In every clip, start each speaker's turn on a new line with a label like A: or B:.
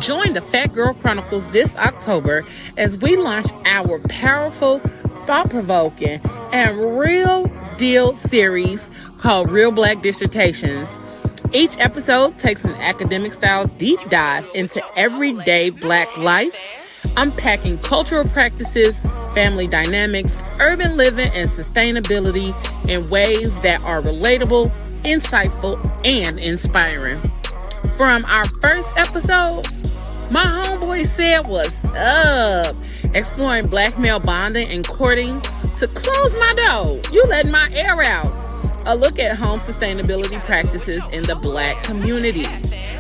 A: Join the Fat Girl Chronicles this October as we launch our powerful, thought-provoking, and real deal series called Real Black Dissertations. Each episode takes an academic-style deep dive into everyday Black life, unpacking cultural practices, family dynamics, urban living, and sustainability in ways that are relatable, insightful, and inspiring. From our first episode, my homeboy said what's up, exploring black male bonding and courting, to close my door, you letting my air out, a look at home sustainability practices in the Black community.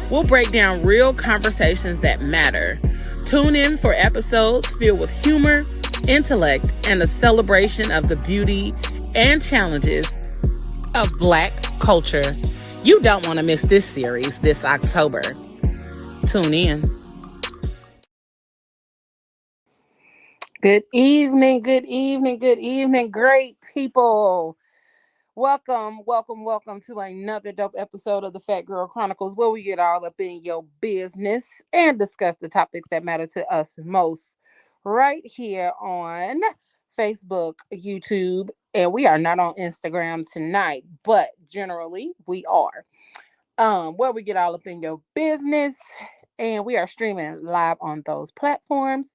A: We'll break down real conversations that matter. Tune in for episodes filled with humor, intellect, and a celebration of the beauty and challenges of Black culture. You don't want to miss this series this October. Tune in. Good evening, great people. Welcome to another dope episode of the Fat Girl Chronicles, where we get all up in your business and discuss the topics that matter to us most, right here on Facebook, YouTube, and we are not on Instagram tonight, but generally we are. Where we get all up in your business, and we are streaming live on those platforms.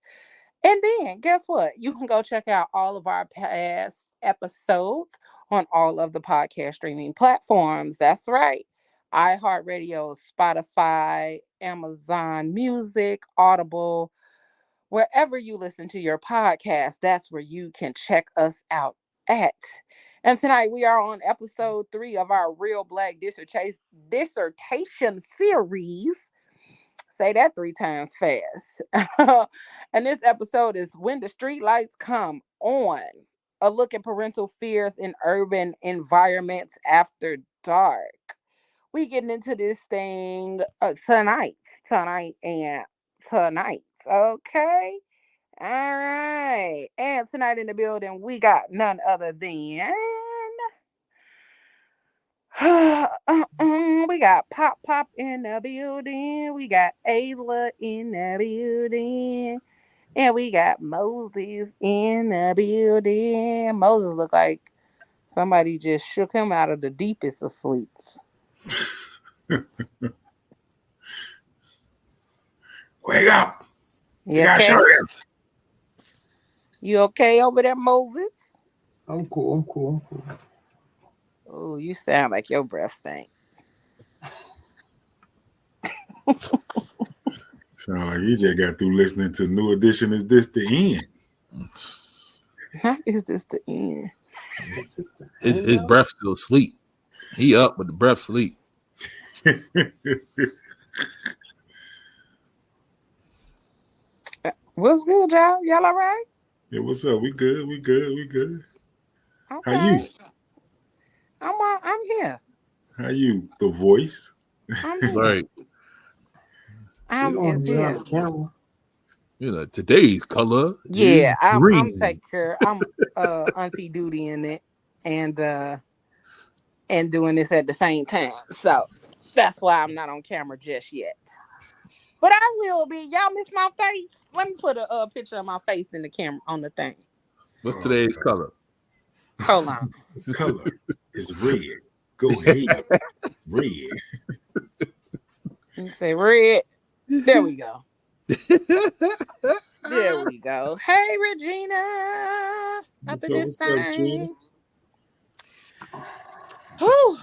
A: And then guess what? You can go check out all of our past episodes on all of the podcast streaming platforms. That's right. iHeartRadio, Spotify, Amazon Music, Audible, wherever you listen to your podcast, that's where you can check us out at. And tonight we are on episode 3 of our Real Black Dissertation series. Say that 3 times fast. And this episode is When the Street Lights Come On. A look at parental fears in urban environments after dark. We getting into this thing tonight. Okay? All right. And tonight in the building, we got none other than... we got Pop in the building. We got Ayla in the building. And we got Moses in the building. Moses looked like somebody just shook him out of the deepest of sleeps.
B: Wake up.
A: You okay? You okay over there, Moses?
C: I'm cool.
A: Oh, you sound like your breath stink.
B: Sound like you just got through listening to New Edition. Is this the end?
A: How is this the end?
C: His breath still sleep. He up, but the breath sleep.
A: What's good, y'all? Y'all all right?
B: Yeah, what's up? We good.
A: Okay.
B: How you?
A: I'm here.
B: How you? The voice?
A: I'm here.
C: Right.
A: I'm
C: on
A: here.
C: Camera. You know, today's color.
A: Yeah,
C: is green.
A: I'm taking care. I'm auntie duty in it and doing this at the same time. So that's why I'm not on camera just yet. But I will be. Y'all miss my face? Let me put a picture of my face in the camera on the thing.
C: What's today's color?
A: Hold on.
B: Color is red. Go ahead. It's red.
A: You say red. There we go. There we go. Hey, Regina. Up in this thing. Whew.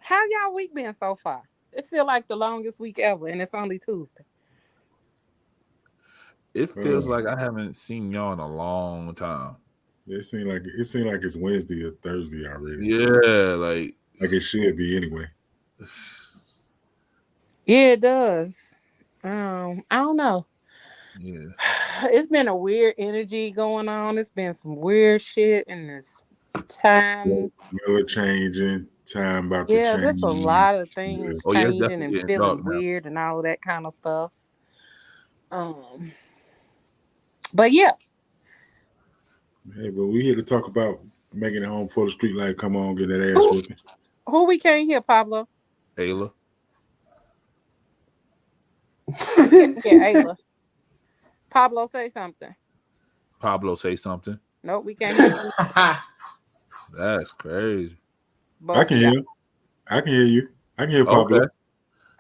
A: How y'all week been so far? It feel like the longest week ever, and it's only Tuesday.
C: It feels like I haven't seen y'all in a long time.
B: It seemed like it's Wednesday or Thursday already.
C: Yeah, like
B: it should be anyway.
A: Yeah, it does. I don't know.
C: Yeah.
A: It's been a weird energy going on. It's been some weird shit in this time.
B: Weather changing, time about to change.
A: Yeah, just a lot of things changing and feeling weird and all of that kind of stuff. But yeah.
B: Hey, but we here to talk about making it home before the street light come on, get that ass whipping.
A: Who we can't hear, Pablo?
C: Ayla.
A: We can't hear Ayla. Pablo, say something.
C: Pablo, say something.
A: Nope, we can't hear you.
C: That's crazy.
B: I
A: Both
B: can
A: of
B: hear
A: y'all.
B: you. I can hear you. I can hear
C: Okay.
B: Pablo.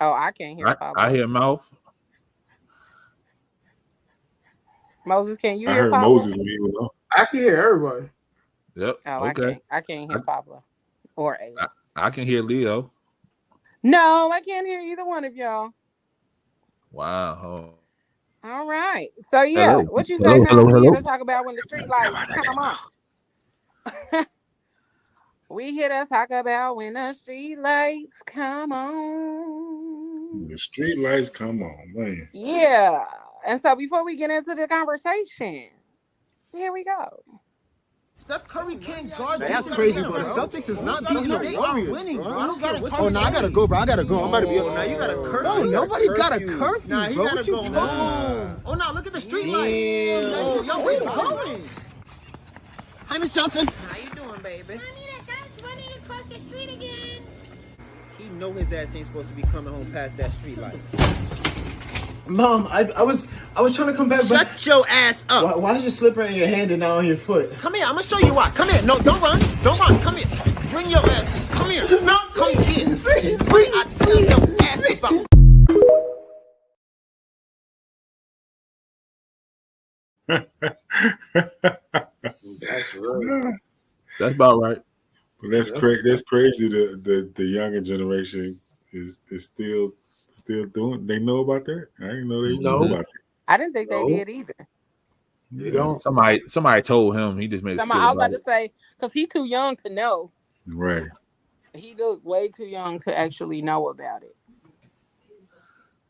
A: Oh, I can't hear
C: I
A: Pablo.
C: hear mouth.
A: Moses, can you
B: I
A: hear
B: heard
A: Pablo?
B: Moses when he was on.
D: I can hear everybody.
C: Yep.
A: Oh,
C: Okay.
A: I can't hear Pablo or
C: I,
A: Ayla.
C: I can hear Leo.
A: No, I can't hear either one of y'all.
C: Wow. Oh.
A: All right. So yeah,
C: Hello.
A: what you say,
C: Hello. Hello.
A: Mouse? We here
C: Hello.
A: to talk about when the street lights come on. We here to talk about when the street lights come on.
B: The street lights, come on, man.
A: Yeah. And so before we get into the conversation, here we go.
E: Steph Curry can't guard.
F: That's crazy, bro. The Celtics is not beating the Warriors,
E: winning,
F: bro.
E: bro.
F: Oh, no, I gotta go, bro. I gotta go. I'm about to be up.
E: Now you got a curfew.
F: No, nobody got a curfew,
E: Nah, he
F: bro.
E: gotta
F: What you
E: go
F: talking
E: home. Oh, no, look at the street lights. Yo, where you going?
F: Hi, Miss Johnson.
E: How you doing, baby?
G: Mommy, that guy's running across the street again.
E: He know his ass ain't supposed to be coming home past that street light.
F: Mom, I was trying to come back, but
E: Shut your ass up.
F: why did you slip right in your hand and not on your foot?
E: Come here, I'm gonna show you why. Come here. No, don't run. Don't run. Come here. Bring your ass. Come here.
F: No,
E: Come here.
F: please,
E: I tell your ass about.
D: That's right.
C: That's about right.
B: But that's crazy. That's crazy. The younger generation is still doing. They know about that. I didn't know they know about that.
A: I didn't think they
D: No.
A: did either.
D: You don't.
C: Somebody told him. He just made a
A: I was
C: skit
A: about
C: about
A: to
C: it.
A: say, because he's too young to know.
B: Right.
A: He looked way too young to actually know about it.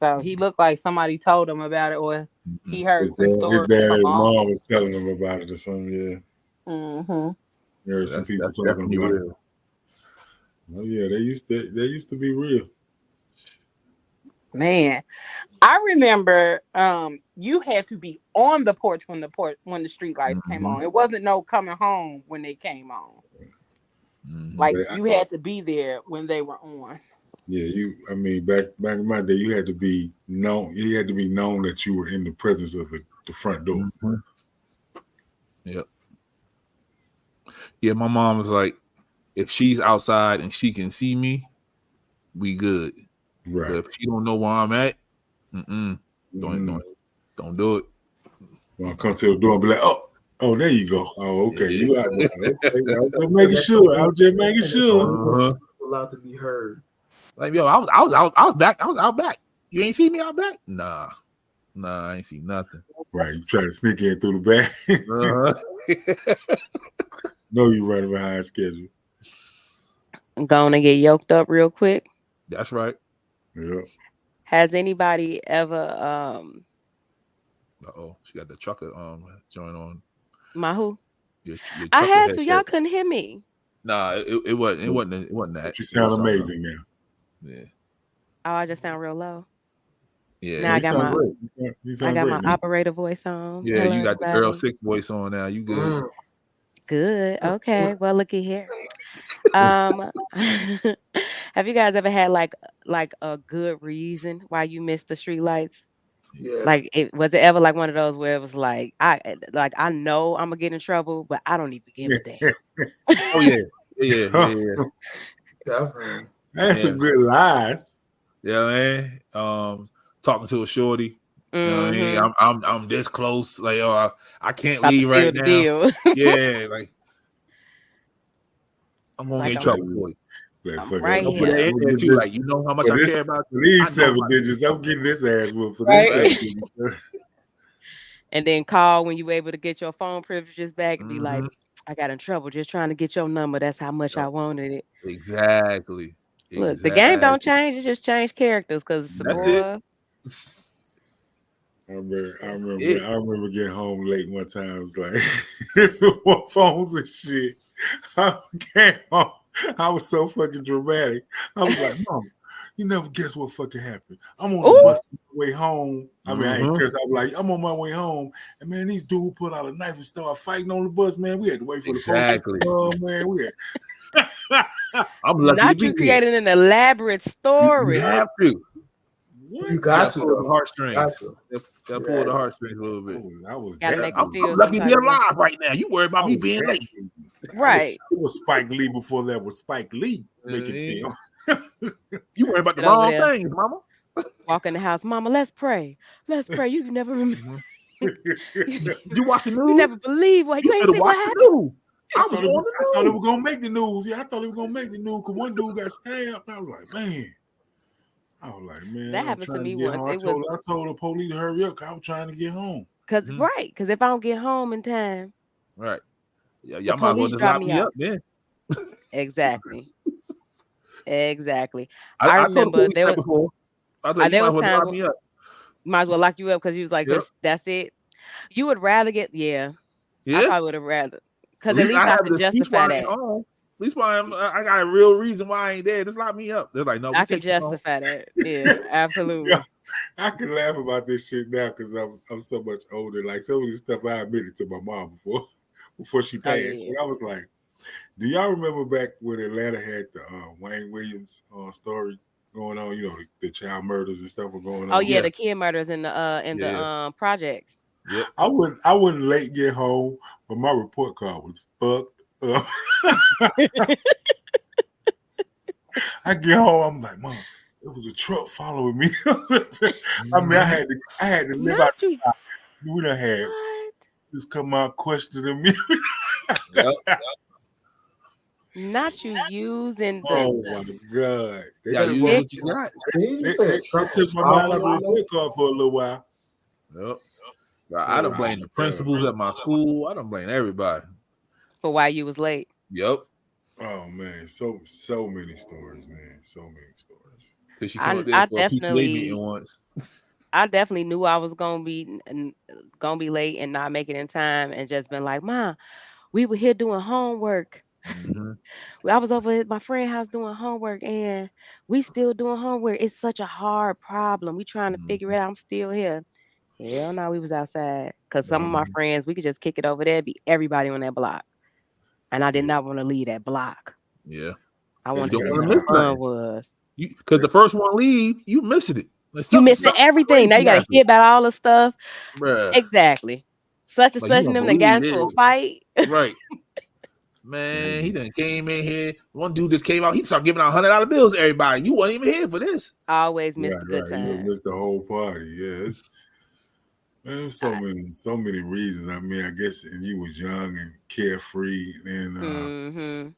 A: So he looked like somebody told him about it, or he heard some
B: His
A: stories
B: dad,
A: from
B: his
A: uncle.
B: mom was telling him about it or something. Yeah.
A: Mm-hmm.
B: There are some people
C: That's
B: talking
C: definitely
B: about
C: real.
B: it. Oh yeah, they used to be real.
A: Man, I remember you had to be on the porch when the street lights came on. It wasn't no coming home when they came on. Like
B: But
A: you had to be there when they were on.
B: yeah, I mean, back in my day, you had to be known. You had to be known that you were in the presence of the front door.
C: Mm-hmm. Yep. Yeah, my mom was like, if she's outside and she can see me, we good.
B: Right.
C: But if she don't know where I'm at, don't do it.
B: Well, come to the door and be like, oh, there you go. Oh, okay, you out there. Okay, I was just making sure.
D: It's allowed to be heard.
C: Like, yo, I was back. I was out back. You ain't see me out back? Nah, I ain't see nothing.
B: Right, you try to sneak in through the back. No, you running behind schedule.
H: I'm going to get yoked up real quick.
C: That's right.
B: Yeah.
H: Has anybody ever
C: she got the trucker joint on.
H: my who?
C: Your
H: I had
C: head
H: to. Y'all
C: set.
H: couldn't hear me.
C: Nah, it wasn't that.
B: But you sound amazing now.
C: Yeah.
H: Oh, I just sound real low.
C: Yeah.
H: Now I got my
B: You sound great, man.
H: operator voice on.
C: Yeah,
H: Hello,
C: you got the
H: everybody.
C: girl 6 voice on now. You good.
H: Good. Okay. Well, looky here. Have you guys ever had like a good reason why you missed the street lights?
D: Yeah.
H: Like, was it ever like one of those where it was like I know I'm gonna get in trouble, but I don't even give a damn.
C: Oh yeah.
D: Definitely.
B: That's some good lies.
C: Yeah, man. Talking to a shorty. You know what I mean? I'm this close. Like, I can't
H: About to
C: leave
H: seal
C: right
H: the
C: now.
H: deal.
C: Yeah, like I'm gonna get in trouble for you.
B: Like,
H: I'm
B: fuck
H: right
B: it.
C: Don't put that in there too. Like, you know how much I care about
B: for these
C: I know
B: 7
C: my-
B: digits. I'm getting this ass whooped for
H: Right.
B: this 7 digits.
H: And then call when you able to get your phone privileges back and be like,
C: Mhm.
H: I got in trouble just trying to get your number. That's how much I wanted it.
C: Exactly.
H: Look, the game don't change. It just changed characters because
C: That's
H: boy.
B: I remember getting home late one time. I was like, this is what phones and shit. I came home. I was so fucking dramatic. I was like, Mom, you never guess what fucking happened. I'm on the bus on my way home. I mean, I ain't cursed. I was like, I'm on my way home. And man, these dudes put out a knife and started fighting on the bus, man. We had to wait for the police to come, man. We had
C: I'm lucky
H: Not
C: to be
H: you creating an elaborate
C: here.
H: story.
C: You have to.
B: What?
D: You
C: You
D: got
C: gotta
D: to
C: pull the
D: though. Got
C: heartstrings.
D: to.
C: Gotta
D: You
C: pull
D: had
C: the
D: to.
C: heartstrings a little bit.
B: I was
H: Gotta
B: that
H: make them
B: movie.
H: feel
C: I'm
H: some
C: lucky to be
H: type of way.
C: alive right now. You worry
B: I
C: about me
B: was
C: being
B: that
C: late.
B: movie.
H: Right.
B: I was Spike Lee before that was Spike Lee making
C: Uh,
B: films.
C: You worry about the
H: Sit over
C: wrong
H: there,
C: things, mama.
H: walk in the house, Mama. Let's pray. Let's pray. You never remember.
C: Mhm.
H: you
C: Did you watch the news?
H: never believe what
C: You
H: you ain't
C: should have
H: see what
C: watched the
H: happened.
C: news. I was on
B: I thought it
C: the
B: was
C: news.
B: gonna make the news. Yeah, I thought it was gonna make the news because one dude got stabbed. I was like, man.
H: That
B: I'm
H: happened to
B: trying to
H: me
B: get
H: once.
B: home.
H: It was
B: I told the police to hurry up because I was trying to get home.
C: Mhm.
H: because if I don't get home in time,
C: Right. Yeah,
H: the
C: y'all might as well
H: police
C: just
H: drop
C: lock
H: me
C: me up
H: off.
C: then.
H: Exactly. Exactly. I
C: I told the
H: remember
C: police that before. I told you
H: there
C: might as
H: was
C: well
H: times
C: lock
H: when
C: me up.
H: might as well lock you up because you was like,
C: Yep.
H: that's it. You would rather get I
C: Yeah.
H: probably would have rather
C: At
H: because at
C: least
H: least
C: I
H: I
C: have
H: can
C: the excuse why
H: justify
C: I ain't
H: that.
C: home. At least why I got a real reason why I ain't there. Just lock me up. They're like, no, we
H: I can
C: take you home.
H: justify that. Yeah,
B: Yeah,
H: absolutely.
B: I can laugh about this shit now because I'm so much older. Like some of this stuff I admitted to my mom before she
H: Oh
B: passed.
H: yeah.
B: And I was like, do y'all remember back when Atlanta had the Wayne Williams story going on? You know, the child murders and stuff were going
H: Oh
B: on.
H: yeah,
C: Yeah.
H: the kid murders in the
C: Yeah.
H: projects.
C: Yep.
B: I wouldn't late get home, but my report card was fucked up. I get home, I'm like, Mom, it was a truck following me. I mean,
C: Mhm.
B: I had to live out.
H: Not you.
B: We done had
H: What?
B: just come out questioning me.
C: Yep.
H: Not you using the
B: Oh my god, they
C: Yeah,
B: took
C: use
B: my
C: what you
H: sticker
C: got.
D: Did you say a
B: they
D: truck
B: took
D: was
B: my mind out
D: following
B: of the
D: you on
B: report card for a little while.
C: Yep. I
B: Oh
C: done
B: my
C: blame the
B: god.
C: principals at my school. I done blame everybody.
H: for why you was late.
C: Yep.
B: Oh man, so many stories, man. So many stories.
C: Cause she came
H: I
C: up there
H: I
C: for a PTA meeting
H: definitely
C: once.
H: I definitely knew I was gonna be late and not make it in time, and just been like, "Ma, we were here doing homework.
C: Mm-hmm.
H: I was over at my friend's house doing homework, and we still doing homework. It's such a hard problem. We trying to figure
C: Mm-hmm.
H: it out. I'm still here." Hell no, we was outside because some of my
C: Mm-hmm.
H: friends we could just kick it over there, be everybody on that block, and I did
B: Yeah,
H: not want to leave that block.
C: Yeah.
H: I
C: You
B: that's
H: wanted to
C: don't
H: see
B: kind
C: want
B: of
H: where
C: to
H: the
C: miss
B: how
H: fun
C: nothing.
H: was.
C: Because the
B: that's
C: first one leave, you missing it. Like
H: You missing
C: something
H: everything. Now you
C: crazy
H: got to
C: happened.
H: hear about all the stuff.
C: Bruh.
H: Exactly. Such and
C: Like you
H: such and
C: won't
H: them that got
C: believe
H: into a
C: this.
H: fight.
C: Right. Man, he
B: crazy.
C: done came in here. One dude just came out. He started giving out $100 bills to everybody. You wasn't even here for this.
H: I always miss
B: Right,
H: the good
B: right. You
H: times.
B: missed the whole party. Yeah, there's
H: I,
B: so many reasons. I mean, I guess and you was young and carefree, and
H: mm-hmm.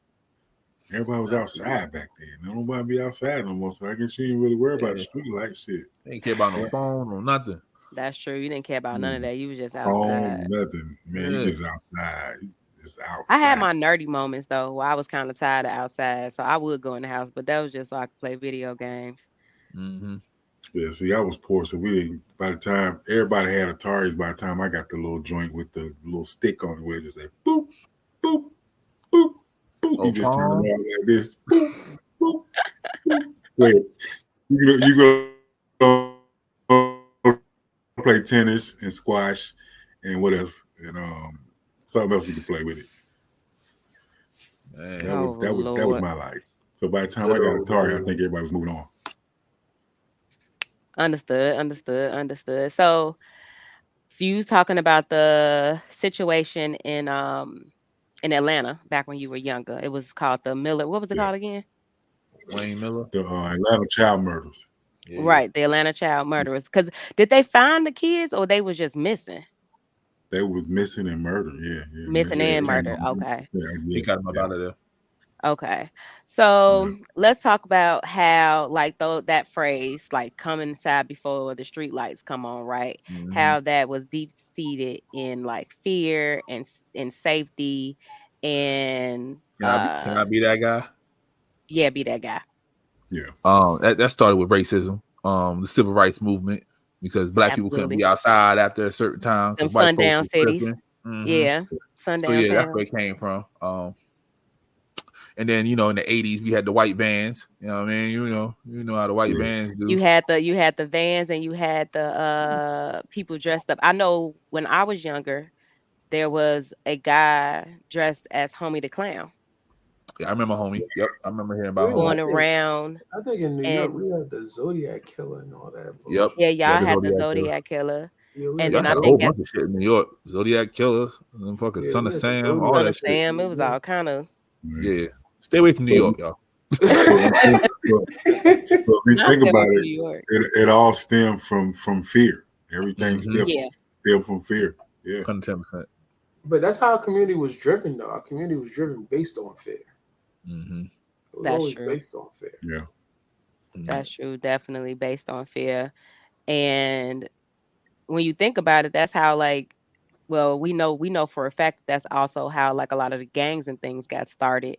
B: everybody was outside back then. Nobody be outside no more, so I guess you didn't really worry about the
C: Yeah.
B: street life shit.
C: They ain't care about no
B: Yeah.
C: phone or nothing.
H: That's true. You didn't care about none of that. You was just
B: Home,
H: outside.
B: nothing. Man, you
C: Yeah.
B: just outside. You just
H: I had
B: outside.
H: my nerdy moments though, where I was kind of tired of outside, so I would go in the house, but that was just so I could play video games.
C: Mm-hmm.
B: Yeah, see, I was poor, so we didn't. By the time everybody had Ataris, by the time I got the little joint with the little stick on it, where it just said boop, boop, boop, boop. You
C: Oh,
B: just turn
C: Pong.
B: around like this. Boop, boop, boop. Wait, you go play tennis and squash and what else? And something else you could play with it.
C: Man.
H: Oh
B: That was
H: Lord.
B: my life. So by the time I
D: good
B: got
D: old
B: Atari, I
D: days.
B: think everybody was moving on.
H: Understood. So you was talking about the situation in Atlanta back when you were younger. It was called the Miller. What was it
B: Yeah,
H: called again?
C: Wayne Miller.
B: the Atlanta child murders.
C: Yeah.
H: Right, the Atlanta child murderers. Because did they find the kids or they was just missing?
B: They was missing and murdered. Yeah, yeah. And
H: Missing
B: they
H: and
B: came
H: murdered.
B: up.
H: Okay.
B: Yeah,
C: He
B: yeah,
C: got him up
B: yeah,
C: out of there.
H: Okay.
B: yeah.
H: So let's talk about how like though that phrase like come inside before the street lights come on, right?
C: Mm-hmm.
H: How that was deep seated in like fear and safety and
C: Can I be that guy?
H: yeah, be that guy.
B: Yeah.
C: That started with racism, the civil rights movement, because black people couldn't
H: Absolutely.
C: be outside after a certain time
H: Them
C: because white folks
H: sundown
C: were
H: cities.
C: tripping. Hmm.
H: Yeah.
C: So
H: Sundown
C: yeah, that's where
H: towns.
C: it came from. And then in the 80s we had the white vans. You know what I mean? You know how the white
B: Yeah.
C: vans do.
H: You had the vans and you had the people dressed up. I know when I was younger, there was a guy dressed as Homie the Clown.
C: Yeah, I remember homie. Yep, I remember hearing about
D: Yeah,
C: homie.
H: going around.
D: I think in New York
H: And
D: we had the Zodiac killer and all that.
C: Yep.
H: yeah,
C: Yeah,
H: y'all
C: the
H: had the
C: Zodiac Killer.
H: Zodiac Killer.
D: Yeah, we
H: And
D: had
C: Y'all
H: then
D: the
H: I
C: had a whole
H: think
D: Zodiac.
H: at
C: bunch of shit in New York. Zodiac Killers, and fucking
D: Yeah,
C: Son
D: we
C: of
D: had the
C: Sam, all
D: Zodiac.
H: Son
C: that
H: of
C: shit.
H: Sam, it was all kind of
C: Yeah. Stay away from New York, y'all.
B: So if you
H: not
B: think
H: stay away
B: about
H: from
B: it,
H: New York.
B: it all stemmed from fear. Everything
C: Mhm.
B: stemmed from fear. Yeah.
C: 110%.
D: But that's how our community was driven, though. Our community was driven based on fear.
C: Mm-hmm.
D: It was
H: That's
D: always
H: true.
D: based on fear.
B: Yeah.
H: That's true. Definitely based on fear. And when you think about it, that's how like well, we know for a fact that's also how like a lot of the gangs and things got started.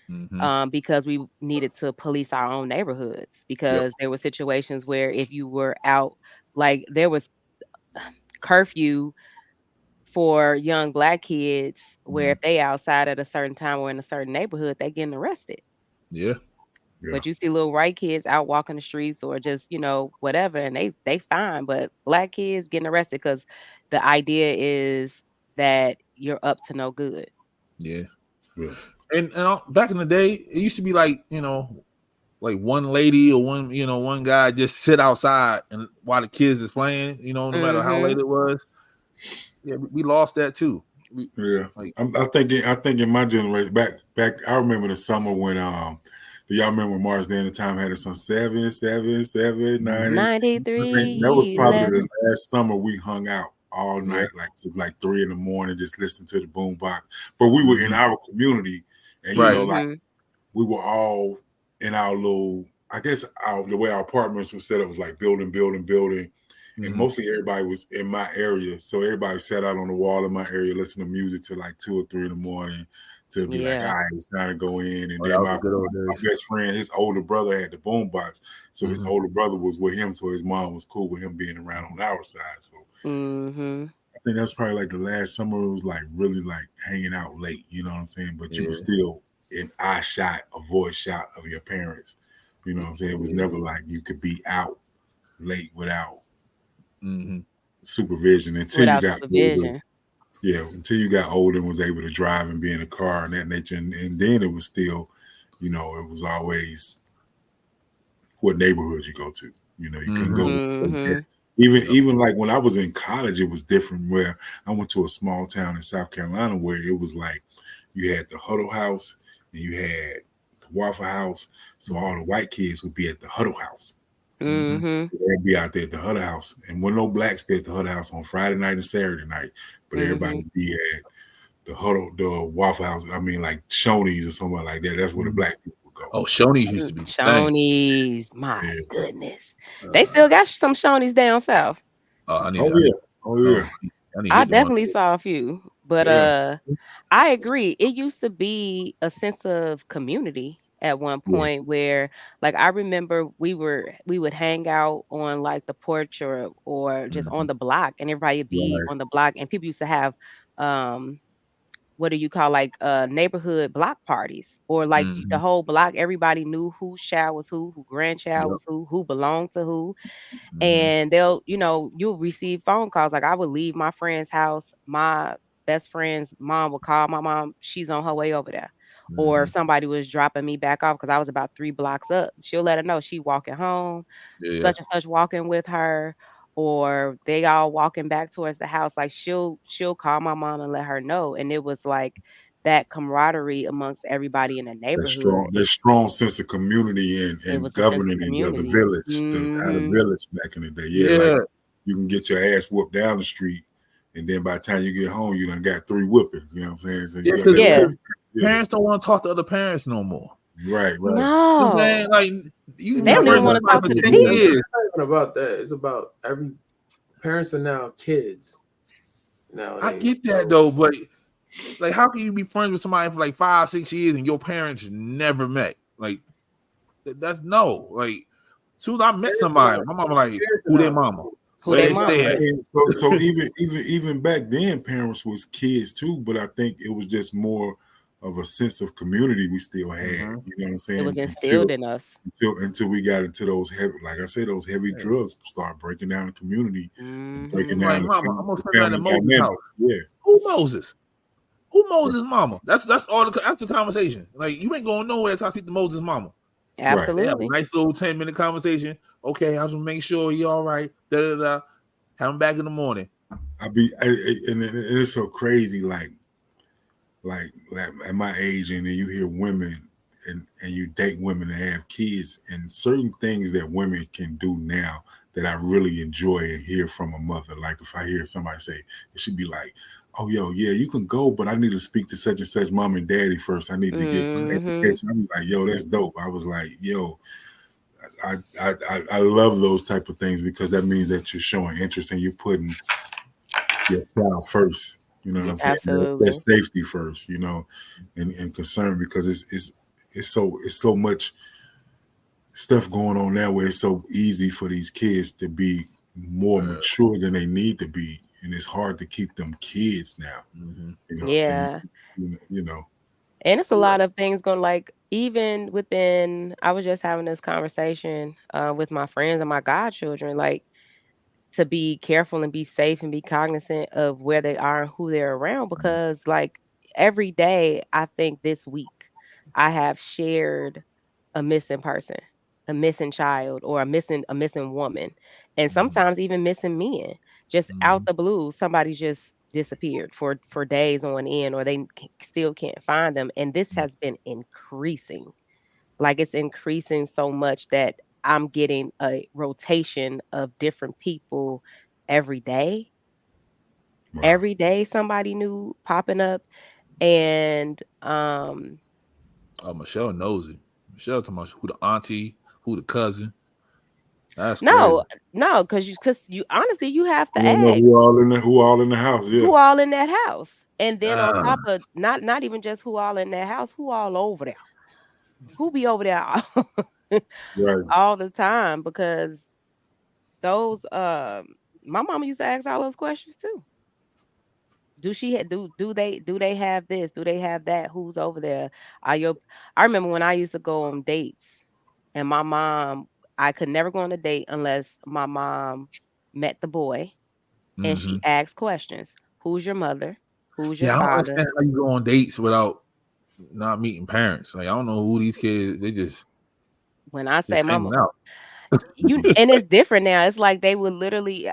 C: Mm-hmm.
H: Because we needed to police our own neighborhoods
B: Yep.
H: because there were situations where if you were out like there was curfew for young black kids where if they outside at a certain time or in a certain neighborhood, they getting arrested.
C: Yeah.
B: Yeah.
H: But you see little white kids out walking the streets or just, whatever, and they fine. But black kids getting arrested because the idea is that you're up to no good.
C: Yeah.
B: Yeah.
C: And back in the day, it used to be like, like one lady or one guy just sit outside and while the kids is playing, no matter how late
H: Mm-hmm.
C: it was. Yeah, we lost that too.
B: Yeah.
C: Like,
B: I think in my generation back I remember the summer when do y'all remember when Mars Day and the Time had us on 7, 90? I think that was
H: 93,
B: probably
H: 11.
B: the last summer we hung out all
C: Yeah.
B: night, like to like 3 a.m, just listening to the boom box. But we were in our community, and
C: Right.
B: like we were all in our little. I guess the way our apartments were set up was like building, and mostly everybody was in my area, so everybody sat out on the wall in my area, listening to music till like 2 or 3 in the morning. To be like, all
H: Yeah.
B: right, it's time to go in. And
C: Oh, that
B: then
C: was
B: my
C: the good old days.
B: best friend, his older brother had the boom box. So his older brother was with him. So his mom was cool with him being around on our side. So
H: Mm-hmm.
B: I think that's probably like the last summer it was like really like hanging out late, you know what I'm saying? But you were
C: Yeah.
B: still an eye shot, a voice shot of your parents. You know what I'm saying? It was never like you could be out late without supervision until you
H: Without
B: got older.
H: supervision.
B: Yeah, until you got older and was able to drive and be in a car and that nature. And then it was still, it was always what neighborhood you go to. You couldn't go
H: Mm-hmm.
B: even like when I was in college, it was different where I went to a small town in South Carolina where it was like you had the Huddle House and you had the Waffle House. So all the white kids would be at the Huddle House.
H: Mm-hmm.
B: They'd be out there at the Huddle House. And when no blacks be at the Huddle House on Friday night and Saturday night, but everybody would be at the Waffle House. I mean, like Shoney's or somewhere like that. That's where the black people would go.
C: Oh, Shoney's used to be the thing.
H: Shoney's, my goodness. They still got some Shoney's down south.
C: I need. I need to
H: I
C: hit them
H: definitely saw a few, but I agree. It used to be a sense of community at one point where like I remember we would hang out on like the porch or just on the block and everybody would be on the block and people used to have what do you call like neighborhood block parties or like the whole block everybody knew whose child was who grandchild was who belonged to who. And you'll receive phone calls. Like I would leave my friend's house. My best friend's mom would call my mom. She's on her way over there. Or if somebody was dropping me back off because I was about 3 blocks up, she'll let her know she walking home, such and such walking with her, or they all walking back towards the house. Like she'll call my mom and let her know. And it was like that camaraderie amongst everybody in the neighborhood.
B: That strong sense of community
H: It
B: and
H: was a sense of
B: governing the
H: community.
B: village, how the village back in the day. Yeah, like you can get your ass whooped down the street, and then by the time you get home, you done got 3 whippings. You know what I'm saying? So
C: parents don't want to talk to other parents no more.
B: Right.
H: No,
C: man, like you
H: they don't even want to talk to the
C: for 10
H: teachers.
C: years.
D: It's not even about that. It's about parents are now kids. Now
C: I get that though, but like, how can you be friends with somebody for like 5-6 years and your parents never met? Like, that's no. Like, as soon as I met somebody, my mama like, who their mama?
H: Who their mama?
B: So even back then, parents was kids too, but I think it was just more of a sense of community we still had. You know what I'm saying?
H: It was instilled in us
B: until we got into those heavy, like I said, those heavy drugs start breaking down the community, and breaking down
C: like,
B: the
C: mama, I'm gonna spend
B: family
C: that at Moses' house.
B: Yeah.
C: Who Moses? Who Moses' mama? That's all. That's the conversation. Like you ain't going nowhere till I speak to Moses' mama.
B: Right.
C: They have a
H: Absolutely.
C: nice little 10-minute conversation. Okay, I just make sure he all right. Da da da. Have him back in the morning.
B: And it's so crazy, like at my age, and then you hear women and you date women that have kids, and certain things that women can do now that I really enjoy and hear from a mother. Like if I hear somebody say, it should be like, "Oh, yo, yeah, you can go, but I need to speak to such and such mom and daddy first. I need to get clarification." I'm like, "Yo, that's dope." I was like, "Yo." I love those type of things because that means that you're showing interest and you're putting your child first. You know what I'm saying?
H: Absolutely.
B: That safety first. You know, and concern because it's so much stuff going on now where it's so easy for these kids to be more mature than they need to be, and it's hard to keep them kids now.
C: Mm-hmm.
B: You know what I'm saying?
H: Yeah.
B: You know.
H: And it's a lot of things going like even within I was just having this conversation with my friends and my godchildren, like to be careful and be safe and be cognizant of where they are and who they're around because like every day I think this week I have shared a missing person, a missing child or a missing woman and sometimes even missing men. Just out the blue somebody just disappeared for days on end or they still can't find them and this has been increasing. Like it's increasing so much that I'm getting a rotation of different people every day.
B: Wow.
H: Every day somebody new popping up and
C: Oh, Michelle knows it. Michelle talking about who the auntie, who the cousin. That's
H: no,
C: crazy.
H: no, because you honestly you have
B: You
H: to
B: don't know
H: ask
B: who all in the house. Yeah.
H: who all in that house. And then on
C: Ah,
H: top of not even just who all in that house, who all over there. Who be over there
B: Right.
H: all the time because those my mama used to ask all those questions too. Do they have this? Do they have that? Who's over there? Are your I remember when I used to go on dates and my mom I could never go on a date unless my mom met the boy and
C: mm-hmm.
H: she asked questions. Who's your mother? Who's your
C: Yeah, I don't
H: father?
C: understand how you go on dates without not meeting parents. Like I don't know who these kids. They
H: When I say
C: just
H: mama
C: hanging out.
H: you and it's different now. It's like they would literally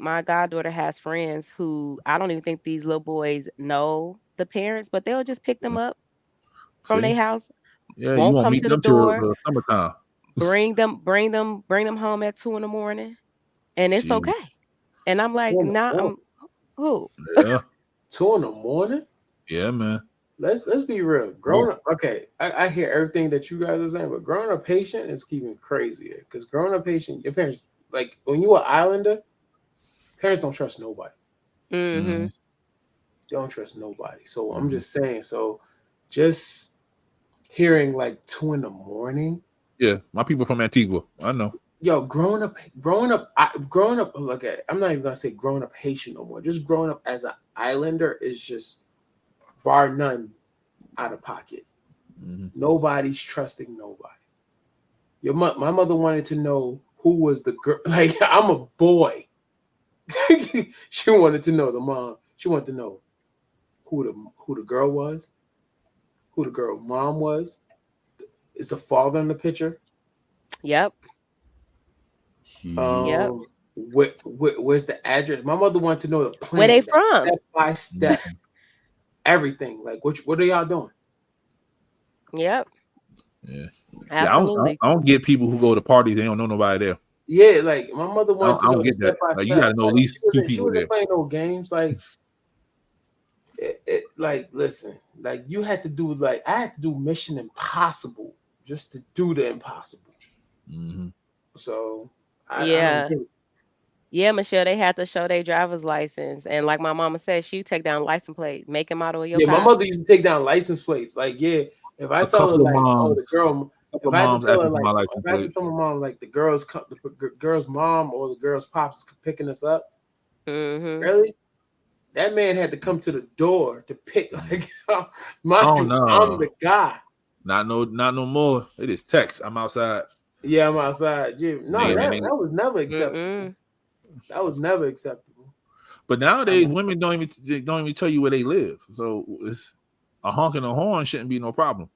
H: my goddaughter has friends who I don't even think these little boys know the parents, but they'll just pick them up from their
C: See,
H: house,
C: yeah, you
H: won't
C: won't
H: come
C: meet
H: to the
C: them till
H: door,
C: the summertime.
H: bring them home at 2 in the morning, and it's
C: She,
H: okay. And I'm like,
D: 2 in the
H: nah,
D: morning.
H: I'm who?
C: yeah,
D: 2 in the morning.
C: yeah, man.
D: Let's be real. Growing up, okay, I hear everything that you guys are saying, but growing up patient is even crazier because growing up patient, your parents like when you are islander, parents don't trust nobody.
C: Mm-hmm.
H: Mhm.
D: They don't trust nobody. So I'm just saying. So just hearing like 2 in the morning,
C: Yeah, my people from Antigua. I know.
D: yo, growing up. Look at, I'm not even gonna say growing up Haitian no more. Just growing up as an islander is just bar none out of pocket.
C: Mm-hmm.
D: Nobody's trusting nobody. My mother wanted to know who was the girl. Like I'm a boy. She wanted to know the mom. She wanted to know who the girl was, who the girl mom was. Is the father in the picture?
H: Yep. Yep.
D: Where's the address? My mother wanted to know the
H: Where they
D: plan, like
H: from?
D: step by step, everything. Like what are y'all doing?
H: Yep.
C: Yeah, yeah.
H: Absolutely.
C: I don't get people who go to parties. They don't know nobody there.
D: Yeah, like my mother wanted to
C: I
D: know
C: don't
D: the
C: get
D: step
C: that.
D: by
C: Like you
D: step.
C: got to know at
D: Like
C: least two
D: she
C: people
D: wasn't
C: there.
D: playing no games. Like like listen, like you had to do like I had to do Mission Impossible just to do the impossible.
C: Mm-hmm.
D: So I don't
H: Yeah.
D: get it.
H: Yeah, Michelle, they had to show their driver's license. And like my mama said, she take down license plate, make them model of your
D: Yeah, my
H: car.
D: mother used to take down license plates. Like, yeah, if I
C: A
D: tell her
C: couple of
D: like, oh, the
C: moms,
D: girl,
C: couple
D: if
C: of
D: I had to
C: moms
D: tell her
C: asking for
D: like,
C: my
D: if
C: license
D: I had to
C: plate.
D: tell my mom like the girl's mom or the girl's pops is picking us up,
H: Mhm.
D: really? That man had to come to the door to pick. Like, mind
C: Oh
D: you, I'm
C: no,
D: the guy.
C: not no more. It is text. I'm outside.
D: Yeah, I'm outside. Yeah, no,
C: They,
H: Yep.
C: and
D: that
C: they,
D: was never acceptable.
H: Mm-mm.
D: That was never acceptable.
C: But nowadays, women don't even tell you where they live. So it's a honk and a horn shouldn't be no problem.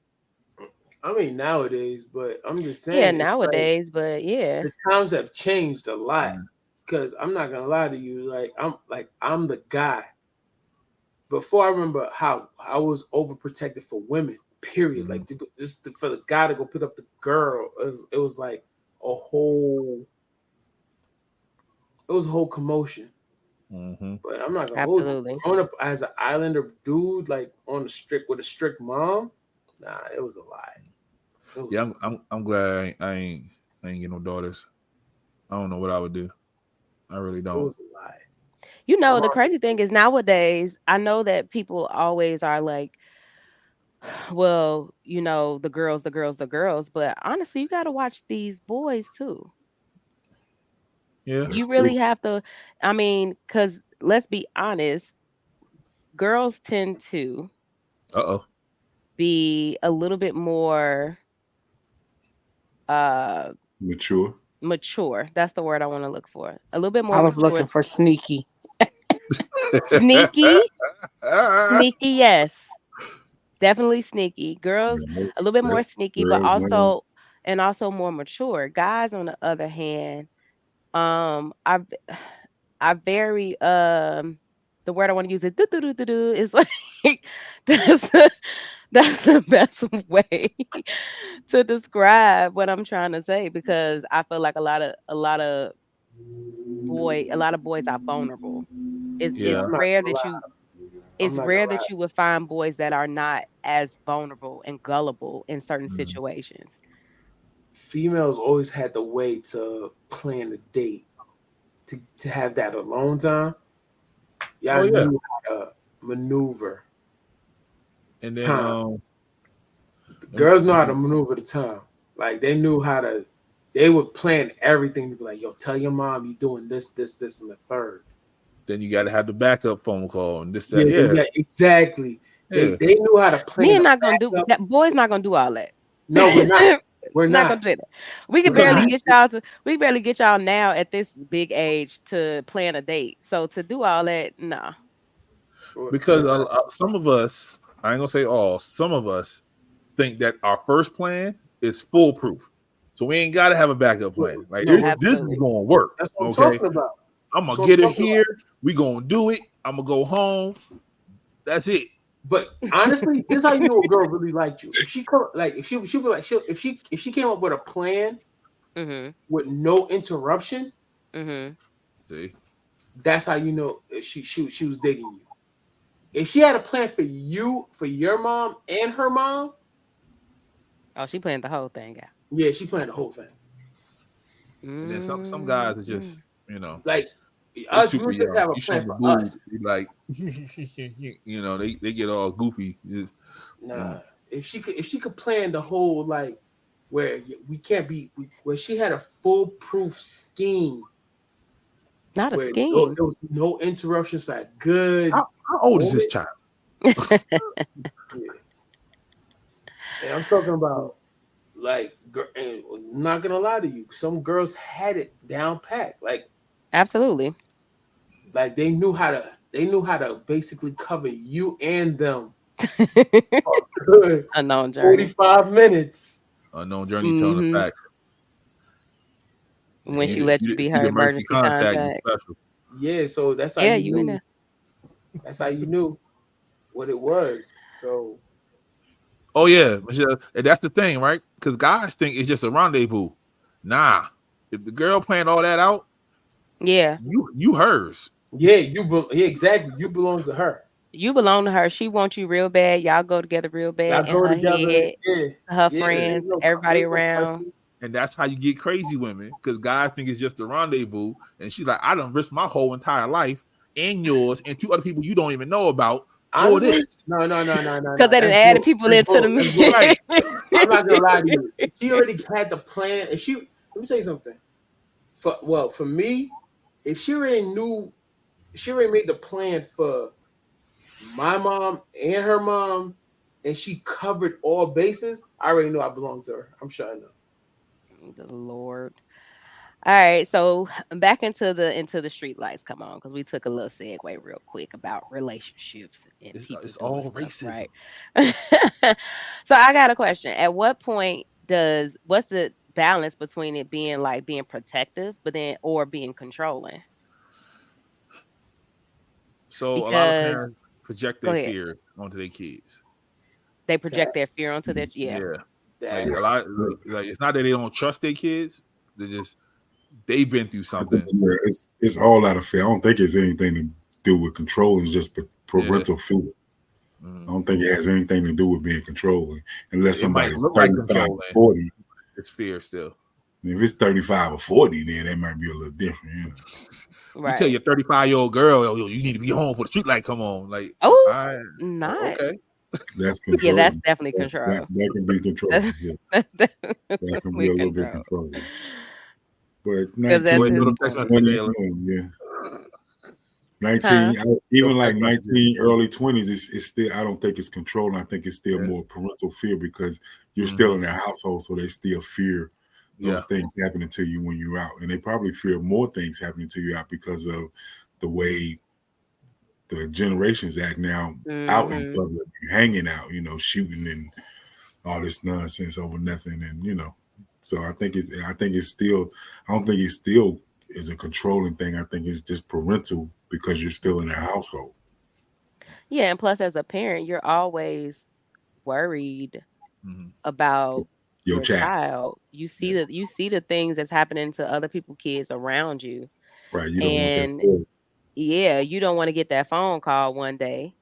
D: I mean nowadays, but I'm just
H: Yeah,
D: saying it's like
H: nowadays, but yeah.
D: the times have changed a lot.
C: Mm.
D: Because I'm not gonna lie to you, I'm the guy. Before I remember how I was overprotected for women. Period.
C: Mhm.
D: Like for the guy to go pick up the girl, it was like a whole it was a whole commotion.
C: Mhm.
D: But I'm not gonna hold you.
H: Absolutely.
D: Growing up as an islander dude, like on a strict with a strict mom, nah, it was a lie. It was,
C: Yeah, I'm glad I ain't get no daughters. I don't know what I would do. I really
D: it
C: don't.
D: was a lie.
H: You
D: My
H: know, the
D: mom,
H: crazy thing is nowadays, I know that people always are like, well, the girls, the girls, the girls, but honestly, you got to watch these boys too.
C: Yeah.
H: You
B: That's
H: really
B: true.
H: have to, I mean, because let's be honest, girls tend to
C: Uh-oh.
H: be a little bit more uh
B: Mature.
H: mature. That's the word I want to look for. A little bit
A: I
H: more
A: was
H: mature.
A: looking for sneaky.
H: Sneaky,
C: Ah,
H: sneaky, yes. Definitely sneaky. Girls
B: Yeah,
H: a little bit more
B: that's
H: sneaky, but
B: girls, women.
H: also more mature. Guys on the other hand, I very the word I want to use is do do do do do is like that's that's the best way to describe what I'm trying to say because I feel like a lot of boys are vulnerable. It's
C: yeah.
D: I'm not
H: rare
D: gonna
H: that
D: lie.
H: you would find boys that are not as vulnerable and gullible in certain
C: Mhm.
H: situations.
D: Females always had the way to plan a date to have that alone time.
C: Oh
D: Y'all
C: yeah.
D: knew how to maneuver
C: And then
D: time. The
C: um,
D: girls know how to maneuver the time. Like they knew how to. They would plan everything to be like, "Yo, tell your mom you doing this, this, this, and the third."
C: then you got to have the backup phone call and this that.
D: Yeah,
C: Yeah.
D: yeah, exactly. They
C: Yeah.
D: they knew how to plan
H: Men
D: the
H: not gonna do
D: backup.
H: that. Boys not gonna do all that.
D: No, we're not. We're
H: Not
D: not
H: gonna do that. We could
D: because
H: barely
C: Nah.
D: we
H: get y'all to. We barely get y'all now at this big age to plan a date. So to do all that, nah.
C: Because some of us, I ain't gonna say all, some of us think that our first plan is foolproof. So we ain't gotta have a backup plan. Like
D: no,
C: this is
H: Absolutely.
C: gonna work.
D: that's what I'm
C: Okay.
D: talking about.
C: I'm
D: That's
C: gonna
D: what I'm
C: get her
D: talking
C: here.
D: about.
C: We gonna do it. I'm gonna go home. That's it.
D: But honestly, this is how you know a girl really liked you. If she come like if she be like if she came up with a plan
H: Mhm.
D: with no interruption,
H: Mhm.
C: See?
D: that's how you know she was digging you. If she had a plan for you, for your mom and her mom,
H: Oh, she planned the whole thing out.
D: yeah, she planned the whole thing.
C: And then some guys are just,
H: Mhm.
D: Like
C: they
D: us, we
C: super
D: would just
C: young.
D: have a
C: You show
D: plan
C: them the
D: for
C: boob,
D: us.
C: they like they get all goofy.
D: Nah, if she could plan the whole like where we can't be where she had a foolproof scheme
H: Not a
D: where
H: scheme.
D: there was no interruptions for a good
C: How old is this
D: moment.
C: child?
D: Yeah. And I'm talking about like, and I'm not gonna lie to you, some girls had it down pat.
H: Absolutely.
D: They knew how to basically cover you and them for a good
H: Unknown journey.
D: 45 minutes.
C: Unknown journey telling the
H: Mhm.
C: fact. And
H: When she let you be
C: you
H: her
C: the emergency
H: emergency
C: contact, you
H: contact.
C: special.
D: Yeah, so
H: Yeah, you in there.
D: that's how you knew what it was. So
C: Oh yeah, Michelle, and that's the thing, right? Because guys think it's just a rendezvous. Nah, if the girl planned all that out,
H: Yeah.
C: you hers.
D: yeah, yeah, exactly. You belong to her.
H: You belong to her. She wants you real bad. Y'all go together real bad
D: Y'all
H: in
D: go
H: her
D: together.
H: head,
D: Yeah,
H: her
D: yeah.
H: friends, everybody
D: There's no
H: around.
D: question.
C: And that's how you get crazy women, because guys think it's just a rendezvous. And she's like, I done risked my whole entire life and yours and two other people you don't even know about for
D: Honestly,
C: this.
D: no, no, no, no, no,
H: Because
D: no.
H: they done
D: That's
H: added
D: bull.
H: people
D: That's
H: into
D: bull. That's
C: Right.
H: the
D: bullshit. I'm not gonna lie to you. If she already had the plan, if she let me say something. For me, if she already knew, she already made the plan for my mom and her mom, and she covered all bases. I already know I belong to her. I'm shutting up.
H: The Lord. All right, so back into the street lights. Come on, because we took a little segue real quick about relationships and people
C: It's
H: doing
C: all
H: stuff,
C: racism.
H: right? So I got a question. At what point does what's the balance between it being like being protective, but then or being controlling?
C: So a lot of
H: Because
C: parents project
H: go
C: their
H: ahead,
C: fear onto their kids.
H: they project
D: That
H: their fear onto their yeah.
C: Yeah, like
D: that
C: a lot.
B: Yeah.
C: Like it's not that they don't trust their kids. They just they've been through
B: I think
C: something.
B: it's all out of fear. I don't think it's anything to do with control. It's just
C: Yeah,
B: parental fear. I
C: mm.
B: don't think it has anything to do with being controlling unless
C: It might
B: somebody's
C: look like
B: 35 or
C: controlling.
B: 40.
C: It's fear still.
B: If it's 35 or 40, then that might be a little different.
C: You tell
H: Right.
C: your 35-year-old girl, yo, you need to be home for the street light come on. Like,
H: Oh,
C: I
H: not.
C: okay.
B: That's
H: Yeah, that's
B: controlling.
H: definitely
B: That
H: control.
B: that can be controlling.
H: That's,
B: Yeah,
H: that's
B: that can be
H: definitely
B: a little bit
H: control.
B: controlling. But
H: Because
C: Go
H: that's
C: ahead,
H: his
C: throw them
B: 19,
C: text
H: point.
C: messages,
B: 20,
C: Taylor.
B: yeah.
H: Huh?
B: 19,
C: Throw
B: even
C: them
B: like
C: text messages.
B: 19, early 20s, it's still, I don't think it's controlling. I think it's still
C: Yeah.
B: more parental fear because you're still
C: Hmm.
B: in their household. So they still fear
C: Yeah.
B: those things happening to you when you're out. And they probably fear more things happening to you out because of the way the generations act now out in
H: Mhm.
B: public, hanging out, shooting and all this nonsense over nothing. And, so I think it's still, I don't think it's still is a controlling thing. I think it's just parental because you're still in their household.
H: Yeah, and plus as a parent, you're always worried
C: Hmm.
H: about
B: Your
H: your
B: child.
H: child.
B: Yeah.
H: You see the things that's happening to other people kids around you.
B: Right. You don't want that
H: And
B: story.
H: yeah, you don't want to get that phone call one day.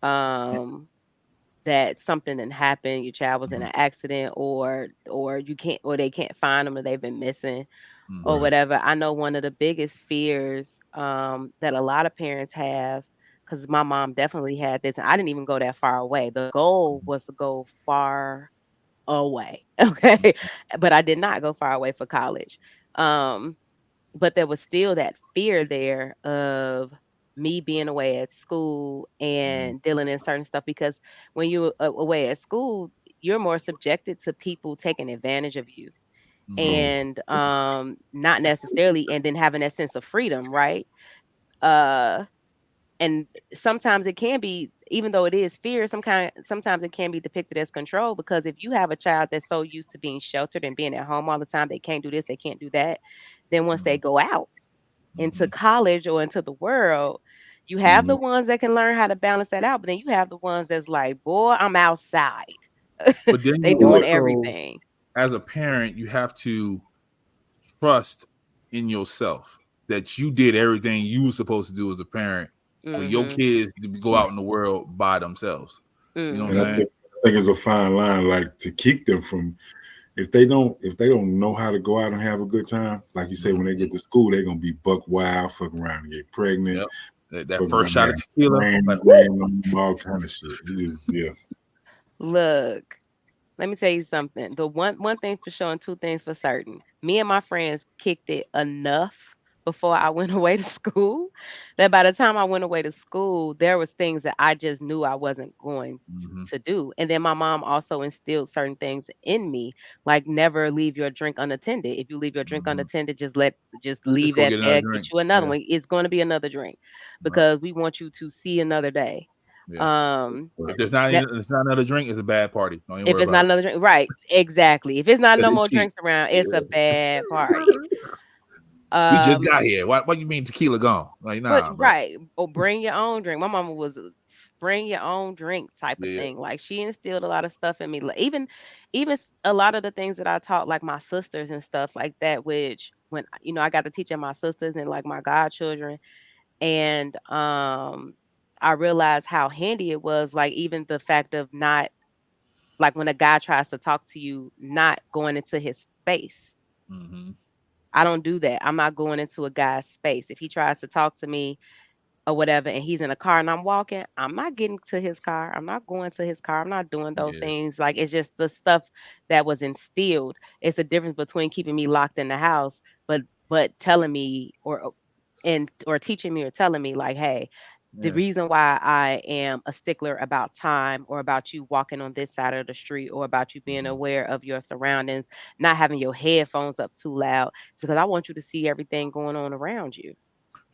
H: Um that something did happen, your child was in
B: Mhm.
H: an accident or you can't or they can't find them or they've been missing or
C: Hmm.
B: Right.
H: whatever. I know one of the biggest fears that a lot of parents have, because my mom definitely had this, and I didn't even go that far away. The goal was to go far away, okay, but I did not go far away for college. Um, but there was still that fear there of me being away at school
C: Hmm.
H: and dealing in certain stuff because when you're away at school, you're more subjected to people taking advantage of you
C: Hmm.
B: Oh,
H: and not necessarily and then having that sense of freedom, right? uh and sometimes it can be, even though it is fear, sometimes it can be depicted as control, because if you have a child that's so used to being sheltered and being at home all the time, they can't do this, they can't do that, then once they go out into
C: Hmm.
H: college or into the world, you have the
B: mhm.
H: ones that can learn how to balance that out, but then you have the ones that's like, boy, I'm outside.
C: But then
H: They
C: you
H: doing
C: also,
H: everything.
C: as a parent, you have to trust in yourself that you did everything you were supposed to do as a parent for your
H: Mhm.
C: kids to go out in the world by themselves. You know what
B: And I
C: I'm
H: Mhm.
C: saying?
B: think I think it's a fine line, like to keep them from if they don't know how to go out and have a good time, like you say,
C: Hmm.
B: when they get to school, they're gonna be buck wild, fuck around and get pregnant,
C: Yep. That
B: fuck
C: first
B: around and
C: shot of
B: have
C: tequila, like,
B: grannies
C: woo!
B: laying on them, all kind of shit. It's just yeah.
H: Look, let me tell you something. The one thing for sure and two things for certain. Me and my friends kicked it enough before I went away to school that by the time I went away to school, there was things that I just knew I wasn't going
C: Hmm.
H: to do. And then my mom also instilled certain things in me, like never leave your drink unattended. If you leave your drink
C: Hmm.
H: unattended, just
C: Just
H: leave
C: go
H: that
C: get another
H: there,
C: drink.
H: get you another
C: Yeah.
H: one. It's going to be another drink
C: Right.
H: because we want you to see another day.
C: Yeah.
H: Um
C: If it's not another drink, it's a bad party. Don't even
H: if
C: worry
H: it's
C: about
H: not
C: it.
H: another drink, right? Exactly. If it's not
C: 'Cause
H: no
C: they
H: more
C: cheap.
H: drinks around, it's a
C: Yeah.
H: bad party.
C: We just
H: Um,
C: got here. What you mean tequila gone? Like,
H: but
C: nah, bro.
H: right, or bring your own drink. My mama was a bring your own drink type of
C: Yeah.
H: thing. Like she instilled a lot of stuff in me. Like, even a lot of the things that I taught, like my sisters and stuff like that. Which when I got to teaching my sisters and like my godchildren, and I realized how handy it was. Like even the fact of not like when a guy tries to talk to you, not going into his space.
C: Hmm.
H: I don't do that. I'm not going into a guy's space. If he tries to talk to me or whatever and he's in a car and I'm walking, I'm not getting to his car. I'm not going to his car. I'm not doing those
C: Yeah.
H: things. Like it's just the stuff that was instilled. It's a difference between keeping me locked in the house, but telling me or teaching me or telling me like, hey, the reason why I am a stickler about time or about you walking on this side of the street or about you being aware of your surroundings, not having your headphones up too loud, is because I want you to see everything going on around you.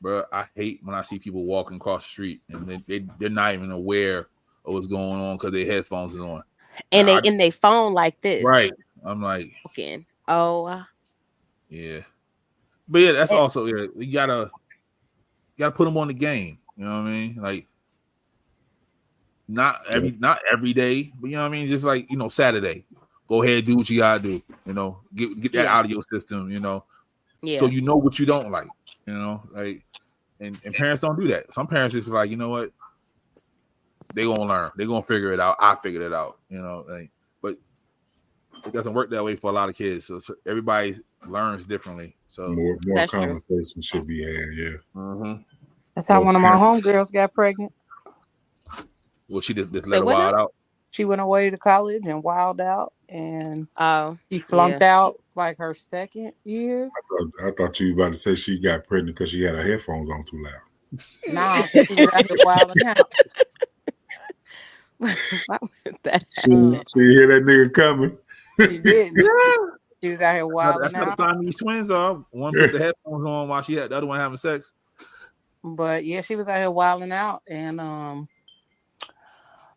C: Bro, I hate when I see people walking across the street and they're not even aware of what's going on because their headphones are on.
H: And they in their phone like this.
C: Right. I'm like,
H: okay. Oh.
C: Yeah. But yeah, that's
H: And,
C: also you gotta put them on the game. You know what I mean? Like not every day, but you know what I mean? Just like, Saturday. Go ahead, do what you gotta do. Get that out of your system, so you know what you don't like. Like and parents don't do that. Some parents just be like, you know what? They're gonna learn. They're gonna figure it out. I figured it out, but it doesn't work that way for a lot of kids. So everybody learns differently. So
B: more conversation should be had. Yeah.
C: Mm-hmm.
A: That's how one of my homegirls got pregnant.
C: Well, she just let her wild out.
A: She went away to college and wild out, and she flunked out like her second year.
B: I thought you were about to say she got pregnant because she had her headphones on too loud.
A: Nah, because she was out here wilding out.
B: She hear that nigga coming.
A: She didn't. She was out here wilding out.
C: That's how the Siamese twins are. One put the headphones on while she had the other one having sex.
A: But yeah, she was out here wilding out and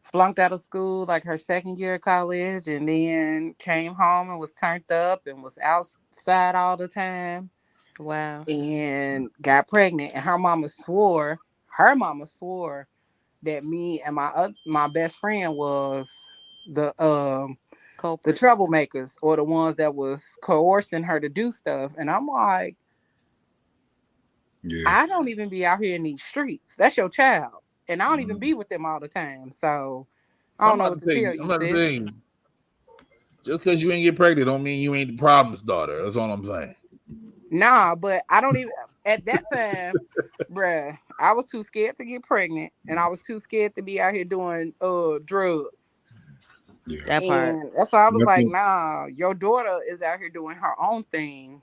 A: flunked out of school like her second year of college, and then came home and was turned up and was outside all the time.
H: Wow.
A: And got pregnant, and her mama swore that me and my best friend was the troublemakers, or the ones that was coercing her to do stuff. And I'm like, I don't even be out here in these streets. That's your child. And I don't even be with them all the time. So I don't know what to tell you, sis.
C: Just because you ain't get pregnant don't mean you ain't the problem's daughter. That's all I'm saying.
A: Nah, but I don't even, at that time, bruh, I was too scared to get pregnant, and I was too scared to be out here doing drugs.
B: Yeah.
H: That part.
A: And that's why I was like, nah, your daughter is out here doing her own thing.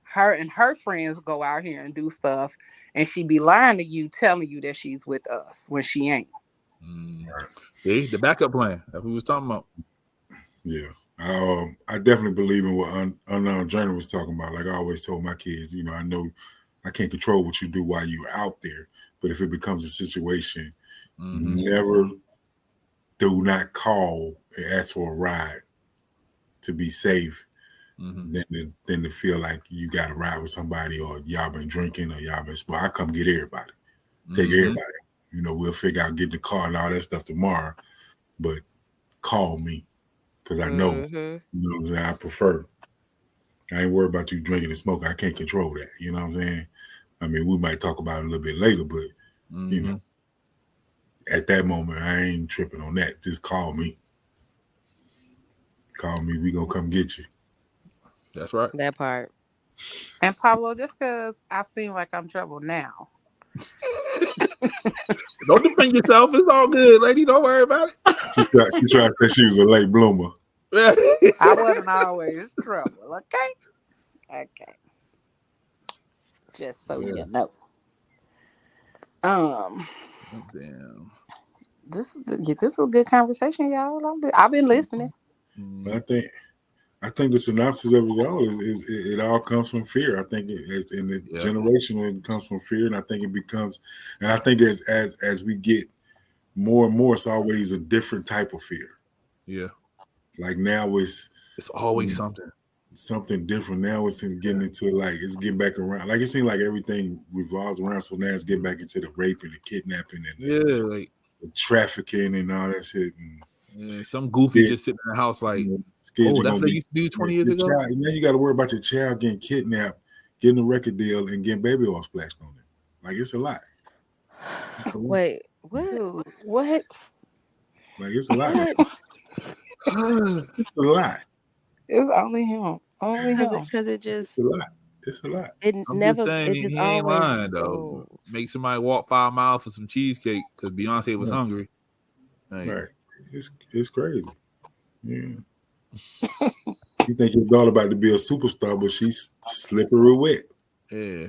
A: Her and her friends go out here and do stuff, and she be lying to you, telling you that she's with us when she ain't.
C: See, the backup plan that we was talking about.
B: Yeah. I definitely believe in what Unknown Journey was talking about. Like I always told my kids, I know I can't control what you do while you're out there, but if it becomes a situation, do not call and ask for a ride to be safe. Than to feel like you got to ride with somebody, or y'all been drinking, or y'all been. Well, I come get everybody, take everybody. We'll figure out getting the car and all that stuff tomorrow, but call me. Because I know, you know what I'm saying? I prefer. I ain't worried about you drinking and smoking. I can't control that. You know what I'm saying? I mean, we might talk about it a little bit later, but, at that moment, I ain't tripping on that. Just call me. Call me. We going to come get you.
C: That's right.
H: That part.
A: And Pablo, just because I seem like I'm trouble now.
C: Don't defend yourself. It's all good, lady. Don't worry about it.
B: She tried to say she was a late bloomer.
A: I wasn't always trouble, okay? Okay. Just so you know.
C: Damn.
A: This is a good conversation, y'all. I've been listening.
B: I think the synopsis of it all is it all comes from fear. I think it's in the generational, it comes from fear, and I think it becomes, and I think as we get more and more, it's always a different type of fear.
C: Yeah.
B: Like now it's
C: always
B: something different. Now it's getting into it's getting back around. Like it seems like everything revolves around. So now it's getting back into the rape and the kidnapping and the trafficking and all that shit. And
C: some goofy just sitting in the house like, that's what they used to do 20 years ago.
B: Now you got to worry about your child getting kidnapped, getting a record deal, and getting baby oil splashed on it. Like it's a lot.
H: Wait, what? What?
B: Like it's a lot. It's a lot.
A: It's only him. Only him.
H: Because it just.
B: It's a lot. It's a lot.
H: It
C: I'm
H: never.
C: Just saying,
H: it just
C: he
H: always.
C: Ain't lying though. Make somebody walk 5 miles for some cheesecake because Beyonce was hungry.
B: Like, right. It's crazy. Yeah. You think your daughter about to be a superstar, but she's slippery wet.
C: Yeah.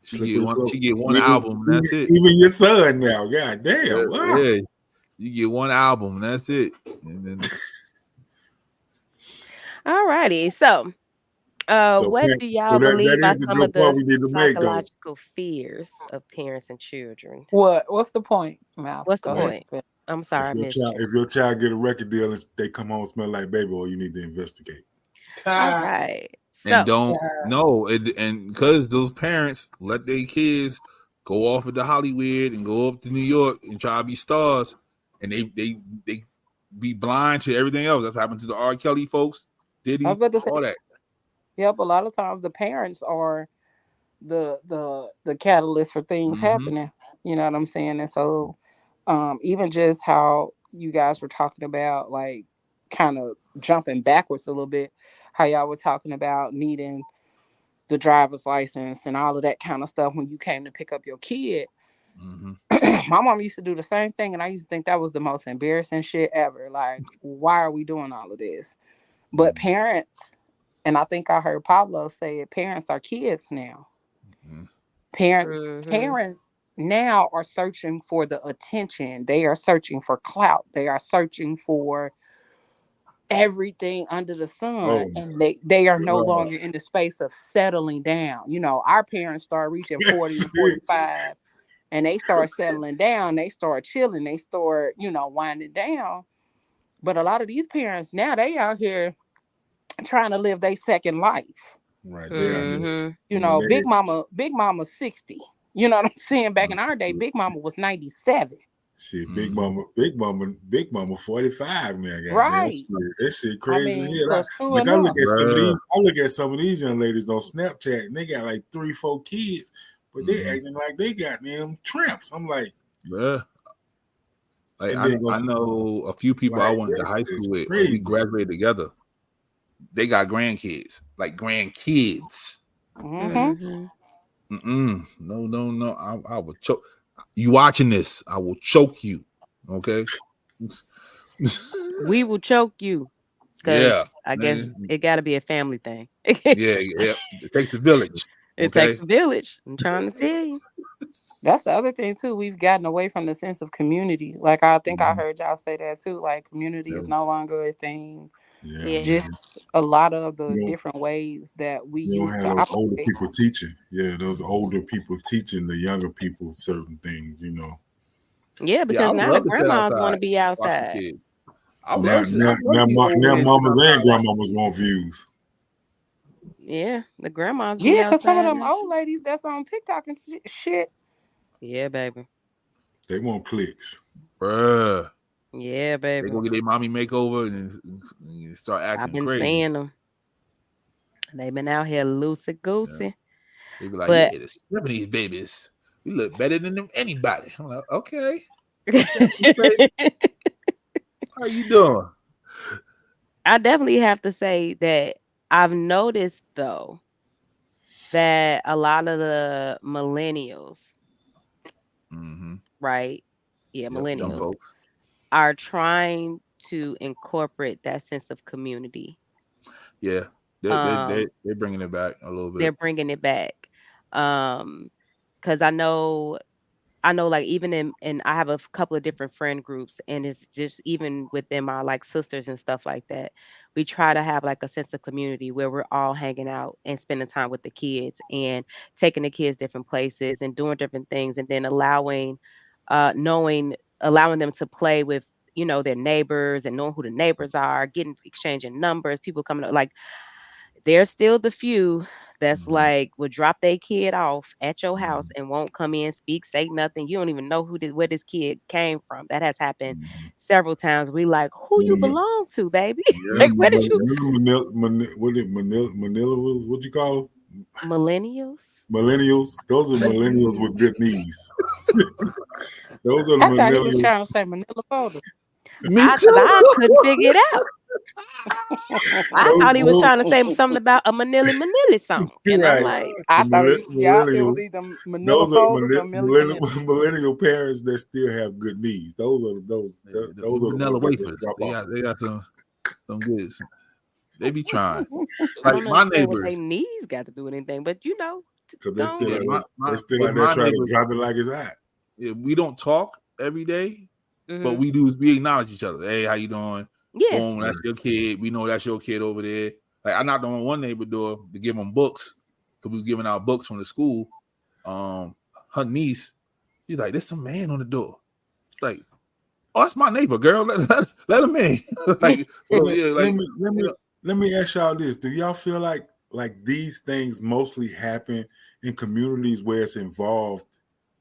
C: She get one album, and that's it.
B: Even your son now, god damn. Wow.
C: Yeah, you get one album, and that's it. And then
H: All righty. So, what do y'all believe
B: that
H: are
B: is a
H: some of
B: good point
H: the
B: we need to make, though.
H: psychological fears of parents and children?
A: What's the point, Mouth?
H: What's the
A: Go ahead.
H: point? I'm sorry, I missed it.
B: If your child get a record deal and they come home smell like baby oil, you need to investigate.
H: All right.
C: and
H: So,
C: don't no, and because those parents let their kids go off into Hollywood and go up to New York and try to be stars, and they be blind to everything else. That's happened to the R. Kelly folks, Diddy,
A: I was about to say,
C: all that.
A: yep, a lot of times the parents are the catalyst for things happening. You know what I'm saying? And so even just how you guys were talking about, like, kind of jumping backwards a little bit, how y'all were talking about needing the driver's license and all of that kind of stuff when you came to pick up your kid. My mom used to do the same thing, and I used to think that was the most embarrassing shit ever. Like, why are we doing all of this? But parents, and I think I heard Pablo say it, parents are kids now. Parents now are searching for the attention. They are searching for clout. They are searching for everything under the sun, and they are no longer in the space of settling down. You know, our parents start reaching 40 and 45, and they start settling down. They start chilling. They start, winding down. But a lot of these parents now, they out here trying to live their second life.
B: Right.
A: Big Mama 60. You know what I'm saying? Back in our day, Big Mama was 97.
B: Shit, Big Mama 45 now.
A: Right.
B: That shit crazy.
A: I
B: look at some of these young ladies on Snapchat, and they got like 3-4 kids, but they acting like they got them tramps. I'm like,
C: yeah. Like I know a few people I went to high school with. We graduated together. They got grandkids, like grandkids. No. I will choke. You watching this? I will choke you. Okay.
H: We will choke you.
C: Yeah.
H: I guess it got to be a family thing.
C: Yeah. It takes a village.
H: It takes a village. I'm trying to tell you.
A: That's the other thing too. We've gotten away from the sense of community. Like, I think I heard y'all say that too. Like, community is no longer a thing.
B: Yeah.
A: Just a lot of the different ways that we used to
B: operate. Older people teaching. Yeah, those older people teaching the younger people certain things.
H: Yeah, because now the grandmas want to be outside.
B: Now mamas and grandmamas want views.
H: Yeah, the grandmas.
A: Yeah, because some of them old ladies that's on TikTok and shit.
H: Yeah, baby.
B: They want clicks.
C: Bruh.
H: Yeah, baby.
C: They gonna get their mommy makeover and start acting
H: I've been
C: crazy.
H: seeing them. They've been out here loosey goosey.
C: Yeah. They be like, yeah, the 70s babies, we look better than anybody. I'm like, okay. How you doing?
H: I definitely have to say that I've noticed, though, that a lot of the millennials, right? Yeah, millennials are trying to incorporate that sense of community.
C: Yeah, they're bringing it back a little bit.
H: They're bringing it back, because I know, like, even in I have a couple of different friend groups, and it's just even within my like sisters and stuff like that. We try to have like a sense of community where we're all hanging out and spending time with the kids and taking the kids different places and doing different things, and then allowing them to play with their neighbors and knowing who the neighbors are, exchanging numbers, people coming up. Like, there's still the few that's like would drop their kid off at your house and won't come in, speak, say nothing. You don't even know where this kid came from. That has happened several times. We like, who you belong to, baby? Like, where did you?
B: Manila was what you call them?
H: Millennials.
B: Millennials. Those are millennials with good knees. Those are the
A: millennials. I thought he was trying to say Manila folder.
H: I couldn't figure it out. I thought he was trying to say something about a Manila song. And
B: right.
H: I'm like,
A: I thought it was either Manila folders or
B: millennial parents that still have good knees. Those are the
C: Manila wafers. They got some goods. They be trying. Like my neighbors.
H: What their knees got to do with anything, but
B: Because they
H: Don't
B: still
C: Yeah,
B: out
C: my
B: there, they
C: my
B: still
C: yeah
B: out there
C: my
B: trying to
C: neighbors.
B: drop it like it's hot.
C: Yeah, we don't talk every day, but
H: hmm
C: we acknowledge each other. Hey, how you doing?
H: Yeah.
C: Boom, that's your kid. We know that's your kid over there. Like I knocked on one neighbor door to give him books because we was giving out books from the school. Her niece, she's like, "There's some man on the door." It's like, "Oh, that's my neighbor, girl. Let him in." Like,
B: Let
C: so
B: me
C: yeah,
B: let
C: like
B: me let
C: you
B: me
C: know,
B: let me ask y'all this: do y'all feel like these things mostly happen in communities where it's involved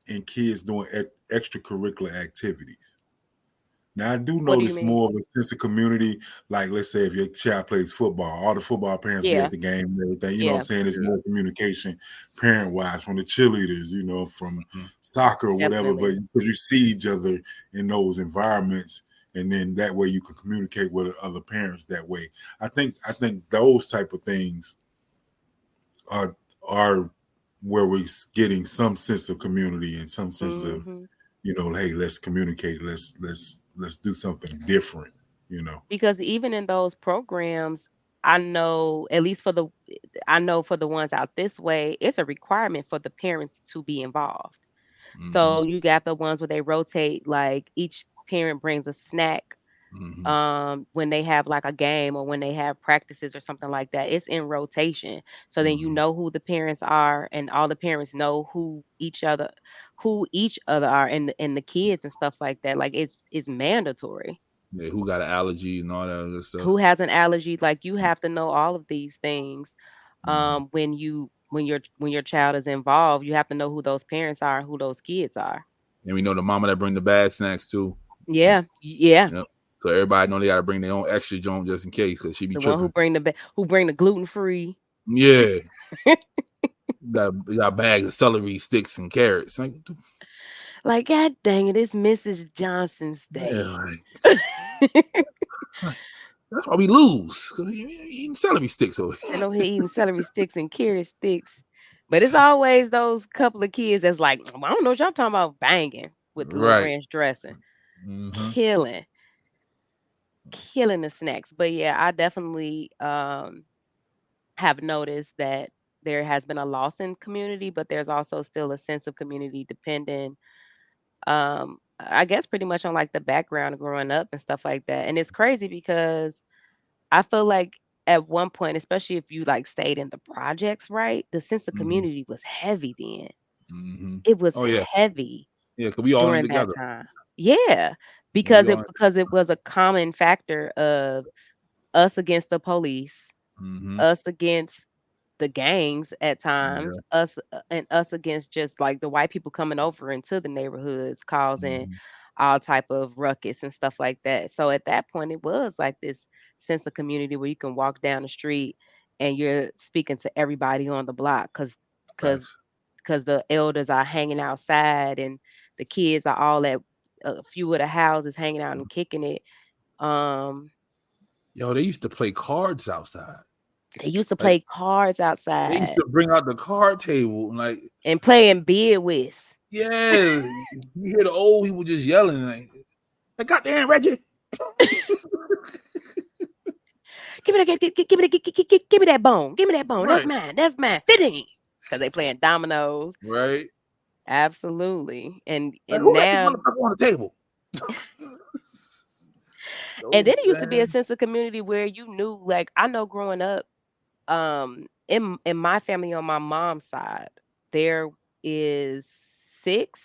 B: in kids doing extracurricular activities? Now I do
H: What do you
B: notice
H: mean?
B: more of a sense of community. Like, let's say if your child plays football, all the football parents be at
H: Yeah.
B: the game and everything. You know what I'm
H: Yeah.
B: saying? It's
C: yeah,
B: more communication, parent wise, from the cheerleaders, from
C: mhm.
B: soccer or whatever. But
H: Definitely.
B: because you see each other in those environments, and then that way you can communicate with other parents that way. I think those type of things are where we're getting some sense of community and some sense of
H: hmm
B: hey, let's communicate, let's do something different.
H: Because even in those programs, I know at least I know for the ones out this way, it's a requirement for the parents to be involved.
C: Mhm,
H: So you got the ones where they rotate, like each parent brings a snack
C: mhm.
H: when they have like a game or when they have practices or something like that. It's in rotation. So then you
C: Mhm.
H: know who the parents are and all the parents know who each other are and the kids and stuff like that. Like it's mandatory.
C: Yeah, who got an allergy and all that other stuff.
H: Who has an allergy? Like you have to know all of these things
C: Mhm.
H: when your child is involved. You have to know who those parents are, who those kids are.
C: And we know the mama that bring the bad snacks too.
H: Yeah, yeah.
C: Yep. So everybody know they gotta bring their own extra joint just in case, cause she be
H: The one
C: tripping.
H: who bring the gluten free.
C: Yeah, got bags of celery sticks and carrots. Like,
H: Like, God dang it, it's Mrs. Johnson's day.
C: yeah, like, that's why we lose. 'Cause we eating celery sticks over
H: Sitting over here eating celery sticks and carrot sticks. But it's always those couple of kids that's like, "Well, I don't know what y'all talking about banging with the little
C: right.
H: ranch dressing.
C: Mm-hmm.
H: Killing, killing the snacks. But yeah, I definitely have noticed that there has been a loss in community, but there's also still a sense of community depending I guess pretty much on like the background of growing up and stuff like that. And it's crazy because I feel like at one point, especially if you like stayed in the projects, right? The sense of
C: Mm-hmm.
H: community was heavy then.
C: Mm-hmm.
H: It was
C: Oh yeah,
H: heavy
C: yeah. Cause we all in
H: during that
C: together.
H: time. Yeah.
C: Yeah, we
H: Because
C: all.
H: it was a common factor of us against the police,
C: Mm-hmm.
H: us against the gangs at times,
C: Yeah.
H: us against just like the white people coming over into the neighborhoods causing
C: Mm-hmm.
H: all type of ruckus and stuff like that. So at that point it was like this sense of community where you can walk down the street and you're speaking to everybody on the block cuz
C: Facts.
H: cuz the elders are hanging outside and the kids are all at a few of the houses hanging out and kicking it. Um
C: Yo, they used to play cards outside.
H: they used to
C: Like
H: play cards
C: they used
H: outside
C: to bring out the card table and like,
H: and playing bid whist.
C: yeah, you hear the old people just yelling like goddamn Reggie.
H: Give me that bone. Give me that bone. That's
C: Right,
H: mine. That's mine. 15. Because they playing dominoes.
C: right.
H: Absolutely.
C: Like
H: And
C: who left this
H: now
C: motherfucker on the table?
H: and
C: Oh
H: then it used to be a
C: man.
H: sense of community where you knew, like I know growing up, in my family on my mom's side, there is 6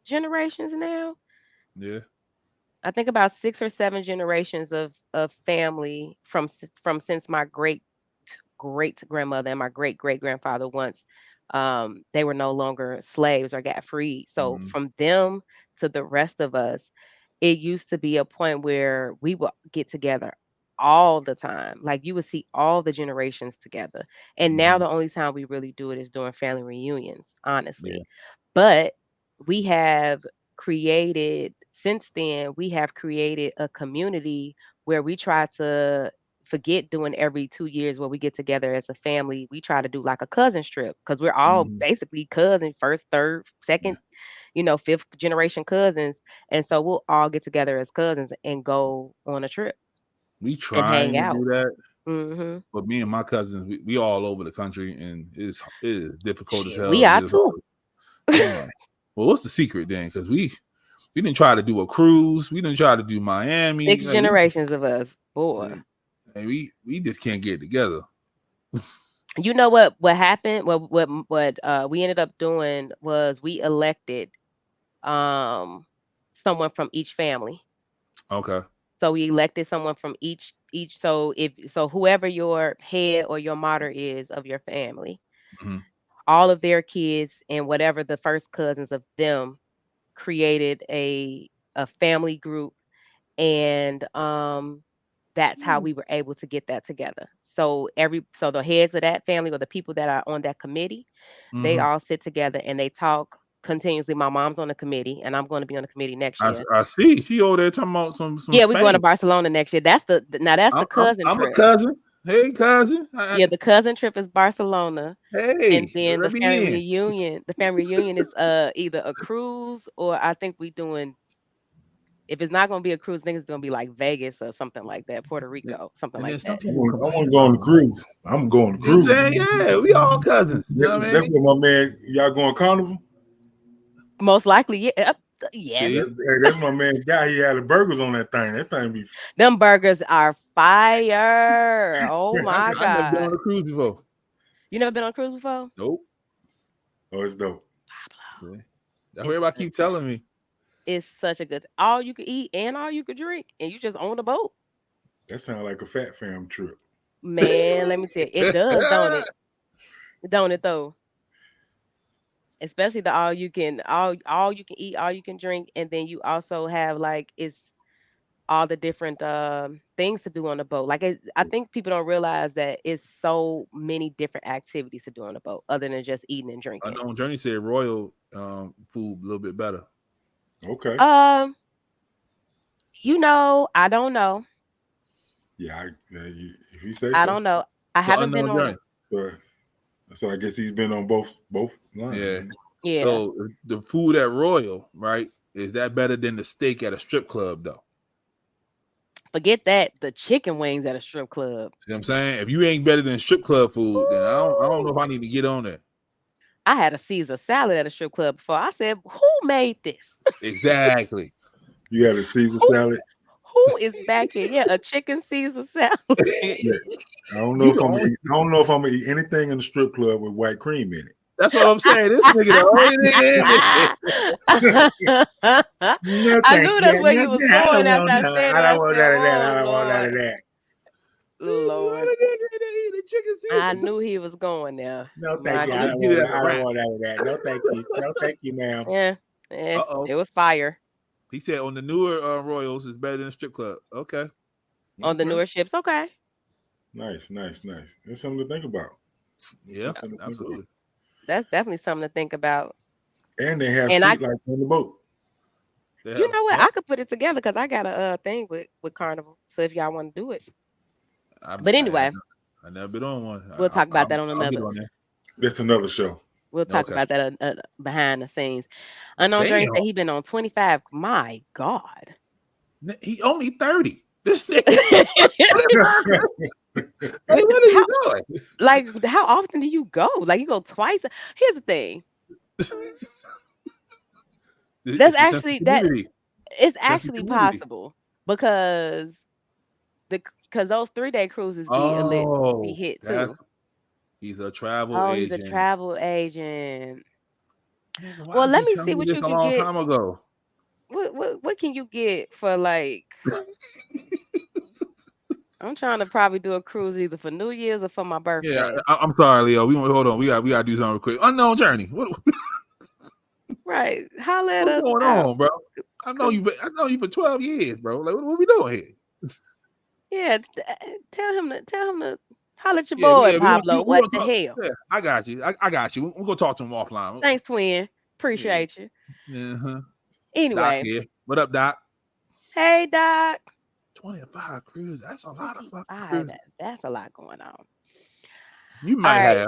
H: generations now.
C: Yeah.
H: I think about 6 or 7 generations of family from since my great grandmother and my great great grandfather once they were no longer slaves or got freed. So
C: Mm-hmm.
H: from them to the rest of us, it used to be a point where we would get together all the time. Like you would see all the generations together. And now
C: Mm-hmm.
H: the only time we really do it is during family reunions,
C: Yeah.
H: honestly. But we have since then, we have created a community where we try to forget doing every 2 years where we get together as a family. We try to do like a cousin trip because we're all
C: Mm-hmm.
H: basically cousins, first, third,
C: Yeah.
H: second, fifth generation cousins. And so we'll all get together as cousins and go on a trip
C: We
H: and hang
C: trying to
H: out.
C: do that.
H: Mm-hmm.
C: But me and my cousins, we all over the country, and it is difficult as
H: Shit,
C: hell
H: we
C: to
H: are
C: get us
H: too.
C: all. I'm like, well, what's the secret then? Because we didn't try to do a cruise. We didn't try to do Miami.
H: 6
C: Like
H: generations of us, boy.
C: we just can't get it together.
H: You know what happened? What we ended up doing was we elected um someone from each family.
C: Okay.
H: So we elected someone from each. So whoever your head or your martyr is of your family,
C: Mm-hmm.
H: all of their kids and whatever the first cousins of them created a family group, and that's how we were able to get that together. So the heads of that family or the people that are on that committee, they
C: Mm-hmm.
H: all sit together and they talk continuously. My mom's on the committee, and I'm going to be on the committee next year.
C: I see. She over there talking about some
H: Yeah, we're going to
C: Spanish.
H: Barcelona next year. That's the cousin
C: I'm a
H: trip.
C: cousin. Hey, cousin.
H: Yeah, the cousin trip is Barcelona.
C: Hey,
H: And then
C: let me in.
H: the family reunion is either a cruise, or I think we doing, if it's not gonna be a cruise, I think it's gonna be like Vegas or something like that, Puerto Rico, something
C: And then
H: like
C: some
H: that.
B: I
C: people
B: want
C: complain
B: to go on
C: about.
B: the cruise. I'm going to
C: You know what I'm
B: cruise.
C: saying? Yeah, we all cousins. You know what I
B: That's
C: mean?
B: what my man. Y'all going carnival?
H: Most likely, yeah. Yes.
C: See?
B: That's my man. Guy, he had the burgers on that thing. That thing be.
H: Them burgers are fire. Oh my
C: I never been
H: God.
C: on a cruise before.
H: You never been on a cruise before?
C: Nope.
B: Oh, it's dope.
C: See? That's what
H: It's
C: everybody
H: such,
C: keep telling me.
H: it's such a good, all you can eat and all you can drink, and you just own the boat.
B: That sounds like a fat fam trip.
H: Man, let me tell you, it does, don't it? Don't it though? Especially the all you can eat, all you can drink, and then you also have like it's all the different things to do on the boat. Like I think people don't realize that it's so many different activities to do on the boat other than just eating and drinking.
C: Unknown Journey said Royal food a little bit better.
B: Okay.
H: Um, I don't know.
B: Yeah, if you say
H: I
B: so.
H: don't know. I
C: So
H: haven't been
C: Unknown
H: on.
C: Journey.
B: So I guess he's been on both lines.
C: Yeah.
H: Yeah,
C: So the food at Royal, right? Is that better than the steak at a strip club though?
H: forget that. The chicken wings at a strip club.
C: See what I'm saying? If you ain't better than strip club food, then I don't know
H: Ooh.
C: if I need to get on that.
H: I had a Caesar salad at a strip club before. I said, "Who made this?
C: Exactly.
B: You had a Caesar
H: Who
B: salad.
H: who is back here? Yeah, a chicken Caesar salad."
B: Yeah. I don't know
C: You
B: if
C: the
B: I'm.
C: only,
B: I don't know if I'm gonna eat anything in the strip club with white cream in it.
C: that's what I'm saying. This nigga the only nigga
B: No,
H: I
B: thank
H: knew
B: you.
H: that's where
B: No,
H: you was
B: I
H: going
B: don't
H: after
B: want
H: I
B: none.
H: said
B: I
H: it. I
B: don't want
H: said,
B: none of that. I
H: "Oh
B: don't want none of
H: Lord,
B: that.
H: Lord."
C: eating chicken
H: I
C: Caesar.
H: knew he was going there.
B: No,
H: My
B: thank you. I
C: Let's
B: don't
H: goodness.
C: get it
B: want.
C: at the
B: I don't
C: rap.
B: want none of that. No, thank you. No, thank you, ma'am.
H: Yeah,
C: Uh-oh.
H: it was fire
C: He said on the newer Royals is better than the strip club. Okay.
H: on the
B: Okay.
H: newer ships. Okay.
B: Nice. There's something to think about. There's
C: Yeah,
B: something to think about.
C: absolutely.
H: That's definitely something to think about.
B: And they have
H: And
B: street lights on the boat.
C: They
H: you
C: have,
H: know what?
C: huh?
H: I could put it together because I got a thing with Carnival. So if y'all want to do it,
C: I,
H: but
C: I,
H: anyway,
C: I never been on one.
H: we'll talk about that on
C: I'll get
H: another.
C: on there.
B: That's another show.
H: We'll talk
C: Okay.
H: about that behind the scenes. Unknown Journey
C: Damn.
H: said he been on 25. My God.
C: He only 30. This nigga. Like, what are you
H: how
C: doing?
H: like how often do you go? Like you go twice? Here's the thing. That's
C: It's a sense of
H: actually that
C: community.
H: it's
C: Sense of
H: actually
C: community.
H: possible because because those 3-day cruises be
C: Oh,
H: hit
C: that's
H: too.
C: he's a travel
H: Oh, he's a
C: agent.
H: travel agent.
C: Nigga, why
H: Well,
C: didn't
H: let
C: you
H: me
C: tell
H: see
C: me
H: what
C: this
H: you
C: a
H: can
C: long
H: get.
C: time ago?
H: What can you get for like? I'm trying to probably do a cruise either for New Year's or for my
C: Yeah,
H: birthday.
C: I'm sorry, Leo. Hold on. We got to do something real quick. Unknown Journey. What's
H: Right. Holler at us
C: going
H: out.
C: on, bro?
H: Cause
C: I know you for 12 years, bro. Like, what we doing here?
H: yeah, tell him to holler at your
C: Yeah,
H: boy
C: yeah.
H: Pablo.
C: We
H: What
C: want to
H: the
C: talk.
H: hell?
C: Yeah, I got you. I got you. We're gonna talk to him offline.
H: Thanks, twin.
C: Yeah.
H: Appreciate you.
C: Uh-huh. Doc
H: Anyway,
C: here. What up, Doc?
H: hey Doc.
C: 25 cruises. That's a lot of fucking
H: 25.
C: cruises.
H: That's a lot going on.
C: You
H: All
C: might
H: right.
C: have.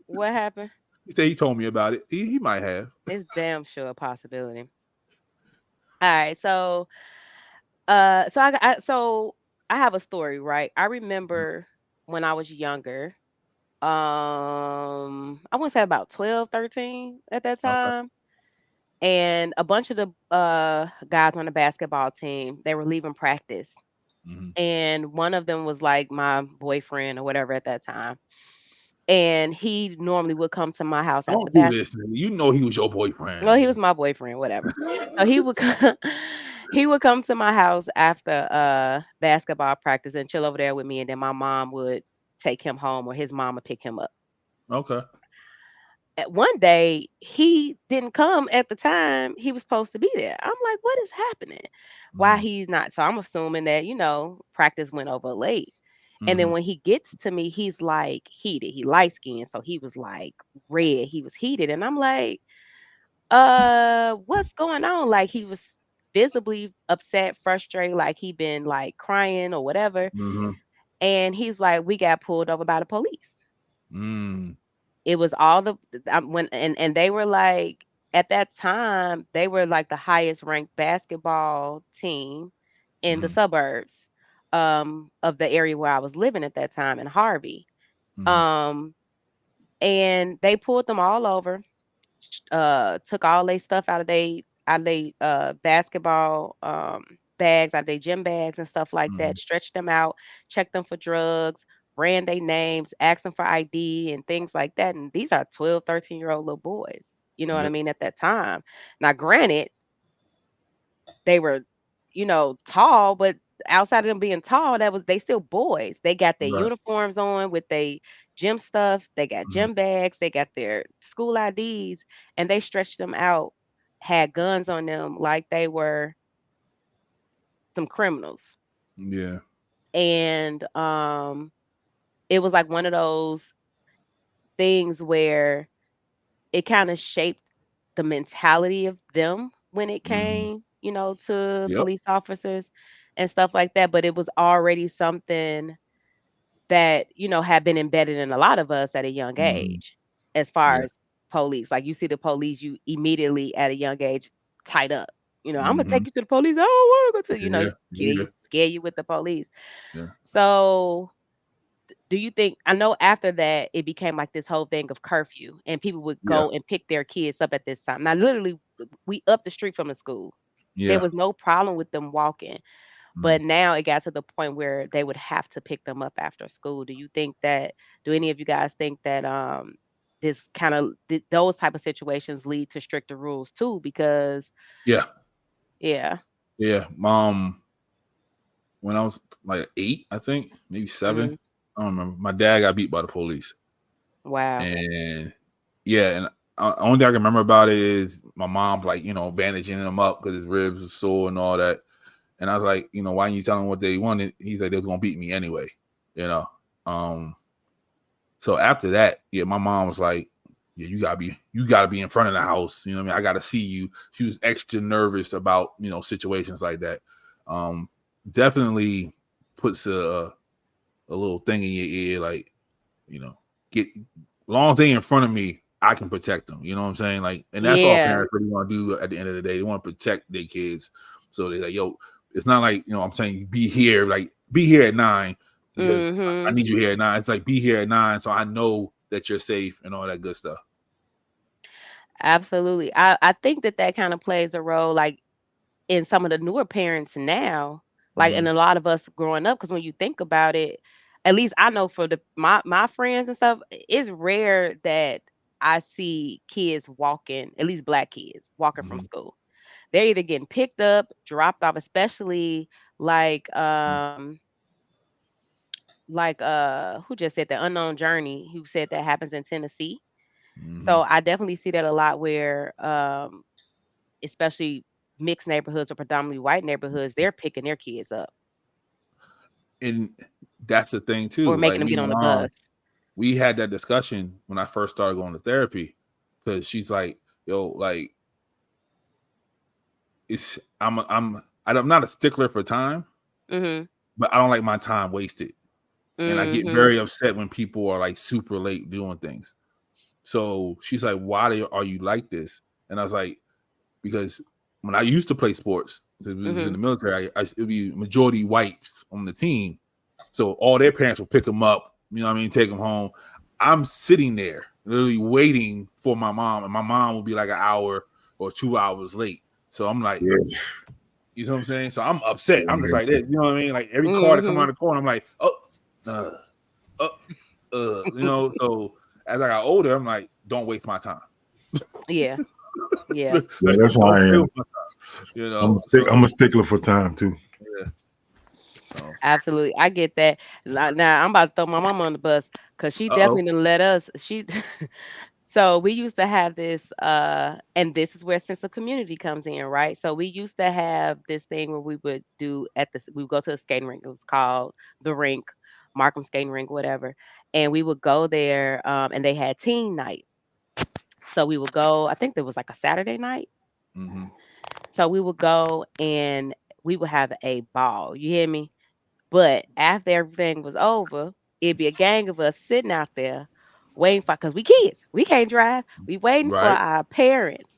H: What happened?
C: He said he told me about it. He might have.
H: It's damn sure a possibility. All right. So I have a story, right? I remember when I was younger. I want to say about 12, 13 at that
C: Okay.
H: time. And a bunch of the guys on the basketball team, they were leaving practice.
C: Mm-hmm.
H: And one of them was like my boyfriend or whatever at that time. And he normally would come to my house after
C: Don't do
H: basketball.
C: this, nigga. You know he was your boyfriend,
H: Well, he
C: nigga.
H: was my boyfriend, whatever. So he would he would come to my house after basketball practice and chill over there with me, and then my mom would take him home or his mom would pick him up.
C: Okay.
H: At one day, he didn't come at the time he was supposed to be there. I'm like, what is happening? Why
C: Mm-hmm.
H: he's not? So I'm assuming that, practice went over late. And then
C: Mm-hmm.
H: when he gets to me, he's like heated. He light skinned, so he was like red. He was heated. And I'm like, what's going on? Like he was visibly upset, frustrated, like he been like crying or whatever.
C: Mm-hmm.
H: And he's like, we got pulled over by the police.
C: Mm.
H: It was all the when and they were like at that time they were like the highest ranked basketball team in the
C: Mm-hmm.
H: suburbs of the area where I was living at that time in Harvey.
C: Mm-hmm.
H: Um and they pulled them all over, took all their stuff out of they basketball bags, out of their gym bags and stuff like
C: Mm-hmm.
H: that, stretched them out, checked them for drugs, ran their names, asked them for ID and things like that. And these are 12, 13-year-old little boys. You know what I
C: Yep.
H: mean? At that time. Now, granted, they were, tall, but outside of them being tall, they still boys. They got their
C: Right.
H: uniforms on with their gym stuff, they got
C: Mm-hmm.
H: gym bags, they got their school IDs, and they stretched them out, had guns on them like they were some criminals.
C: Yeah.
H: And it was like one of those things where it kind of shaped the mentality of them when it
C: Mm-hmm.
H: came, to
C: Yep.
H: police officers and stuff like that. But it was already something that, had been embedded in a lot of us at a young
C: Mm-hmm.
H: age, as far
C: Yeah.
H: as police. Like you see the police, you immediately at a young age tied up. I'm gonna
C: Mm-hmm.
H: take you to the police. I don't want to go to,
C: Yeah.
H: you
C: Yeah.
H: scare you with the police.
C: Yeah.
H: So do you think, I know after that it became like this whole thing of curfew and people would
C: Yeah.
H: go and pick their kids up at this time. Now literally we up the street from the school. There
C: Yeah.
H: was no problem with them walking.
C: Mm.
H: But now it got to the point where they would have to pick them up after school. Do any of you guys think that this kind of those type of situations lead to stricter rules too? Because
C: Yeah.
H: yeah.
C: Yeah. When I was like 8, I think, maybe 7,
H: Mm,
C: I don't remember. My dad got beat by the police.
H: wow.
C: And yeah, and only thing I can remember about it is my mom, like, bandaging him up because his ribs were sore and all that. And I was like, why didn't you tell them what they wanted? He's like, they was gonna beat me anyway, you know. So after that, yeah, my mom was like, yeah, you gotta be in front of the house. You know what I mean? I gotta see you. She was extra nervous about, situations like that. Definitely puts a little thing in your ear, like, get as long as they in front of me, I can protect them. You know what I'm saying? Like, and that's all
H: Yeah.
C: parents really want to do at the end of the day. They want to protect their kids. So they're like, yo, it's not like, I'm saying be here, like be here at 9 because I
H: Mhm.
C: need you here at 9. It's like be here at 9 so I know that you're safe and all that good stuff.
H: Absolutely. I think that kind of plays a role, like in some of the newer parents now, like,
C: Mm-hmm.
H: and a lot of us growing up, because when you think about it, at least I know for my friends and stuff, it's rare that I see kids walking, at least black kids walking from
C: Mm-hmm.
H: school. They're either getting picked up, dropped off, especially who just said the unknown journey, who said that happens in Tennessee.
C: Mm-hmm.
H: So I definitely see that a lot where especially mixed neighborhoods or predominantly white neighborhoods, they're picking their kids up
C: And that's the thing
H: or
C: too.
H: making
C: Like
H: them
C: me
H: get
C: and
H: on
C: my
H: the bus.
C: mom, we had that discussion when I first started going to therapy because she's like, yo, like I'm not a stickler for time,
H: Mhm.
C: but I don't like my time wasted. And I get
H: Mhm.
C: very upset when people are like super late doing things. So she's like, are you like this? And I was like, because when I used to play sports, because we was in the military, it would be majority whites on the team. So all their parents would pick them up, you know what I mean, take them home. I'm sitting there literally waiting for my mom, and my mom would be like an hour or 2 hours late. So I'm like,
B: Yeah.
C: you know what I'm saying? So I'm upset. I'm just like this, you know what I mean? Like every car that come around the corner, I'm like, you know. So as I got older, I'm like, don't waste my time.
H: Yeah. Yeah.
B: Yeah, that's how I am.
C: You know,
B: I'm a stickler for time too.
C: Yeah. So.
H: Absolutely, I get that. Now I'm about to throw my mama on the bus because she definitely didn't let us. She so we used to have this, and this is where sense of community comes in, right? So we used to have this thing where we would do we would go to a skating rink. It was called the rink, Markham Skating Rink, whatever, and we would go there, and they had teen night. So we would go. I think there was like a Saturday night.
C: Mm-hmm.
H: So we would go and we would have a ball. You hear me? But after everything was over, it'd be a gang of us sitting out there waiting for, because we kids, we can't drive. We waiting for
C: Right.
H: our parents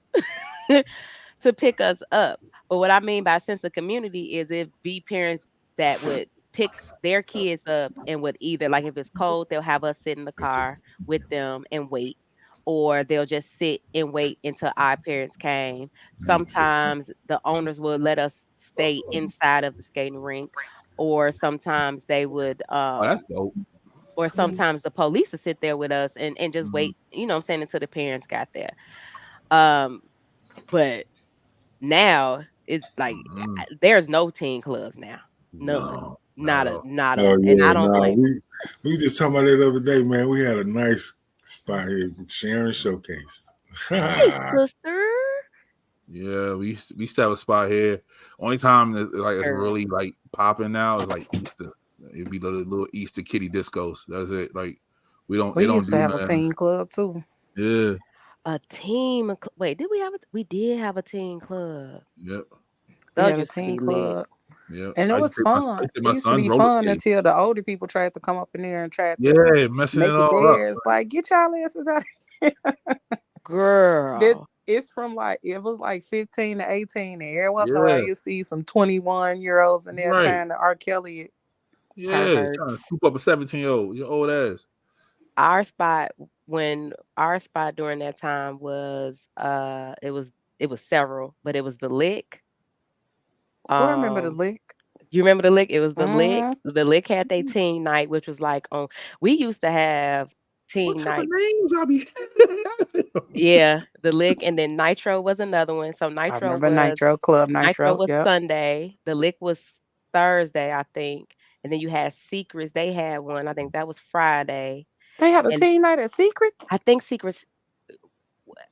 H: to pick us up. But what I mean by sense of community is it be parents that would pick their kids up and would either, like if it's cold, they'll have us sit in the car with them and wait. Or they'll just sit and wait until our parents came. Sometimes the owners would let us stay inside of the skating rink, or sometimes they would
C: Oh, that's dope.
H: or sometimes the police would sit there with us and just
C: Mm-hmm.
H: wait, you know what I'm saying, until the parents got there. Um, but now it's like there's no teen clubs now. None.
C: No,
H: Not
C: not at
H: a
C: all.
H: not
B: Oh
H: a and
B: yeah,
H: I don't
B: no,
H: blame them.
B: we just talking about it the other day, man. We had a nice spot here, Sharon Showcase.
H: Hey sister.
C: Yeah, we used to have a spot here. Only time that like it's
H: Girl.
C: really like popping now is like Easter. It'd be little Easter kitty discos. That's it. Like
A: We
C: they don't
A: used to
C: do
A: have a
C: nothing.
A: teen club too.
C: Yeah.
H: A team. Wait, did we have we did have a teen club.
C: Yep.
A: We
H: Those
A: had a
H: used to
A: teen
H: be lit.
A: club.
C: Yep.
A: And it
C: I used
A: was
C: to take my
A: fun. It used to
C: son
A: be
C: roller
A: fun
C: skating.
A: until the older people tried to come up in there and tried to
C: Yeah, messing it
A: make it
C: all up.
A: theirs. Like, get y'all asses out of here.
H: Girl.
A: It's from like, it was like 15 to 18. And every once in a while,
C: Yeah.
A: you see some 21-year-olds in there
C: Right.
A: trying to R. Kelly it.
C: Yeah,
H: Perverts.
C: trying to scoop up a 17-year-old, your old ass.
H: Our spot during that time was it was several, but it was the lick.
A: Oh, I remember the
H: Um
A: lick.
H: you remember the lick? It was the lick.
A: Mm-hmm.
H: The lick had their teen night, which was like on we used to have
C: What
H: teen
C: type of
H: nights.
C: names y'all be having?
H: Yeah, the lick, and then Nitro was another one. So
A: I remember Nitro, Club
H: Nitro
A: Nitro.
H: was
A: Yep.
H: Sunday, the lick was Thursday, I think. And then you had Secrets. They had one. I think that was Friday.
A: They had a
H: And
A: teen night at Secrets.
H: I think Secrets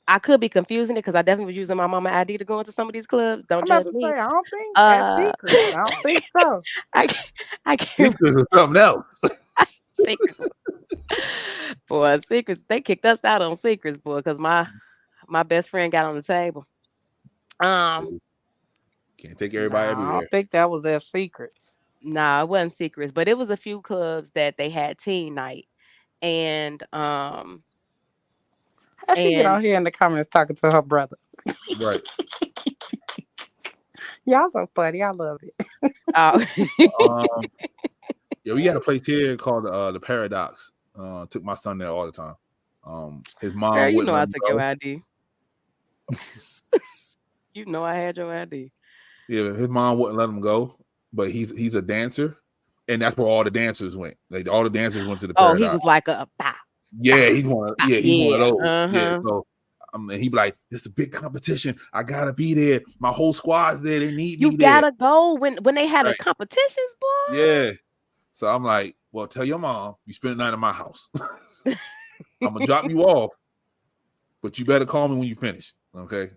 H: I could be confusing it because I definitely was using my mama ID to go into some of these clubs. Don't
A: I'm about
H: judge
A: to say,
H: me.
A: I don't think at
H: Uh,
A: Secrets. I don't think so.
H: I can't, I can't remember
C: Secrets or something else.
H: secrets. Boy, secrets. They kicked us out on secrets, boy, because my best friend got on the table. Um,
C: Can't take everybody
A: Nah, I
C: everywhere.
A: don't think that was at Secrets.
H: nah, it wasn't secrets, but it was a few clubs that they had teen night, and
A: How she get
H: and
A: on here in the comments talking to her brother?
C: Right.
A: Y'all so funny. I love it.
H: uh,
C: Yeah, we had a place here called the Paradox. Took my son there all the time. His
H: girl,
C: mom
H: you
C: wouldn't
H: know
C: let
H: I
C: him
H: took your
C: go.
H: ID. You know I had your ID.
C: Yeah, his mom wouldn't let him go, but he's a dancer, and that's where all the dancers went. Like all the dancers went to the
H: Oh, he
C: Paradox.
H: was like a bah,
C: Yeah, he's one.
H: bah.
C: He's one of
H: Yeah.
C: those. Yeah,
H: Uh-huh.
C: so and he'd be like, "It's a big competition. I gotta be there. My whole squad's there. They need
H: You
C: me there."
H: gotta go when they had the
C: Right.
H: competitions, boy.
C: Yeah. So I'm like, "Well, tell your mom you spend the night at my house. I'm gonna drop you off, but you better call me when you finish, okay?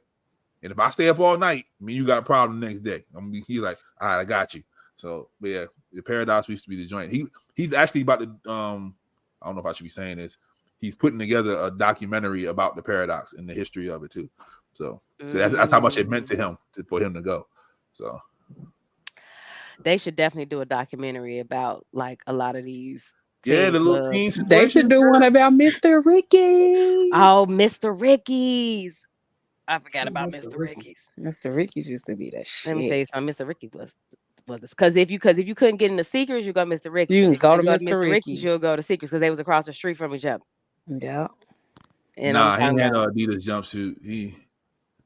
C: And if I stay up all night, me and you got a problem the next day. He's like, all right, I got you. So, but yeah, the Paradox used to be the joint. He's actually about to I don't know if I should be saying this. He's putting together a documentary about the Paradox and the history of it too. So that's how much it meant to him for him to go. So
H: They should definitely do a documentary about like a lot of these
C: yeah,
H: teen
C: the little
H: clubs.
C: teen
A: They
C: situation.
A: should do one about Mr. Ricky.
H: Oh, Mr. Ricky's. I forgot about Mr. Ricky's.
A: Mr. Ricky's used to be that
H: Let me tell
A: shit.
H: you something. Mr. Ricky was this because if you couldn't get into Secrets, you go to Mr.
A: You
H: Ricky's.
A: can
H: If you
A: go to
H: couldn't go to
A: Mr.
H: Mr. Ricky's, you'll
A: Ricky's.
H: go to Secrets because they was across the street from each other.
A: Yeah.
H: And I'm
C: Nah, he
H: talking
C: had no
H: about
C: Adidas jumpsuit.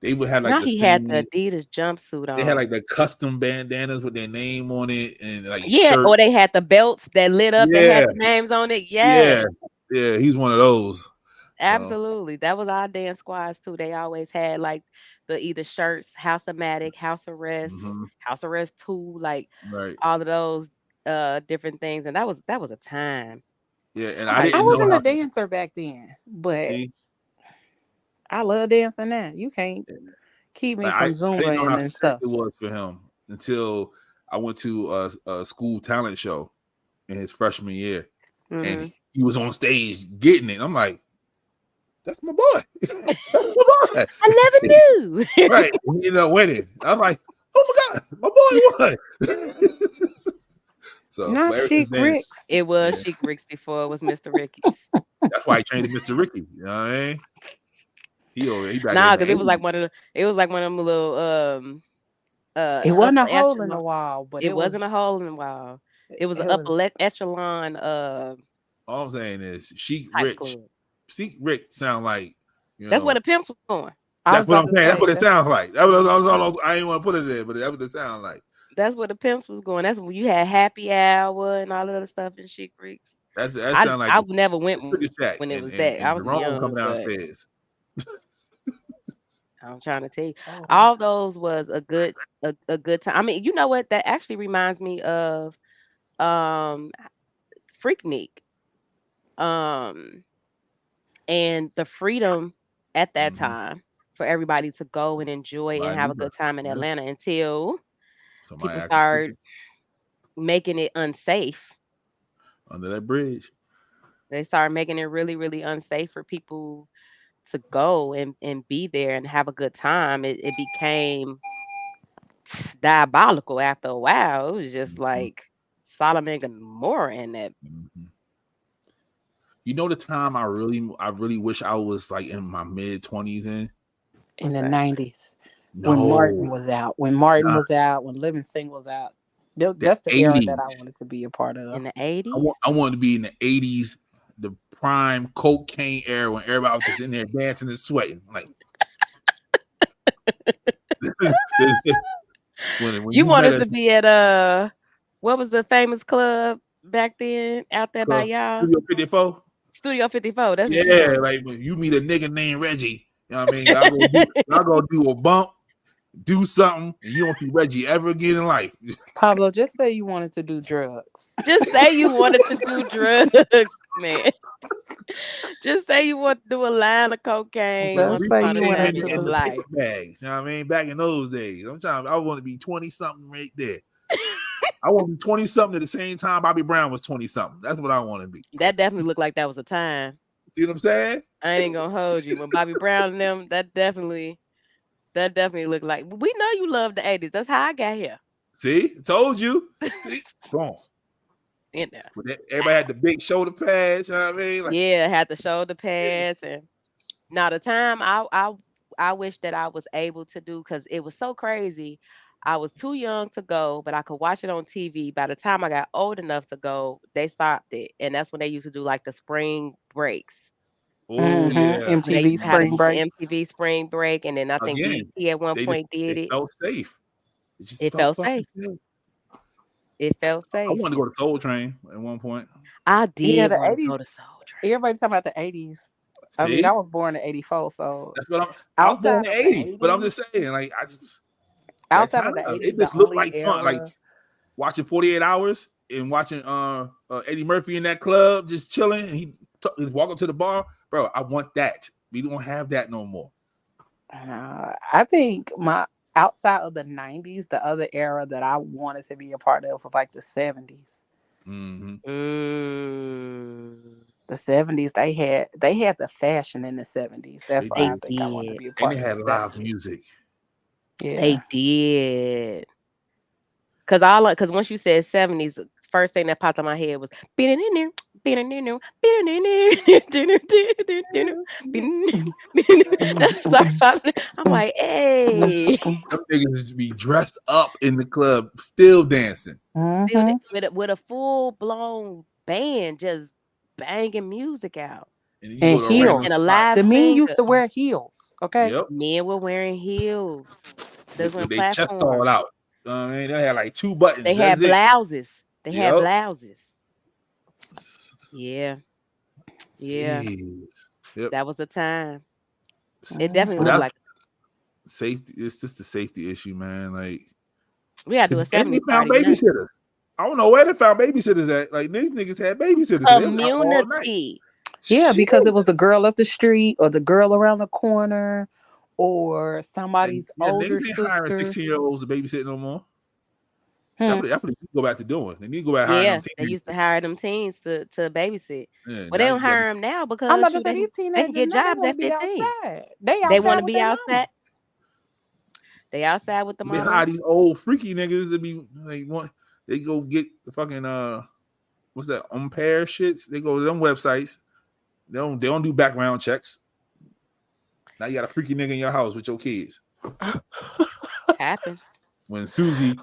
C: They would have like
H: now
C: the
H: he had the
C: same.
H: Adidas jumpsuit
C: They had
H: on.
C: like the custom bandanas with their name on it and like
H: Yeah,
C: shirt.
H: or they had the belts that lit up that had
C: Yeah,
H: the names on it.
C: yeah,
H: Yes,
C: yeah. He's one of those. So
H: absolutely. That was our dance squads too. They always had like the either shirts, House of Matic, House Arrest 2, like
C: right,
H: all of those different things. And that was a time.
C: yeah. And I
H: Somebody
A: I
C: didn't know
A: wasn't a
C: how.
A: dancer back then, but
C: See,
A: I love dancing now. You can't keep me
C: like
A: from
C: I didn't know how
A: Zumba and
C: serious
A: stuff.
C: it was for him until I went to a school talent show in his freshman year, and
H: hmm
C: he was on stage getting it. I'm like, that's my boy. That's my boy.
H: I never knew.
C: Right. He ended up winning. I was like, oh my God, my boy won. So,
A: Not
C: but ever since
A: Chic
C: then,
A: Ricks.
H: It was
C: yeah,
H: Chic Ricks before it was Mr. Ricky's.
C: that's why he changed to Mr. Ricky. You know what I mean? He back
H: Nah,
C: in the
H: because it was
C: 80s.
H: like one of them little
A: It wasn't a
H: upper
A: hole in the
H: echelon.
A: wall, but
H: It
A: it was
H: wasn't a hole in the wall. It was an
A: it was
H: upper echelon
C: All I'm saying is
H: type club.
C: Chic Rick sound like, you
H: That's where
C: know,
H: the pimps was going.
A: I was
C: that's what
A: about
C: I'm
A: to
C: saying. That's
A: say
C: what it
A: that's
C: sounds like. I ain't want to put it there, but that's what it sounds like.
H: That's where the pimps was going. That's when you had happy hour and all that other stuff in Chic Ricks.
C: That
H: I
C: sound like
H: I never went
C: the Sugar Shack
H: when it
C: and,
H: was
C: and,
H: that. I
C: and
H: was
C: Jerome
H: young,
C: coming
H: but
C: downstairs.
H: I'm trying to tell you,
A: oh,
H: all those was a good time. I mean, you know what? That actually reminds me of um Freaknik. Um and the freedom at that
C: Mm-hmm.
H: time for everybody to go and enjoy and
C: I
H: have
C: knew
H: a
C: that.
H: good time in
C: Yeah.
H: Atlanta until
C: Somebody
H: people
C: acting
H: started
C: stupid
H: making it unsafe.
C: under that bridge.
H: They started making it really, really unsafe for people to go and be there and have a good time. It became diabolical after a while. It was just
C: Mm-hmm.
H: like Solomon and Gomorrah in that.
C: Mm-hmm. You know the time I really wish I was like in my mid-20s in?
A: in
H: What's
A: the
H: that?
A: 90s when Martin
C: No,
A: was out. When Martin
C: not
A: was out, when Livingston was out.
C: the
A: That's the era that I
C: 80s.
A: wanted to be a part
H: In
A: of.
H: the
C: I
H: 80s?
C: want I wanted to be in the 80s, the prime cocaine era when everybody was just in there dancing and sweating. Like when
H: You
C: you met
H: wanted
C: a
H: to be at what was the famous club back then out there by y'all?
C: Studio 54.
H: Studio 54. That's what you
C: Yeah,
H: wanted.
C: like when you meet a nigga named Reggie, you know what I mean? Y'all go do a bump, do something, and you don't see Reggie ever again in life.
A: Pablo, just say you wanted to do drugs.
H: Just say you wanted to do drugs, man. Just say you want to do a line of cocaine
A: Just
H: once
A: say
H: upon
A: you
H: a
C: Repackage them
A: wanted
H: time
C: in
H: in
C: the,
A: to
H: your
C: in the
A: do.
C: paper
H: life.
C: bags. You know what I mean? Back in those days. I want to be 20 something right there. I want to be 20 something at the same time Bobby Brown was 20 something. That's what I want to be.
H: That definitely looked like that was a time.
C: See what I'm saying?
H: I ain't gonna hold you. When Bobby Brown and them, that definitely looked like we know you love the 80s. That's how I got here.
C: See? Told you. See? Boom.
H: In there.
C: Everybody had the big shoulder pads. You know what I mean? Like,
H: Yeah, had the shoulder pads and now the time I wish that I was able to do because it was so crazy. I was too young to go, but I could watch it on TV. By the time I got old enough to go, they stopped it, and that's when they used to do like the spring breaks.
C: oh
A: Mm-hmm.
C: yeah.
H: When they used
A: MTV
H: to have
A: Spring
H: the
A: Breaks.
H: MTV Spring Break, and then I think
C: Again,
H: BET at one point
C: they
H: did it.
C: felt safe. It just
H: It
C: felt
H: felt
C: fucking
H: safe.
C: safe.
H: It felt
C: I
H: safe.
C: wanted to go to Soul Train at one point.
H: I
A: Yeah,
H: did
A: the
H: want to
A: 80s.
H: go to Soul Train.
A: Everybody talking about the 80s. I mean, I
C: See?
A: was born in 84, so
C: That's what I was born
A: outside
C: in
A: of
C: the
A: the
C: 80s, but I'm
A: 80s,
C: just saying, like, that
A: outside
C: time,
A: of the 80s,
C: it
A: the
C: just looked
A: only
C: like fun. Like
A: era.
C: watching 48 Hours and watching Eddie Murphy in that club just chilling and he walk up to the bar. Bro, I want that. We don't have that no more.
A: I think my outside of the 90s, the other era that I wanted to be a part of was like the 70s.
C: Mm-hmm.
H: Mm,
A: The 70s, they had the fashion in the 70s. That's
C: They
A: why I
H: they
C: did.
A: think I wanted to
H: did.
A: be a
C: And they
A: part of the
C: had live
A: 70s.
C: music.
A: Yeah.
H: They did. Cause once you said 70s, first thing that popped in my head was that's like I'm like, hey,
C: Them niggas be dressed up in the club, still dancing.
A: Mm-hmm.
H: with a full blown band just banging music out
C: And then you
A: And
C: go to a random
H: and a
A: heels.
C: spot.
H: live
A: The men
H: singer.
A: used to wear heels. Okay.
C: Yep.
H: Men were wearing heels. Those were
C: With their chest all
H: platforms.
C: out. I mean, they had like 2 buttons.
H: They
C: That's
H: had
C: it.
H: blouses. They had
C: Yep.
H: blouses. Yeah, yeah.
C: Jeez. Yep.
H: That was a time. It definitely
C: But
H: looked
A: Mhm.
C: that's
H: like
C: safety. It's just a safety issue, man. Like,
H: we gotta do a
C: and they
H: 70s
C: found
H: party now.
C: babysitters. I don't know where they found babysitters at. Like, these niggas had babysitters because they was out all night.
H: Community.
A: Yeah,
C: Shit.
A: because it was the girl up the street or the girl around the corner or
C: Like,
A: somebody's
C: yeah,
A: older
C: niggas ain't hiring
A: sister.
C: 16-year-olds to babysit no more.
A: Hmm.
C: That's what they need to go back to doing. They need to go back hiring them
H: Yeah, they used to
C: teenagers.
H: hire them teens to babysit.
C: Yeah,
H: Well, they
C: now
H: don't
C: you got
H: hire them now
A: I'm
H: because
A: about to
H: shoot,
A: say these
H: they can
A: teenagers
H: get
A: now they
H: jobs
A: want to
H: at
A: be
H: 15.
A: outside. They
H: They
A: outside
H: want to
A: with
H: be
A: their
H: outside.
A: mama.
H: They outside with the
C: they hire
H: mama.
C: these old freaky niggas to be like what they go get the fucking what's that umpire shits? They go to them websites. They don't do background checks. Now you got a freaky nigga in your house with your kids.
H: Happens.
C: When Susie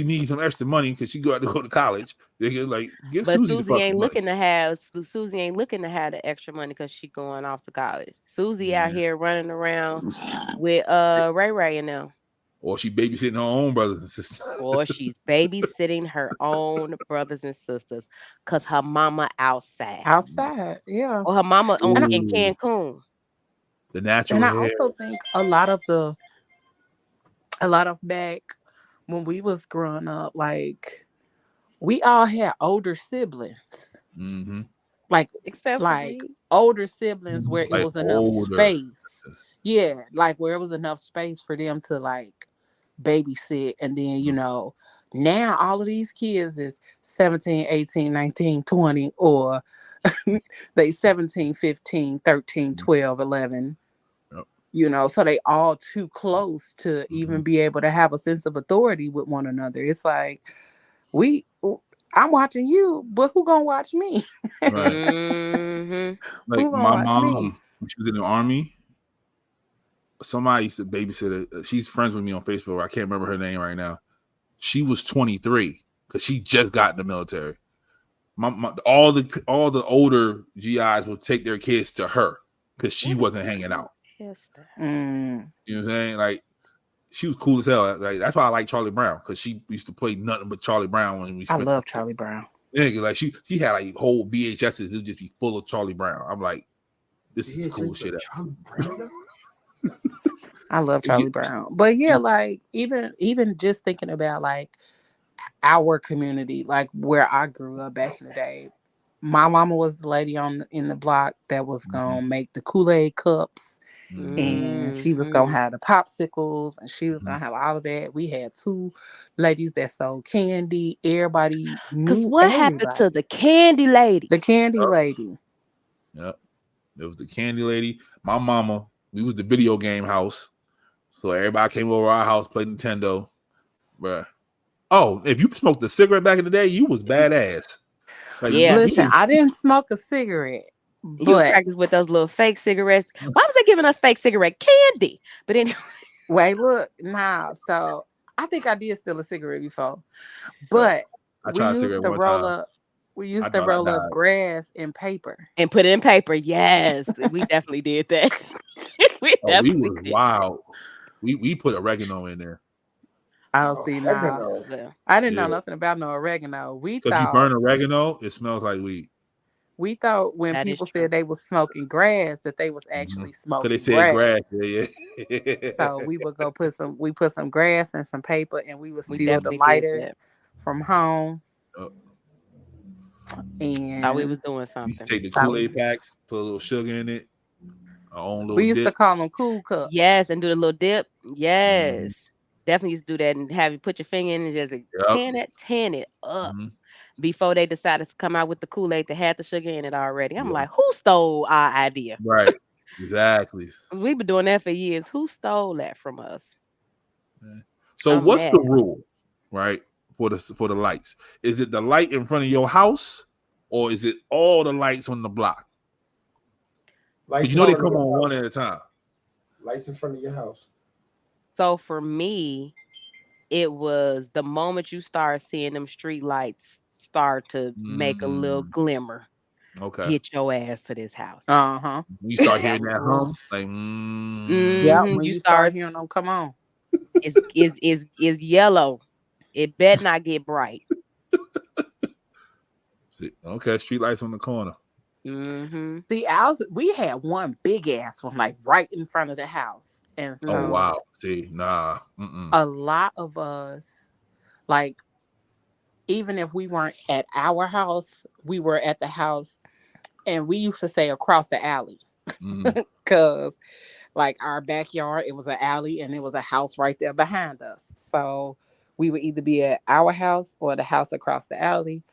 C: needs some extra money because she got to go to college, they can like give
H: But
C: Susie the
H: Susie
C: fucking
H: ain't
C: money.
H: looking to have Susie ain't looking to have the extra money because she going off to college. Susie out
C: Yeah.
H: here running around with Ray Ray and them.
C: Or she babysitting her own brothers and sisters.
H: Or she's babysitting her own brothers and sisters because her mama outside.
A: Outside, yeah.
H: Or her mama
A: And
H: in
C: Ooh,
H: Cancun.
C: the
A: and
C: natural
A: I
C: hair.
A: also think a lot of back when we was growing up, like we all had older siblings.
C: Mm-hmm.
A: Like
H: Except for
A: like
H: me.
A: older siblings where it
C: Like
A: was enough
C: older.
A: space. Yeah, like where it was enough space for them to like babysit and then now all of these kids is 17, 18, 19, 20, or they 17, 15, 13, 12, 11.
C: Yep.
A: So they all too close to
C: Mm-hmm.
A: even be able to have a sense of authority with one another. It's like we I'm watching you, but who gonna watch me?
C: Right.
H: Mm-hmm.
C: Like
A: Who gonna
C: my
A: watch me?
C: mom, when she was in the army, somebody used to babysit her. She's friends with me on Facebook. I can't remember her name right now. She was 23 because she just got in the military. All the older GIs would take their kids to her because she wasn't hanging out.
A: Mm.
C: You know what I'm saying? Like she was cool as hell. Like that's why I like Charlie Brown because she used to play nothing but Charlie Brown when we
A: I
C: spent.
A: love Charlie Brown.
C: Nigga, like she had like whole VHSs. It would just be full of Charlie Brown. I'm like, this is cool shit.
D: Charlie Brown.
A: I love Charlie Brown. But yeah, like even just thinking about like our community, like where I grew up back in the day. My mama was the lady in the block that was gonna make the Kool-Aid cups, and she was gonna have the popsicles, and she was gonna have all of that. We had two ladies that sold candy. Everybody
H: Cause
A: knew
H: what happened to
A: everybody.
H: the candy lady?
A: The candy lady.
C: Yep. There was the candy lady. My mama, we was the video game house. So everybody came over our house, played Nintendo. Bruh. Oh, if you smoked a cigarette back in the day, you was badass. Like,
H: Yeah.
A: Listen, I didn't smoke a cigarette,
H: You
A: but
H: practice with those little fake cigarettes. Why was they giving us fake cigarette candy? But anyway,
A: wait, look, now, so I think I did steal a cigarette before, but
C: I
A: we
C: tried a
A: used
C: cigarette
A: to
C: one
A: roll
C: time.
A: up. We used
C: I
A: to
C: thought I
A: roll up
C: died.
A: grass in paper.
H: and put it in paper. Yes, we definitely did that. We
C: Oh, we
H: definitely
C: was
H: did.
C: wild. We put oregano in there.
A: I'll see now.
H: Well,
A: I didn't know
C: Yeah.
A: nothing about no oregano. We
C: So if you
A: thought
C: burn oregano, it smells like weed.
A: when
H: that is
A: people
H: true.
A: said they was smoking grass that they was
C: Because
A: actually
C: they
A: smoking
C: said
A: grass.
C: grass. Yeah.
A: So we would go put some grass and some paper, and we would
H: We
A: steal the
H: definitely did
A: lighter
H: that.
A: from home.
C: Uh,
H: Thought we
A: And
H: was doing
C: we used to
H: something.
C: take the Kool-Aid packs, put a little sugar in it, our own little
A: we used to
C: dip.
A: call them cool cups.
H: Yes, and do the little dip.
C: Mhm.
H: Yes. Definitely used to do that and have you put your finger in and just
C: Yep.
H: tan it up
C: Mhm.
H: before they decided to come out with the Kool-Aid that had the sugar in it already. I'm
C: Yeah.
H: like, who stole our idea?
C: Right. Exactly.
H: 'Cause we've been doing that for years. Who stole that from us?
C: So
H: I'm
C: what's the
H: mad.
C: rule, right, for the lights? Is it the light in front of your house, or is it all the lights on the block? Because you know they come on one at a time.
D: Lights in front of your house.
H: So for me, it was the moment you start seeing them street lights start to make a little glimmer.
C: Okay.
H: Get your ass to this house.
A: Uh-huh.
C: You start hearing
A: That was
C: that
A: the one.
C: hum, like
A: Yeah,
H: Mm-hmm.
A: when
H: You
A: you start
H: start
A: hearing them come on.
H: is yellow. It better not get bright.
C: see, okay, street lights on the corner.
H: Mm-hmm.
A: See, we had one big ass one like right in front of the house. And
C: Oh
H: Mm-hmm.
A: so
C: wow. See, nah.
A: a lot of us, like, even if we weren't at our house, we were at the house, and we used to say across the alley. Because like our backyard, it was an alley and it was a house right there behind us. So we would either be at our house or the house across the alley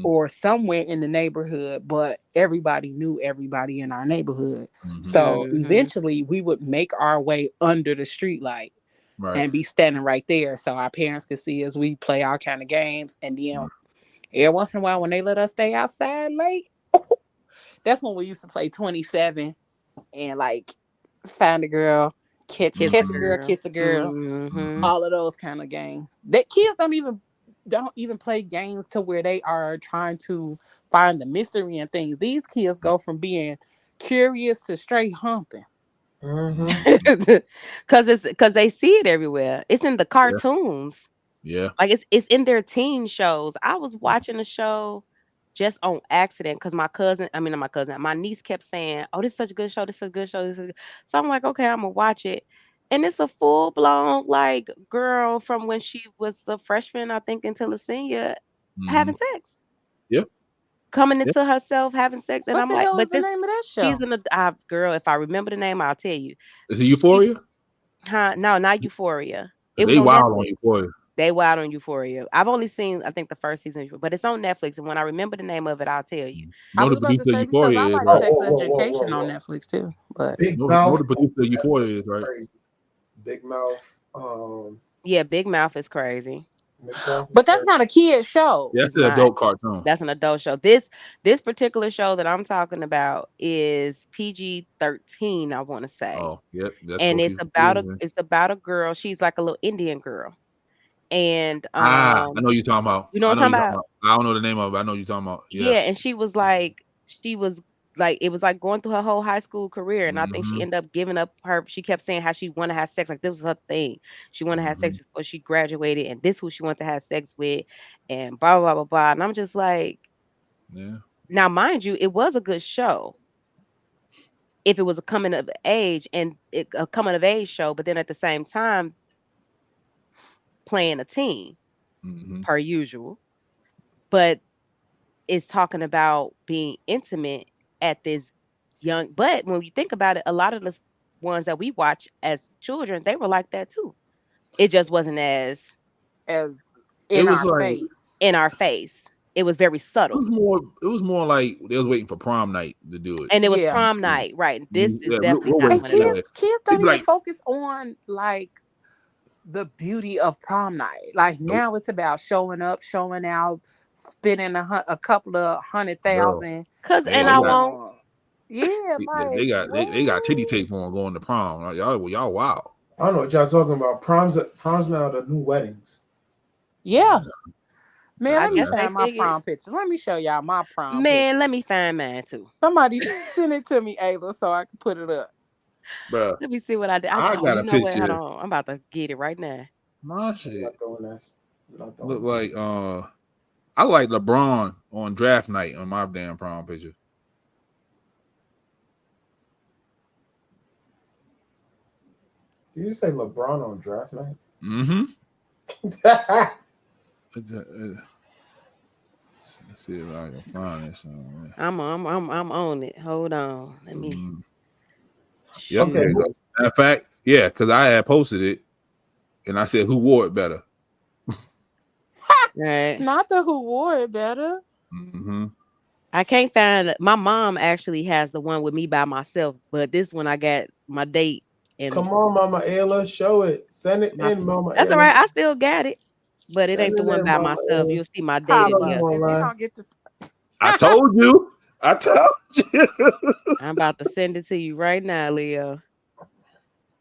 A: or somewhere in the neighborhood, but everybody knew everybody in our neighborhood. So
H: Mm-hmm.
A: eventually we would make our way under the street light
C: Right.
A: and be standing right there so our parents could see us. We play all kind of games. And then every once in a while when they let us stay outside late, that's when we used to play 27 and like find a girl,
H: Kiss a
A: catch a girl,
H: girl.
A: kiss a girl,
H: Mm-hmm.
A: all of those kind of games. That kids don't even play games to where they are trying to find the mystery and things. These kids go from being curious to straight humping.
H: Because they see it everywhere. It's in the
C: Yeah.
H: cartoons.
C: Yeah.
H: Like it's in their teen shows. I was watching a show just on accident because my cousin, I mean not my cousin, my niece kept saying, "Oh, this is such a good show. This is a good show. This is." So I'm like, okay, I'm gonna watch it, and it's a full blown like girl from when she was a freshman, I think, until a senior, having sex,
C: Yeah.
H: coming into herself, having sex, and
A: What
H: I'm
A: the
H: like,
A: hell is
H: but
A: the
H: this,
A: name of that
H: she's
A: show?
H: girl. If I remember the name, I'll tell you.
C: Is it
H: She,
C: Euphoria?
H: huh? No, not Euphoria. It was
C: They
H: on
C: wild on
H: Netflix.
C: Euphoria.
H: They wild on Euphoria. I've only seen, I think, the first season, but it's on Netflix. And when I remember the name of it, I'll tell you.
C: You
A: I
C: know
A: was
C: the
A: about to
C: producer of
A: say because I
C: Euphoria is
A: like
C: right.
A: sex education on
D: Whoa.
A: Netflix too. But
D: Big
C: Know
D: Mouth.
C: the producer of Euphoria is right.
D: Crazy. Big Mouth.
H: Yeah, Big Mouth is crazy.
D: Big Mouth is
A: but that's
D: crazy.
A: not a kid show.
C: Yeah, that's
H: It's
C: an
H: not.
C: adult cartoon.
H: That's an adult show. This particular show that I'm talking about is PG-13, I want to say.
C: Oh, yep. That's
H: And
C: supposed to be for kids,
H: it's about a girl. She's like a little Indian girl. And
C: I know you're talking about.
H: you know
C: I
H: what
C: know
H: I'm
C: you're
H: talking
C: talking
H: about?
C: about. I don't know the name of it. I know you're talking about. Yeah.
H: Yeah, and she was like it was like going through her whole high school career, and I think she ended up giving up her. She kept saying how she wanted to have sex, like this was her thing. She wanted to have sex before she graduated, and this who she wanted to have sex with, and blah blah blah blah blah. And I'm just like,
C: Yeah.
H: now mind you, it was a good show if it was a coming of age a coming of age show, but then at the same time playing a teen per usual, but is talking about being intimate at this young. But when you think about it, a lot of the ones that we watch as children, they were like that too. It just wasn't as
A: As
C: It
A: in
C: was
A: our
C: like
A: face.
H: in our face. It was very
C: it was
H: subtle.
C: more. It was more like they was waiting for prom night to do it.
H: And it was
A: Yeah.
H: prom night, right? This is
C: Yeah,
H: definitely
C: we're
H: not
C: waiting
A: And
H: one
C: for
H: of
A: kids
H: those.
C: that.
A: kids
C: They'd
A: don't
C: be
A: even
C: like,
A: focus on like the beauty of prom night. Like
C: nope,
A: now it's about showing up, showing out, spending a couple of hundred
C: girl.
A: thousand
H: Cause and
C: Hey,
H: I
C: they got
H: won't.
A: on. Yeah, like
C: they got titty
A: what?
C: tape on going to prom. Like, y'all wow.
D: I don't know what y'all talking about. Proms now the new weddings.
A: Yeah. Man,
H: I
A: let me
H: guess
C: Yeah.
H: they
A: find my
H: figured,
A: prom pictures. Let me show y'all my prom
H: man,
A: pictures.
H: let me find mine too.
A: Somebody send it to me, Ayla, so I can put it up.
C: Bruh,
H: Let me see what I did.
C: I
H: Oh,
C: got
H: you
C: a
H: know what? Hold
C: picture.
H: on. I'm about to get it right now.
C: My
D: I'm
C: shit
D: not throwing that. I'm not throwing
C: look
D: that.
C: like I like LeBron on draft night on my damn prom picture.
D: Did you say LeBron on draft night?
C: Mm-hmm. Let's see if I can find this.
H: I'm on it. Hold on. Let me
C: Yep,
D: Okay.
C: there you
H: shoot.
C: go. Matter of fact, yeah, because I had posted it and I said who wore it better.
H: Right.
A: Not the who wore it better.
C: Mm-hmm.
H: I can't find it. My mom actually has the one with me by myself, but this one I got my date and
D: Come on, Mama Ayla, show it. Send it
H: my
D: in, Mama
H: that's all
D: Ayla.
H: right. I still got it. but it
D: Send
H: ain't the
D: it
H: one
D: in,
H: by
D: mama.
H: myself. You'll see my date in
A: Holla.
H: there.
A: If you
D: Online.
A: don't get to
C: I told you. I told you.
H: I'm about to send it to you right now, Leo.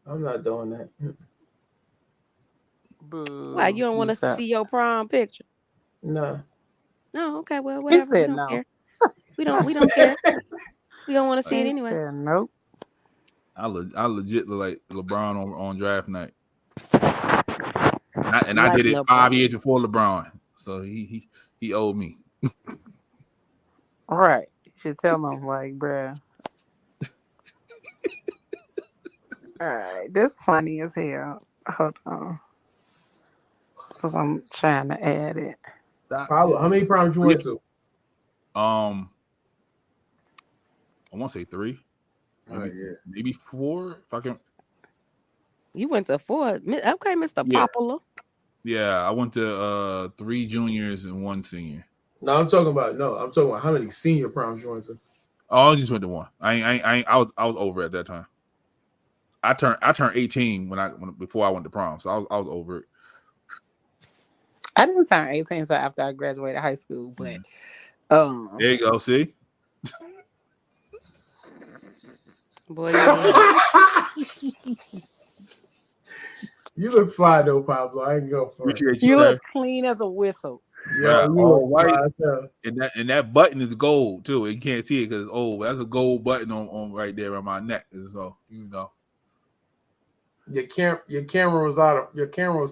D: I'm not doing that.
H: Why
A: boo,
H: you don't want
A: you
H: us to
A: suck.
H: see your prom picture?
D: No.
H: No, okay, well,
A: He
H: whatever. We
A: said
H: don't
A: no.
H: care. We don't care. We don't want to see it
A: He
H: anyway.
A: said nope.
C: I legit look like LeBron on draft night. And
H: You
C: I
H: like
C: did it
H: LeBron?
C: 5 years before LeBron. So he owed me.
A: All right. You should tell him like, bruh. All right. This funny as hell. Hold on. Cause I'm trying to add it.
D: Pablo, how many proms you went to?
C: I want to say 3, maybe
D: Yeah.
C: maybe 4 if I can.
H: You went to 4. Okay, Mr.
C: Yeah,
H: Popular.
C: yeah. I went to 3 juniors and 1 senior.
D: No, I'm talking about how many senior proms you went to.
C: Oh, I just went to 1. I was over at that time. I turned 18 before I went to prom, so I was over it.
A: I didn't turn 18 until after I graduated high school, but
C: There you go. See,
H: Boy, you lying.
D: You look fly though, Pablo. I ain't go for it.
C: appreciate you,
A: you
C: sir.
A: look clean as a whistle.
D: Yo,
C: Yeah,
D: you
C: all
D: look
C: white,
D: fly as hell.
C: and that button is gold too. You can't see it because it's old. That's a gold button on right there on my neck. So you know.
D: Your camera was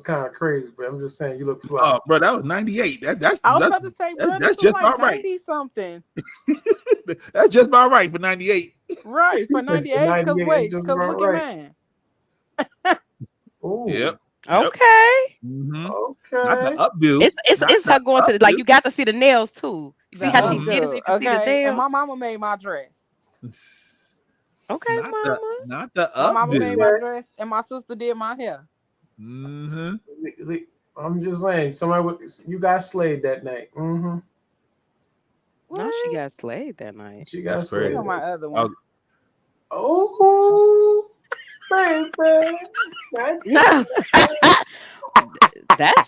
D: kind of crazy, but I'm just saying you look fly.
C: Oh, bro, that was 98.
A: I was about to say, bro, this
C: that's
A: was
C: just
A: like
C: about right.
A: 90 something.
C: That's just about right for 98.
A: Right, for 98. Because
D: 98,
A: wait,
D: just
A: because
D: about
A: look
D: right.
A: at mine.
D: Ooh.
C: Yep.
H: Okay.
C: Mm-hmm.
D: Okay.
C: Not the updo.
H: It's her going to like you got to see the nails too. You see
A: The
H: how she did it so
A: updo.
H: you can see the
A: Okay. And
H: nails.
A: my mama made my dress.
H: Okay, mama.
C: Not the
A: My mama made
C: updo.
A: my dress and my sister did my hair.
C: Mm-hmm.
D: I'm just saying, you got slayed that night. Mm-hmm.
H: No, she got slayed that night.
D: She got
C: That's
D: slayed.
C: crazy.
A: On my other
C: I
A: one.
C: was-
D: Oh, baby.
H: No. That's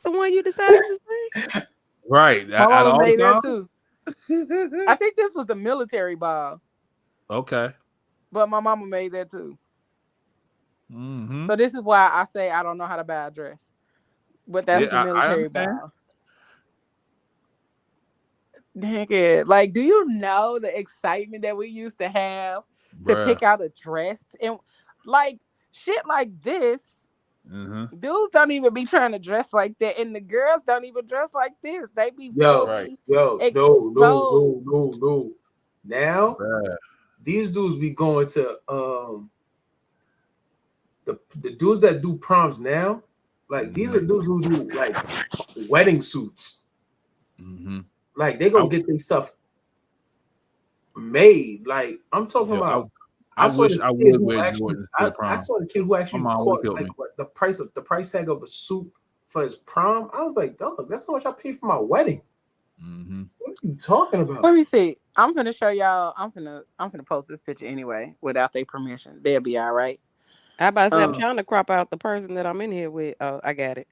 H: the one you decided to say?
C: right.
A: My
C: Out of
A: mama
C: all
A: made that
C: the
A: too. I think this was the military ball,
C: okay.
A: but my mama made that too.
C: Mm-hmm.
A: So this is why I say I don't know how to buy a dress. But that's the
C: I
A: military
C: understand.
A: ball. Dang it. Like, do you know the excitement that we used to have to
C: Bruh.
A: pick out a dress? And like shit like this,
C: Mm-hmm.
A: dudes don't even be trying to dress like that. And the girls don't even dress like this. They be fully
D: No.
A: exposed.
D: Now
C: Bruh.
D: these dudes be going to the dudes that do proms now, like these are dudes who do like wedding suits.
C: Mm-hmm.
D: Like they go get their stuff made. Like I'm talking
C: Yo,
D: about.
C: I
D: saw
C: wish
D: this
C: I
D: kid
C: would
D: who
C: wear
D: actually-
C: Jordans to the prom.
D: I saw the kid who actually
C: My mom
D: caught
C: would kill
D: like
C: me.
D: what, the price tag of a suit for his prom. I was like, dog, that's how much I paid for my wedding.
C: Mm-hmm.
D: What are you talking about?
A: Let me see. I'm finna show y'all. I'm finna post this picture anyway without their permission. They'll be all right.
H: I about to say I'm trying to crop out the person that I'm in here with. Oh, I got it.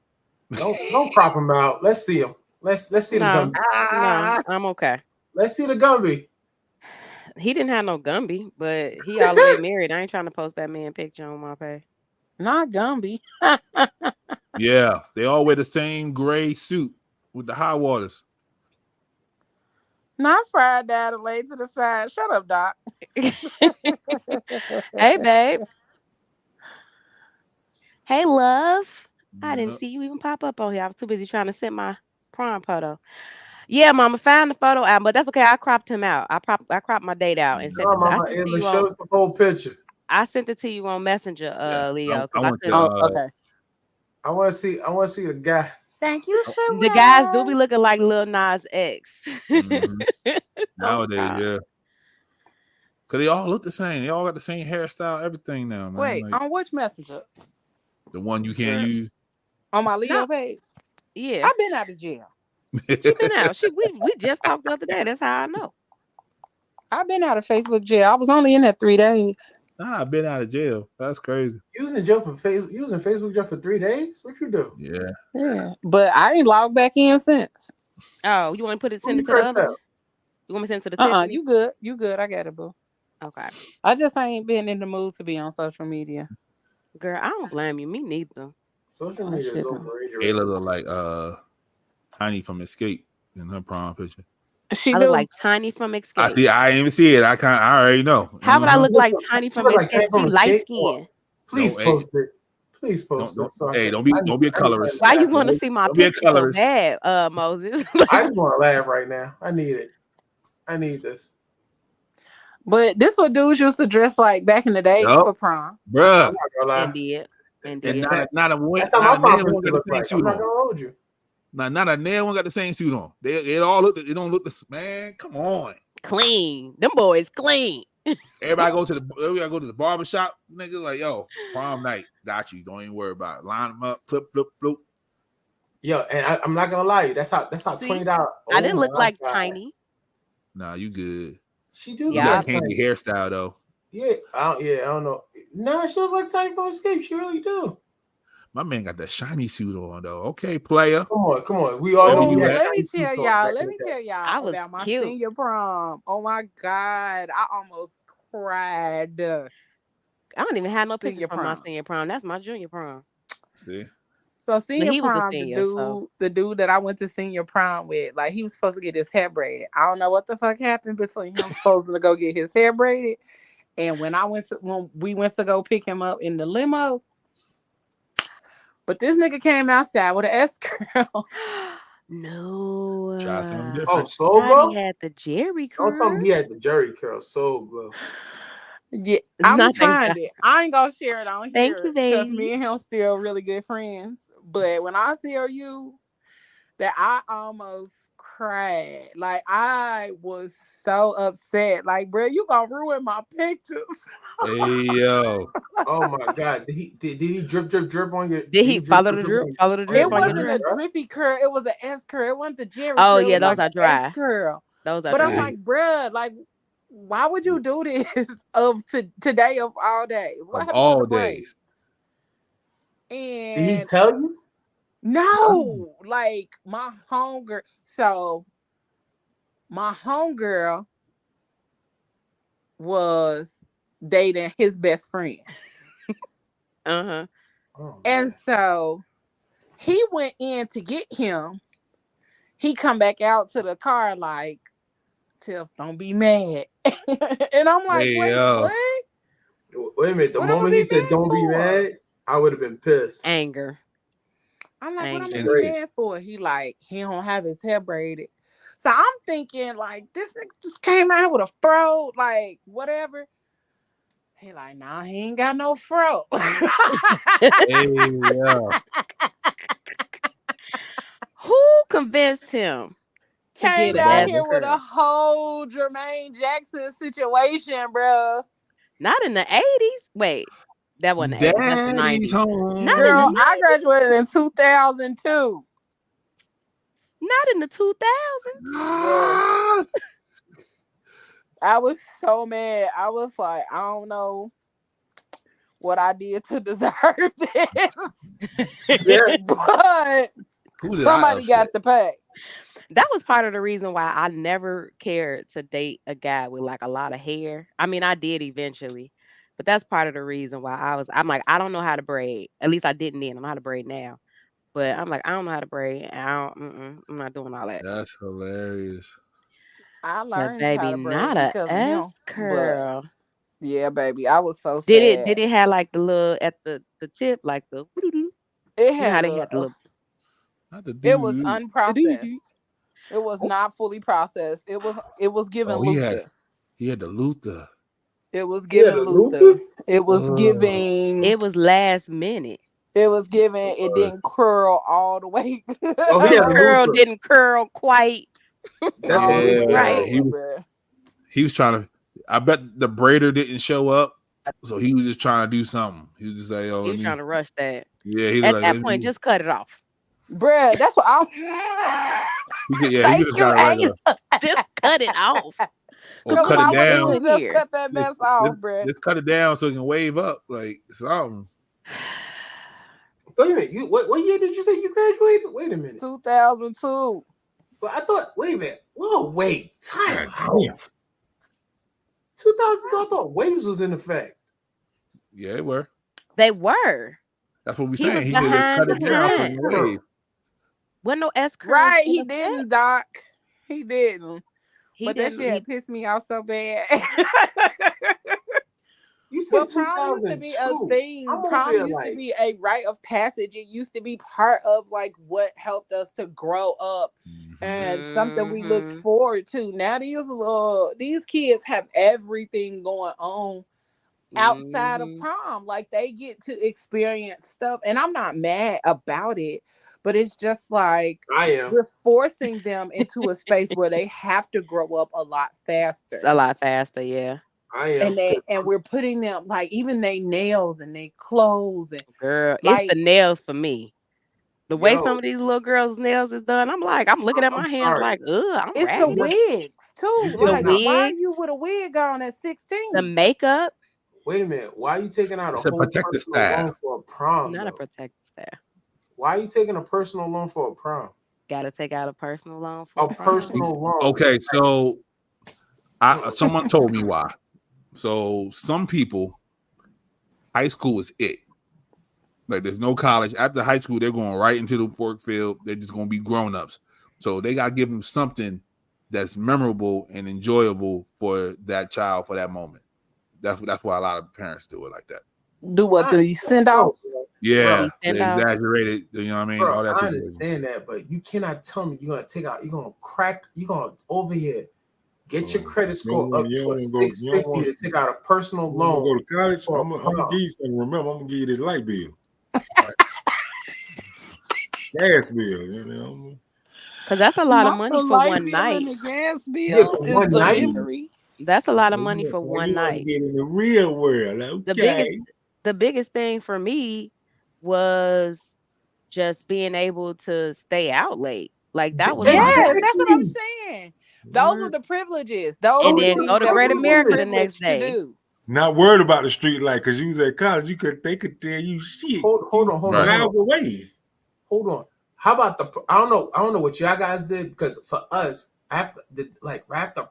D: Don't crop him out. Let's see him. Let's see the
H: No,
D: Gumby.
H: no, I'm okay.
D: Let's see the Gumby.
H: He didn't have no Gumby, but he all the way married. I ain't trying to post that man picture on my page.
A: Not Gumby.
C: Yeah, they all wear the same gray suit with the high waters.
A: Not fried dad and laid to the side. Shut up, Doc.
H: Hey, babe. Hey, love. I didn't
C: Yep.
H: see you even pop up on here. I was too busy trying to send my prom photo. Yeah, mama, found the photo album, but that's okay. I cropped him out. I cropped my date out and sent
D: Oh,
H: it to. I
D: mama,
H: sent it to
D: Ava,
H: you
D: show
H: on.
D: us the whole picture.
H: I sent it to you on Messenger,
C: Yeah.
H: Leo,
C: I
H: because
C: went to
A: Oh, okay.
D: I want to see the guy.
A: Thank you,
H: the guys do
A: Sheree.
H: be looking like Lil Nas X.
C: Mhm.
H: Oh,
C: Nowadays,
H: God.
C: yeah. Cause they all look the same. They all got the same hairstyle, everything now, man.
A: Wait,
C: Like
A: on which messenger?
C: the one you can't
H: Girl.
C: use.
A: On my Leo
H: No,
A: page?
H: yeah,
A: I've been out of jail.
H: she been out. We just talked the other day. That's how I know.
A: I've been out of Facebook jail. I was only in there 3 days.
C: Nah, I've been out of jail. That's crazy.
D: You was in jail for you was in Facebook jail for 3 days? What you do?
C: Yeah.
A: Yeah, but I ain't logged back in since.
H: Oh, you want to
D: Who
H: send
D: you
H: it to the
D: cursed
H: other
D: out?
H: one? You want me to send it to the Tiffany?
A: You good? You good? I got it, boo.
H: Okay.
A: I just ain't been in the mood to be on social media.
H: Girl, I don't blame you. Me neither.
D: Social
A: I
D: media is
A: shouldn't.
D: overrated.
C: Ayla
D: Right
C: look like Tiny from Escape in her prom picture.
A: She
H: I look
A: do.
H: like Tiny from
C: I
H: Escape.
C: see. I didn't even see it. I already know.
H: How would I look
D: now.
H: like Tiny
D: You
H: from
D: look like
H: Escape?
D: Tank
H: She
D: from
H: light
D: Escape.
H: skin.
D: Please
C: Don't, hey,
D: post it. Please post
C: don't.
D: it. So
C: Hey,
D: I
C: don't be a
D: can
C: colorist.
H: Why you want to
C: Don't
H: see my
C: be a
H: picture so
C: colorist.
H: bad, Moses?
D: I just want to laugh right now. I need it. I need this.
A: But this what dudes used to dress like back in the day
C: Yup,
A: for prom.
D: I'm
C: bruh.
D: not gonna lie.
H: and did. And
C: And
H: did.
C: not a
D: That's how my
C: nail
D: prom
C: one got
D: picture
C: the
D: look
C: same
D: like.
C: suit
D: I'm not
C: on.
D: gonna hold you.
C: Not a nail one got the same suit on. They all look. They don't look this. Man, come on.
H: Clean. Them boys clean.
C: Everybody go to the barbershop. Niggas like, yo, prom night. Got you. Don't even worry about it. Line them up. Flip.
D: Yo, and I'm not gonna lie. That's how
H: See?
D: $20.
H: I
D: Oh
H: didn't look
D: my
H: like
D: god.
H: Tiny.
C: Nah, you good.
D: She do
C: You
D: look
H: Yeah,
C: got
D: like
C: candy
D: Tiny.
C: hairstyle though.
D: Yeah, I don't know. Nah, she look like Tiny from Escape. She really do.
C: My man got that shiny suit on though. Okay, player.
D: Come on. We all
C: Let
D: know
C: me
A: Oh,
D: we
C: do
D: had
C: that.
A: let me
D: shiny
A: tell
D: suits on
A: y'all.
D: back in
A: Let
D: the
A: me
D: day.
A: tell y'all
H: I was
A: about my
H: cute.
A: senior prom. Oh my god, I almost cried.
H: I don't even have no pictures
A: Senior
H: from my
A: prom.
H: senior prom. That's my junior prom.
C: See?
A: So
H: But
A: senior
H: he was a
A: prom,
H: senior, so
A: the dude that I went to senior prom with, like he was supposed to get his hair braided. I don't know what the fuck happened between him supposed to go get his hair braided, and when we went to go pick him up in the limo, but this nigga came outside with an S curl.
H: no.
C: Try something
D: Oh,
C: different.
D: Soul
H: Johnny
D: Glow?
H: had the Jerry
D: Don't tell
H: curl.
D: me he had the Jerry curl. Soul Glow.
A: Yeah, I'm gonna
H: No, thank
A: find
H: God.
A: it. I ain't gonna share it on
H: Thank you,
A: here because
H: baby.
A: me and him still really good friends. But when I tell you that I almost cried. Like I was so upset. Like, bro, you gonna ruin my pictures.
C: Hey yo.
D: Oh my god. Did he drip on your
H: Did
D: did
H: he
D: he drip
H: follow the drip?
D: on
H: Follow the
D: your
A: It
H: drip on your
A: wasn't
H: dress?
A: a drippy curl. It was an S curl. It wasn't the Jerry
H: Oh
A: curl. It
H: yeah,
A: was
H: those
A: like
H: are
A: an S
H: dry.
A: curl.
H: Those are
A: But I'm
H: dry.
A: like, bruh, like, why would you do this today of all days? What
C: Of
A: happened to the
C: all
A: break?
C: days.
D: Did he
A: And
D: tell you?
A: no, like my homegirl. So my homegirl was dating his best friend.
H: Uh-huh.
D: Oh,
A: And
D: man.
A: so he went in to get him. He come back out to the car like, Tiff, don't be mad. And I'm like,
C: Hey
A: wait,
C: yo.
A: what?
D: Wait a minute. The
A: What I'm gonna
D: moment he
A: be
D: said
A: mad
D: don't be
A: for?
D: mad, I would have been pissed.
H: Anger.
A: I'm like, what I'm
H: Anger.
A: gonna be
C: Instant.
A: mad for? He like, he don't have his hair braided. So I'm thinking like this nigga just came out with a fro, like whatever. He like, nah, he ain't got no fro.
C: Hey yo.
H: Who convinced him to
A: Came
H: get an
A: out
H: S
C: Barber.
A: here with a
H: curl?
A: whole Jermaine Jackson situation, bro.
H: Not in the 80s. Wait, that wasn't the 80s. That's the
C: Daddy's
H: 90s. Not
C: home.
H: in the
A: Girl, I
H: 90s.
A: graduated in 2002.
H: Not in the 2000s.
A: Bro,
C: Ah!
A: I was so mad. I was like, I don't know what I did to deserve this,
D: Yeah.
A: but
C: Who did I
A: somebody
C: upset?
A: got to pay.
H: That was part of the reason why I never cared to date a guy with like a lot of hair. I mean, I did eventually, but that's part of the reason why I'm like, I don't know how to braid. At least I didn't then. I know how to braid now. But I'm like, I don't know how to braid. And I'm not doing all that.
C: That's hilarious.
A: I
H: But
A: learned how
H: baby,
A: to
H: not
A: braid
H: a
A: because of
H: S
A: him, but
H: curl.
A: yeah, baby, I was so
H: Did it?
A: sad.
H: Did it have like the little at the tip, like the woo-doo-doo?
A: It
H: You know how
A: had
H: they had the little
C: Not the
A: it was
C: dude.
H: doo-doo-doo.
A: unprocessed. It was
C: Oh,
A: not fully processed. It was given
C: oh,
A: Luther.
C: he had the Luther.
A: It was
D: He had
A: giving
D: a
A: Luther.
D: Luther?
A: It was
C: Oh,
A: giving.
H: It was last minute.
A: It was giving. It
C: Lord.
A: didn't curl all the way.
D: Oh, he
H: The
D: had a
A: all,
H: curl
D: Luther.
H: didn't curl quite
D: That's the
A: all the way
D: Luther.
C: Yeah,
H: right.
A: over, bro.
C: he was trying to. I bet the braider didn't show up, so he was just trying to do something. He was just like, "Oh,
H: He
C: let
H: was trying
C: me."
H: to rush that.
C: Yeah, he was
H: At
C: like,
H: that
C: "Let
H: point,
C: me."
H: just cut it off.
A: Bruh, that's what I'm.
C: He could, yeah, he could
A: Thank
C: have
A: you,
C: got it
A: Ayla.
C: regular.
H: Just cut it off.
C: or
A: Cause
C: cut
A: why
C: it
A: wouldn't
C: down.
A: you
H: doing
A: just
H: here?
A: cut that mess off, bruh?
C: Let's cut it down so it can wave up like something.
D: Wait a minute. What year did you say you graduated? Wait a minute.
A: 2002.
D: But I thought, wait a minute. Whoa, wait. Time
B: God
D: out.
B: damn.
D: 2002, I thought waves was in effect.
C: Yeah, they were.
H: They were.
C: That's what we
H: He was
C: saying. He said let's
H: behind
C: cut
H: the
C: it down so it
H: time.
C: can wave.
H: Wasn't no S curve
A: Right,
H: in
A: he
H: effect.
A: didn't, Doc. He didn't.
H: He
A: But that
H: didn't.
A: shit had pissed me off so bad.
D: You said
A: But prom used to be a
D: 2002.
A: thing.
D: I'm over
A: Prom
D: here
A: used to
D: like,
A: be a rite of passage. It used to be part of like what helped us to grow up and something we looked
H: Mhm.
A: forward to. Now these kids have everything going on outside of
H: Mhm.
A: prom. Like they get to experience stuff. And I'm not mad about it, but it's just like
D: I am.
A: we're forcing them into a space where they have to grow up a lot faster.
H: A lot faster, yeah.
D: I am.
A: And we're putting them like even they nails and they clothes and
H: Girl, it's the
A: like
H: nails for me. The way some
D: Yo,
H: of these little girls' nails is done, I'm like, I'm looking at
D: I'm
H: my hands
D: sorry.
H: like, ugh, I'm
A: it's the
D: You're,
H: raggedy.
A: wigs
D: you're
A: too.
H: The
D: taking
A: Like
D: out.
A: why are
H: wig,
A: you with a wig on at
H: the
A: 16?
H: makeup,
D: Wait a minute. Why are you taking out a
C: It's a
D: whole
C: protective
D: personal loan
C: style.
D: for a prom,
H: not a
D: though?
H: protective staff.
D: Why are you taking a personal loan for a prom?
H: Got to take out a personal loan for
D: A
H: prom.
D: personal loan.
C: Okay, so someone told me why. So some people, high school is it. Like there's no college. After high school, they're going right into the work field. They're just going to be grown-ups. So they got to give them something that's memorable and enjoyable for that child for that moment. That's why a lot of parents do it like that.
A: Do what
D: I,
A: the send
D: bro,
A: offs?
C: Yeah,
H: These
C: they
H: send-offs.
C: exaggerated. You know what I mean?
D: bro,
C: All that
D: I
C: situation.
D: understand that, but you cannot tell me you're gonna take out. You're gonna crack. You're gonna over here get your credit score up
B: You
D: to a
B: don't go. You don't
D: 650
B: want.
D: to take out a personal
B: You want to go
D: loan
B: to college?
D: for a
B: I'm gonna
D: prom.
B: give you something. Remember, I'm gonna give you this light bill, gas bill. You know.
H: Because that's a lot of
A: Not
H: money
A: the
H: for
A: light
H: one
A: bill and
H: night.
A: the gas
D: Yeah,
A: bill
D: for
A: is
D: one
A: the
D: night.
A: memory.
H: That's a lot of
B: Now
H: money for one
B: you want to
H: night.
B: get in the real world,
H: The
B: okay?
H: biggest the biggest thing for me was just being able to stay out late. Like that was my
A: Yes, that's what I'm
D: Exactly.
A: saying. Those were
B: What?
A: the privileges. Those
H: and
A: were
H: then
D: Okay,
H: go
A: things
H: to
A: that
H: Great
A: we were
H: America
D: so
H: the next
A: privileged to
H: day.
A: do.
B: Not worried about the street light because you was at college. They could tell you shit.
D: hold on,
C: Right.
B: Miles away.
D: hold on. How about I don't know what y'all guys did because for us after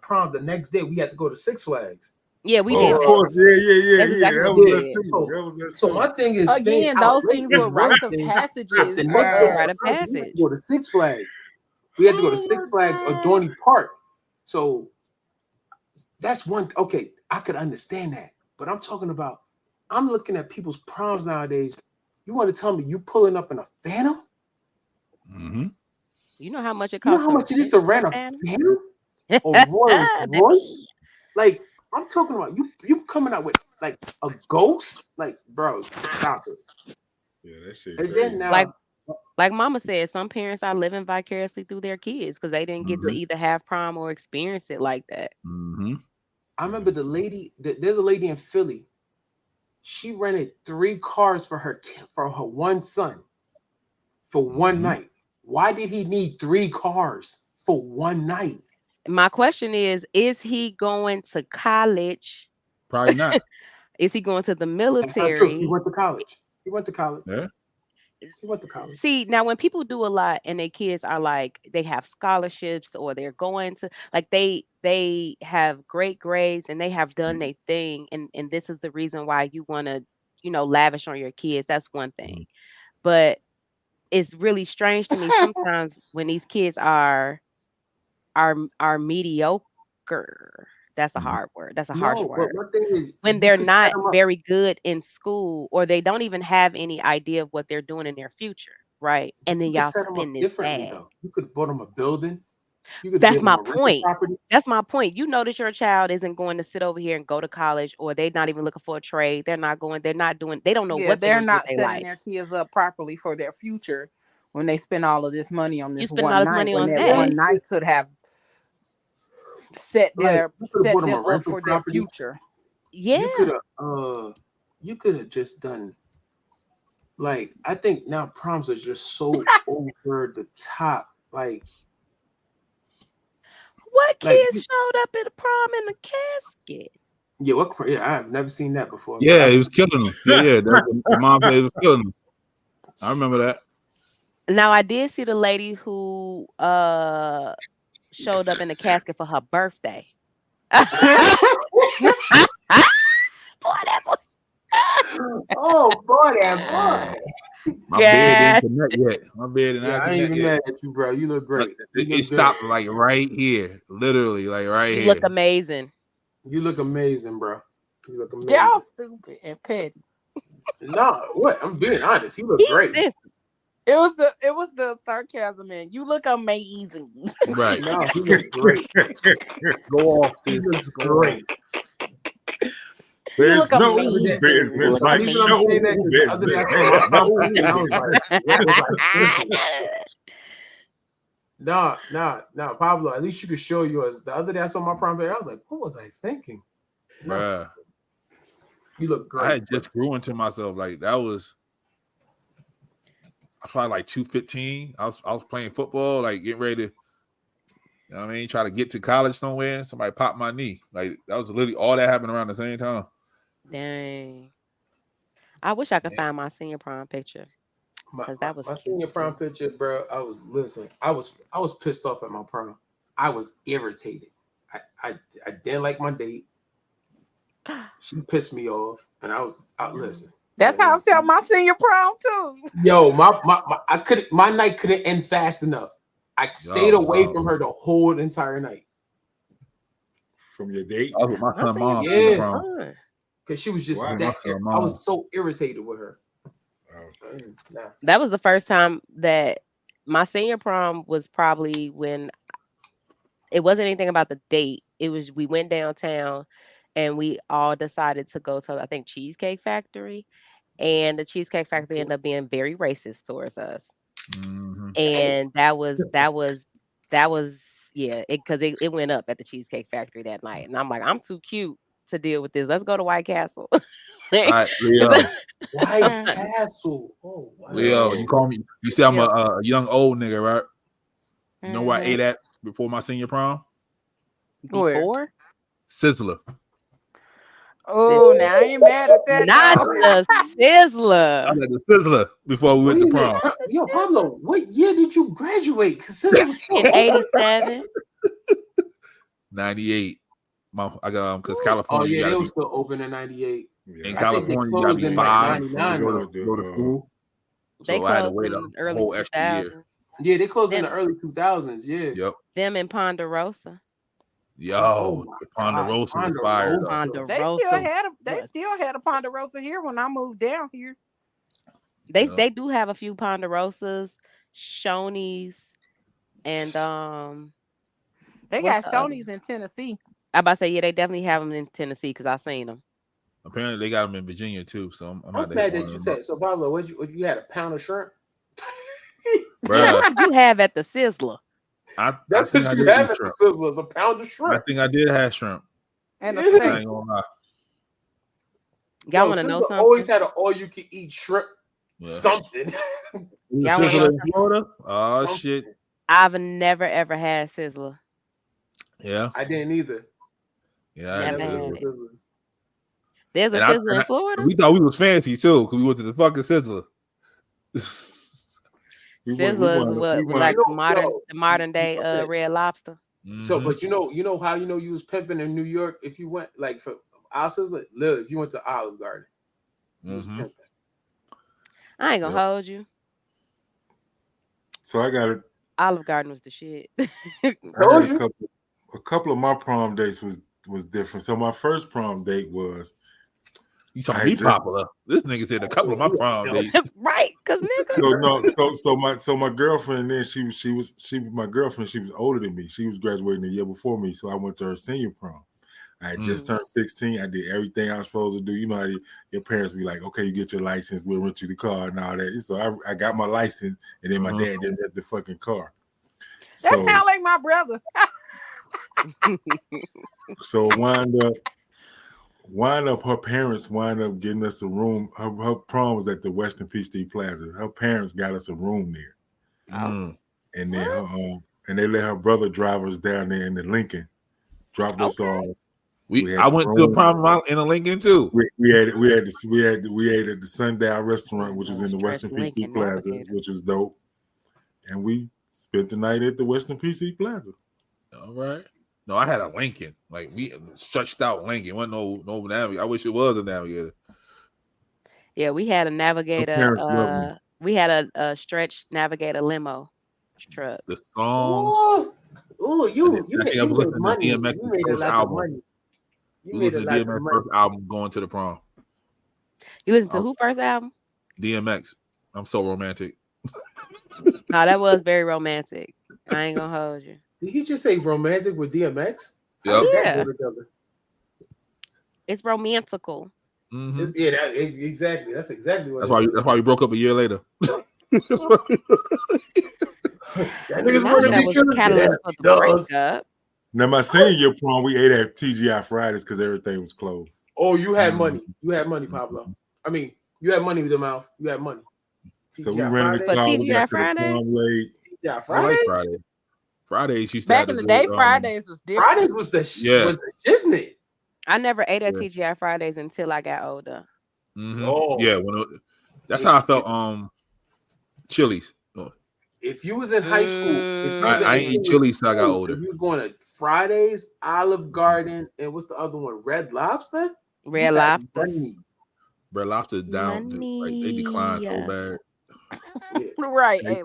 D: prom the next day we had to go to Six Flags.
H: Yeah, we
B: Oh,
H: did
B: of
H: that.
B: course, yeah.
H: That's exactly
B: That
H: what we
B: was
D: Yeah.
B: us
H: did.
B: too. That was us
D: So
B: too.
D: my thing is staying
A: Again,
D: out
A: those
D: late
A: things
D: is
A: were
D: one
A: rites of
D: thing, but
A: passages
D: the
A: for
D: next
H: That's a
D: day
H: rite
A: us.
H: of
D: we had to
H: passage.
D: go to Six Flags. We had to go to Six Flags or Dorney Park. So that's one. Okay, I could understand that, but I'm talking about. I'm looking at people's proms nowadays. You want to tell me you pulling up in a Phantom?
C: Mm-hmm.
H: You know how much it
D: You know
H: costs
D: how
H: to
D: much it is
H: rent
D: to
H: a
D: rent a
H: Phantom?
D: Phantom or Rolls Royce?
H: Baby.
D: Like I'm talking about you coming out with like a ghost? Like, bro, stop it.
B: Yeah, that shit
D: And then
B: crazy.
H: Like
D: now,
H: like Mama said, some parents are living vicariously through their kids because they didn't get to
C: Mm-hmm.
H: either have prom or experience it like that.
C: Mm-hmm.
D: I remember the lady. There's a lady in Philly. She rented 3 cars for her one son for one
C: Mm-hmm.
D: night. Why did he need 3 cars for one night?
H: My question is he going to college?
C: Probably not.
H: Is he going to the
D: That's not true. He
H: military?
D: went to college. He went to college.
C: Yeah.
D: He went to college.
H: See, now when people do a lot and their kids are like they have scholarships or they're going to like they have great grades and they have done their thing and this is the reason why you want to, lavish on your kids. That's one thing. But it's really strange to me sometimes when these kids are mediocre. That's a
C: Mm-hmm.
H: hard word. That's a harsh
D: No, but
H: word.
D: my thing is,
H: When
D: you
H: they're
D: could set
H: not
D: him up.
H: very good in school or they don't even have any idea of what they're doing in their future, right? And then
D: You could
H: y'all
D: set him up
H: spend this
D: differently
H: bag.
D: though. You could have bought him a building. You could have
H: That's
D: given him
H: my
D: a rental
H: point.
D: property.
H: That's my point. You know that your child isn't going to sit over here and go to college or they're not even looking for a trade. They're not doing, they don't know
A: Yeah,
H: what they're
A: they're
H: going to do with
A: not
H: their
A: setting
H: life.
A: their kids up properly for their future when they spend all of this money on
H: You
A: this
H: spending all
A: one
H: this
A: night
H: money
A: when
H: on
A: that
H: that.
A: one night could have set
D: Like you could have
A: set
D: bought him a
A: them up
D: rental
A: for their
D: property.
A: future.
D: You could
H: Yeah.
D: have you could have just done like I think now proms are just so over the top. Like
H: What
D: Like,
H: kids showed up at the prom in the casket?
D: yeah, I've never seen that before. But
C: Yeah,
D: I've
C: he was killing them. Yeah. The mom said he was killing them. I remember that.
H: Now I did see the lady who showed up in the casket for her birthday. Boy, that boy.
D: oh boy, that boy.
C: My bed
H: God,
C: didn't connect yet. My bed did
D: Yeah,
C: not
D: I ain't
C: connect
D: even
C: yet.
D: mad at you, bro. You look great. You
C: It
D: look good.
C: stopped like right here, literally, like right
H: you
C: here.
H: look amazing.
D: You look amazing, bro. You look
A: Y'all
D: amazing.
A: stupid and petty.
D: No, what? I'm being honest. You look
H: He
D: great.
H: sent
A: It was the sarcasm, man. You look amazing.
C: Right.
D: No, he looks great.
C: Go off,
D: He
C: sis.
D: looks
C: Go
D: great.
B: There's
A: look
B: no
A: amazing.
B: business
H: look
D: The
B: like
D: reason I'm
B: show
D: saying that because the other day I
B: business.
D: saw my
B: Ain't
D: prom
B: no
D: picture and I was like, what was I thinking? Nah, Pablo. At least you could show yours. The other day I saw my prom picture, I was like, what was I thinking? No,
C: Bruh.
D: you look
C: I
D: great.
C: had just grew into myself. Like that was I was probably like 215. I was playing football, like getting ready to, you know what I mean, try to get to college somewhere. Somebody popped my knee. Like that was literally all that happened around the same time.
H: Dang. I wish I could find my senior prom picture because that was
D: My
H: cute
D: senior prom
H: too.
D: picture, bro. I was pissed off at my prom. I was irritated. I didn't like my date. She pissed me off, and I was listen.
A: That's how I felt my senior prom too.
D: Yo, my night couldn't end fast enough. I stayed away from her the whole entire night.
B: From your date?
C: I was with my
H: My
C: son
H: senior
C: mom.
H: prom was
D: Yeah.
H: fun.
D: Because she was just
B: Wow.
D: that.
C: My
D: I
C: mom.
D: was so irritated with her. Nah.
H: That was the first time that my senior prom was probably when it wasn't anything about the date. It was we went downtown and we all decided to go to I think Cheesecake Factory, and the Cheesecake Factory ended up being very racist towards us.
C: Mm-hmm.
H: And that was yeah, it went up at the Cheesecake Factory that night, and I'm like, I'm too cute to deal with this. Let's go to White Castle.
C: All
H: Like,
C: right, Leo.
D: White Castle. Oh, wow.
C: Leo, you call me. You see, I'm
A: Yeah.
C: a young old nigga, right? You know where I
A: Mhm.
C: ate at before my senior prom?
A: Where?
H: before,
C: Sizzler.
A: Oh, now I ain't mad at that
H: not
A: though.
H: the
C: I
H: Sizzler.
C: was at the Sizzler before we went
D: Wait
C: to
D: a minute.
C: prom.
D: Yo, Pablo, what year did you graduate? Because Sizzle was still
H: In
D: open.
H: '87.
C: 98. I got because
D: Oh
C: California, you
D: yeah, they
C: gotta
D: were
C: be
D: still open in '98.
C: in
D: I think they
C: California, you gotta
D: closed
C: be
D: in like
C: 5
D: '99
C: to
D: though.
C: go to school.
H: They
C: So I had to
H: closed
C: wait a
H: in early
C: whole extra year.
H: 2000s.
D: Yeah, they closed in
H: Them
D: the early 2000s. Yeah.
C: Yep.
H: them in Ponderosa.
D: Oh
C: Yo,
D: my
C: the
D: God,
C: Ponderosa was fire
D: Ponderosa.
C: though.
A: They still
H: Ponderosa was
A: had a Ponderosa here when I moved down here.
C: Yep.
H: they do have a few Ponderosas, Shoney's, and
A: They
H: what's
A: got
H: the other?
A: Shoney's in Tennessee.
H: I about to say yeah, they definitely have them in Tennessee because I seen them.
C: Apparently they got them in Virginia too. So I'm
D: I'm
C: about to hit
D: mad
C: one
D: that
C: of
D: you
C: them up.
D: said so. Pablo, what you had a pound of shrimp?
H: Yeah,
C: Bruh,
H: what did you have at the Sizzler?
C: I
D: That's
C: think
D: what
C: I
D: you
C: did
D: have
C: eat
D: at the
C: shrimp.
D: Sizzler is a pound of
C: I
D: shrimp.
C: think I did have shrimp.
A: And a
D: Yeah.
C: I
A: steak.
C: ain't gonna lie.
H: Y'all
D: Yo,
H: want to know
D: Sizzler always
H: something?
D: had an all-you-can-eat shrimp
C: Yeah.
D: something.
H: Y'all want to
C: Sizzler
H: know
C: in
H: something?
C: Florida? Oh
D: Something.
C: shit.
H: I've never ever had Sizzler.
C: Yeah.
D: I didn't either.
C: Yeah, I
D: I
C: had a
H: Never
D: never
H: had
D: ate
C: Sizzler.
H: it.
D: Sizzlers.
H: There's a
C: And
H: Sizzler in Florida.
C: we thought we was fancy too, because we went to the fucking Sizzler.
B: We
H: Sizzler is what
D: You
H: like
D: know,
H: the modern day
D: okay.
H: Red Lobster.
D: So,
C: Mhm.
D: but you know how you was pimping in New York if you went like for our Sizzler, look, if you went to Olive Garden, you was
C: Mhm.
D: pimping.
H: I ain't gonna
C: Yep.
H: hold you.
B: So I got a
H: Olive Garden was the shit.
D: Told you.
B: a couple of my prom dates was different. So my first prom date was
C: You talking
B: I
C: me
B: just
C: popular? This nigga said a couple of my prom dates.
H: Right? Cause nigga.
B: so no so my girlfriend then she was my girlfriend. She was older than me. She was graduating the year before me. So I went to her senior prom. I had just turned 16. I did everything I was supposed to do. You know how your parents be like, okay, you get your license, we'll rent you the car and all that. So I got my license, and then my dad didn't rent the fucking car.
A: That
B: So
A: sound like my brother.
B: so wind up her parents wind up getting us a room. Her prom was at the Western Peachtree Plaza. Her parents got us a room there.
H: Oh.
B: And then and they let her brother drive us down there in the Lincoln, dropped us off.
C: I went to a prom in a Lincoln too.
B: We ate at the Sundial restaurant, which is in the Western PC
H: Lincoln
B: Plaza,
H: Navigator.
B: which is dope. And we spent the night at the Western PC Plaza.
C: All right. No, I had a Lincoln. Like we stretched out Lincoln. Wasn't no Navigator. I wish it was a Navigator.
H: Yeah, we had a Navigator. We had a stretched Navigator limo truck.
C: The songs.
D: Oh, you made
C: listening
D: money.
C: to DMX's
D: You made a
C: first
D: lot of
C: album.
D: money. You
C: We
D: made a
C: listened to
D: lot of
C: DMX's
D: money.
C: first album, Going to the Prom.
H: You listened to who first album?
C: DMX. I'm so romantic.
H: No, that was very romantic. I ain't gonna hold you.
D: Did he just say romantic with DMX?
C: Yep.
D: How did that
H: Yeah.
D: go together?
H: It's romantical.
C: Mm-hmm.
D: Exactly. That's exactly what.
C: That's why we broke up a year later.
D: That
H: Not
D: nigga's
H: that was the catalyst for the breakup.
B: Now, my senior year prom, we ate at TGI Fridays because everything was closed.
D: Oh, you had money. You had money, Pablo. I mean, you had money with your mouth. You had money.
B: So we rented a car. We got to the prom late.
D: Yeah,
C: I like
D: Fridays.
C: Friday. Fridays used to
A: Back
C: have
A: in the
C: good,
A: day, Fridays was different.
D: Fridays was the shiznit.
H: I never ate at TGI Fridays until I got older.
C: Mm-hmm.
D: Oh.
C: Yeah, that's how I felt. Chili's. Oh.
D: If you was in high school,
C: I ain't eat Chili's till I got older.
D: If you was going to Fridays, Olive Garden, and what's the other one? Red Lobster.
H: Red Lobster.
D: Money.
C: Red Lobster down. Like they declined so bad.
A: Right.
B: Hey,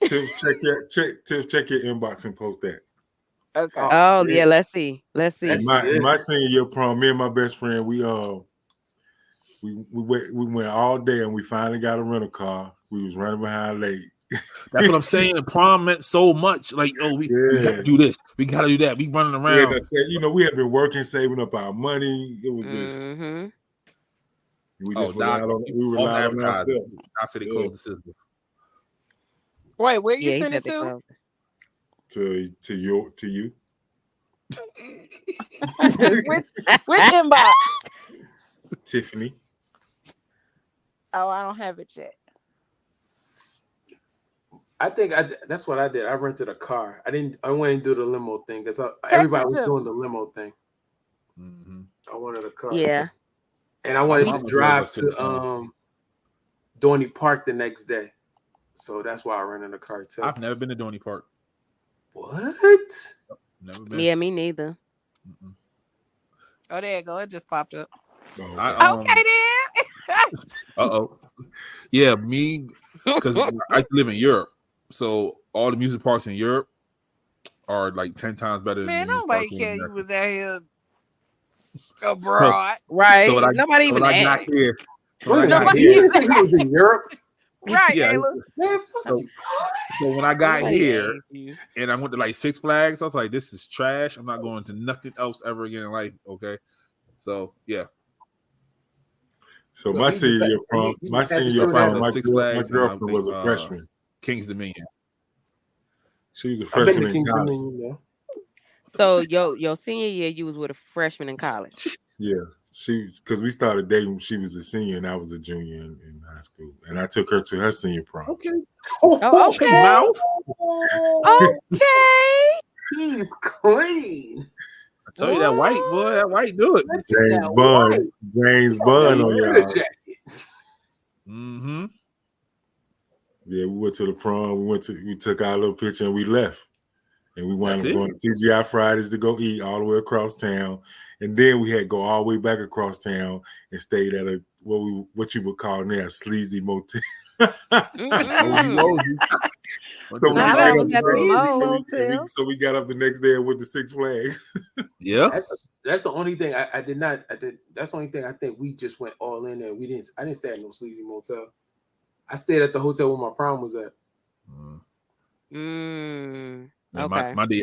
B: Tiff, check your inbox and post that.
A: Okay.
H: Oh yeah, let's see.
B: In my senior year prom, me and my best friend, we went all day and we finally got a rental car. We was running behind late.
C: That's what I'm saying. Prom meant so much. Like, we gotta do this. We gotta do that. We running around.
B: Yeah, we had been working, saving up our money. It was just we just relied on ourselves.
C: I said they closed the system.
A: Wait, where you send it to?
B: To you.
A: which inbox?
B: Tiffany.
A: Oh, I don't have it yet.
D: I think that's what I did. I rented a car. I went and do the limo thing because everybody was doing the limo thing.
C: Mm-hmm.
D: I wanted a car.
H: Yeah.
D: And I wanted to drive to Dorney Park the next day. So that's why I rented a car too.
C: I've never been to Dorney Park.
D: What?
C: Never been.
H: Yeah, me neither.
C: Mm-mm.
A: Oh, there you go. It just popped up.
C: Okay
A: then.
C: Yeah, me, because I used to live in Europe. So all the music parks in Europe are like 10 times better than
A: Man,
C: the music parks
A: nobody
C: in
A: care you
C: America.
A: was out here abroad.
H: Right.
C: So
H: Nobody even
C: when I got
H: asked.
C: here,
D: Nobody was in Europe.
A: Right,
C: yeah.
A: Ayla.
D: Man,
C: So when I got
H: Nobody
C: here
H: asked you.
C: and I went to like Six Flags, I was like, this is trash. I'm not going to nothing else ever again in life. Okay. So yeah.
B: So my senior year prom, my
C: Six Flags
B: girlfriend was a freshman.
C: King's Dominion.
B: She was a freshman in college.
D: Dominion,
H: So your senior year, you was with a freshman in college.
B: Yeah, because we started dating. She was a senior and I was a junior in high school, and I took her to her senior prom.
C: Okay.
H: Oh, okay.
C: Mouth.
H: Okay.
D: He's clean.
C: I tell you that white do it.
B: James Bond on y'all.
C: Mm-hmm.
B: Yeah, we went to the prom. We took our little picture and we left. And we wound up going to TGI Fridays to go eat all the way across town. And then we had to go all the way back across town and stayed at what you would call now a sleazy motel. So we got up the next day and went to Six Flags.
C: Yeah.
D: That's the only thing I did not. That's the only thing I think we just went all in there. I didn't stay at no sleazy motel. I stayed at the hotel where my prom was at.
H: Okay.
C: My day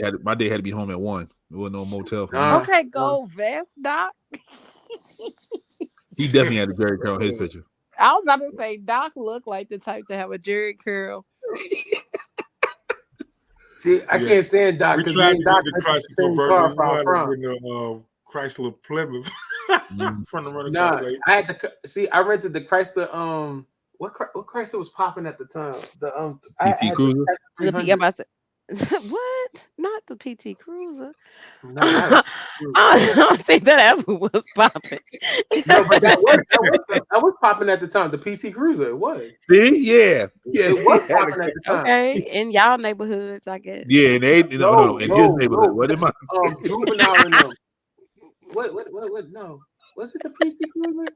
C: had to be home at 1. There wasn't no motel.
A: Okay, go Vest, Doc.
C: He definitely had a Jerry curl in his picture.
A: I was about to say Doc looked like the type to have a Jerry curl.
D: See, I can't stand Doc because me and Doc had the same car for our prom.
B: Chrysler Plymouth from the running.
D: I had to see. I rented the Chrysler. What Chrysler was popping at the time? The
C: PT Cruiser.
H: What? Not the PT Cruiser.
D: No, not
H: I don't think that ever was popping.
D: no, but that was popping at the time. The PC Cruiser, it was.
C: See, yeah,
D: It was popping at the time.
H: Okay, in y'all neighborhoods, I guess.
C: yeah, and they no, in his neighborhood.
D: No.
C: What am I?
D: Juvenile and them. What? No, was it the PC Cruiser?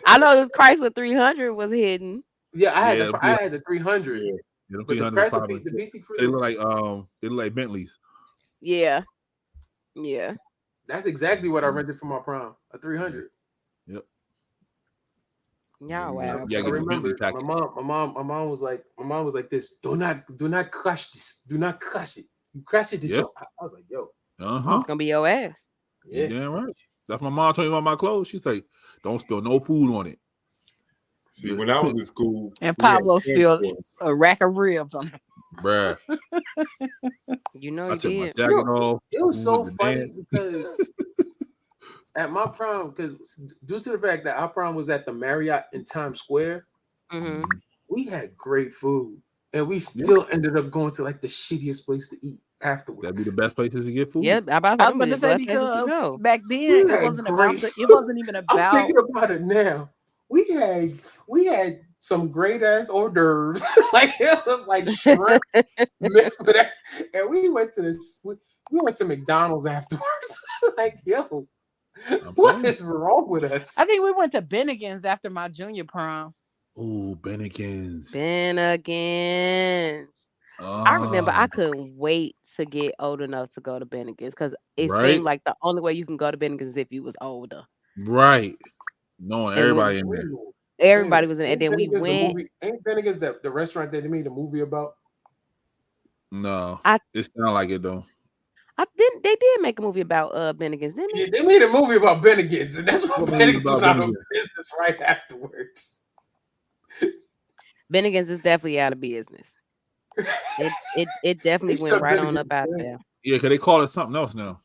H: I know this Chrysler 300 was hidden.
D: Yeah, I had the 300.
C: Yeah,
D: But the price of the PC Cruiser,
C: they look like Bentleys.
H: Yeah. Yeah.
D: that's exactly what I rented for my prom. A 300.
C: Yep.
H: Y'all wow.
C: Yeah,
D: I remember my mom was like this. Do not crush this. Do not crush it. You crush it.
C: Yep.
D: I was like, yo.
H: It's gonna be your ass.
C: Yeah, damn right. That's my mom told me about my clothes. She's like, don't spill no food on it.
B: See, when I was in school,
A: and Pablo spilled a rack of ribs on him.
C: Bruh.
H: You know
C: I
H: you
C: took my
H: did.
C: jacket off.
D: It was so
C: went to
D: funny
C: dance.
D: because at my prom, because due to the fact that our prom was at the Marriott in Times Square, we had great food, and we still ended up going to like the shittiest place to eat afterwards.
C: That'd be the best places to get food.
H: Yeah,
A: I was about to say because back then it wasn't about it wasn't even about.
D: I'm thinking about it now. We had some great ass hors d'oeuvres. Like it was like shrimp mixed with that. And we went to McDonald's afterwards. Like, yo, what is wrong with us?
A: I think we went to Bennigan's after my junior prom.
C: Ooh, Bennigan's.
H: I remember I couldn't wait to get old enough to go to Bennigan's because it seemed like the only way you can go to Bennigan's is if you was older.
C: Right. Knowing everybody in there.
H: Everybody was in, and then we went.
D: Ain't Bennigan's the restaurant that they made a movie about?
C: No, it sounded like it though.
H: They did make a movie about Bennigan's, didn't they?
D: Yeah, they made a movie about Bennigan's, and that's why Bennigan's went out of business right afterwards.
H: Bennigan's is definitely out of business. It definitely went right on up out there.
C: Yeah, because they call it something else now.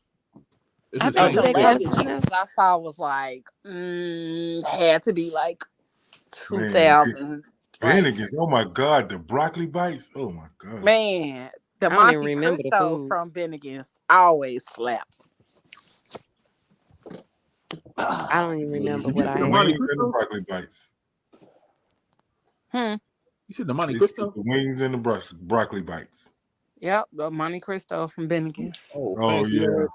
A: I think the last I saw was like had to be like 2000.
B: Bennigan's, oh my God, the broccoli bites. Oh my God,
A: man, the Monte Cristo from Bennigan's always slapped.
H: I don't even remember what I had.
B: The broccoli bites.
C: You said the Monte Cristo?
B: The wings and the broccoli bites.
A: Yep, the Monte Cristo from Bennigan's.
B: Oh yeah.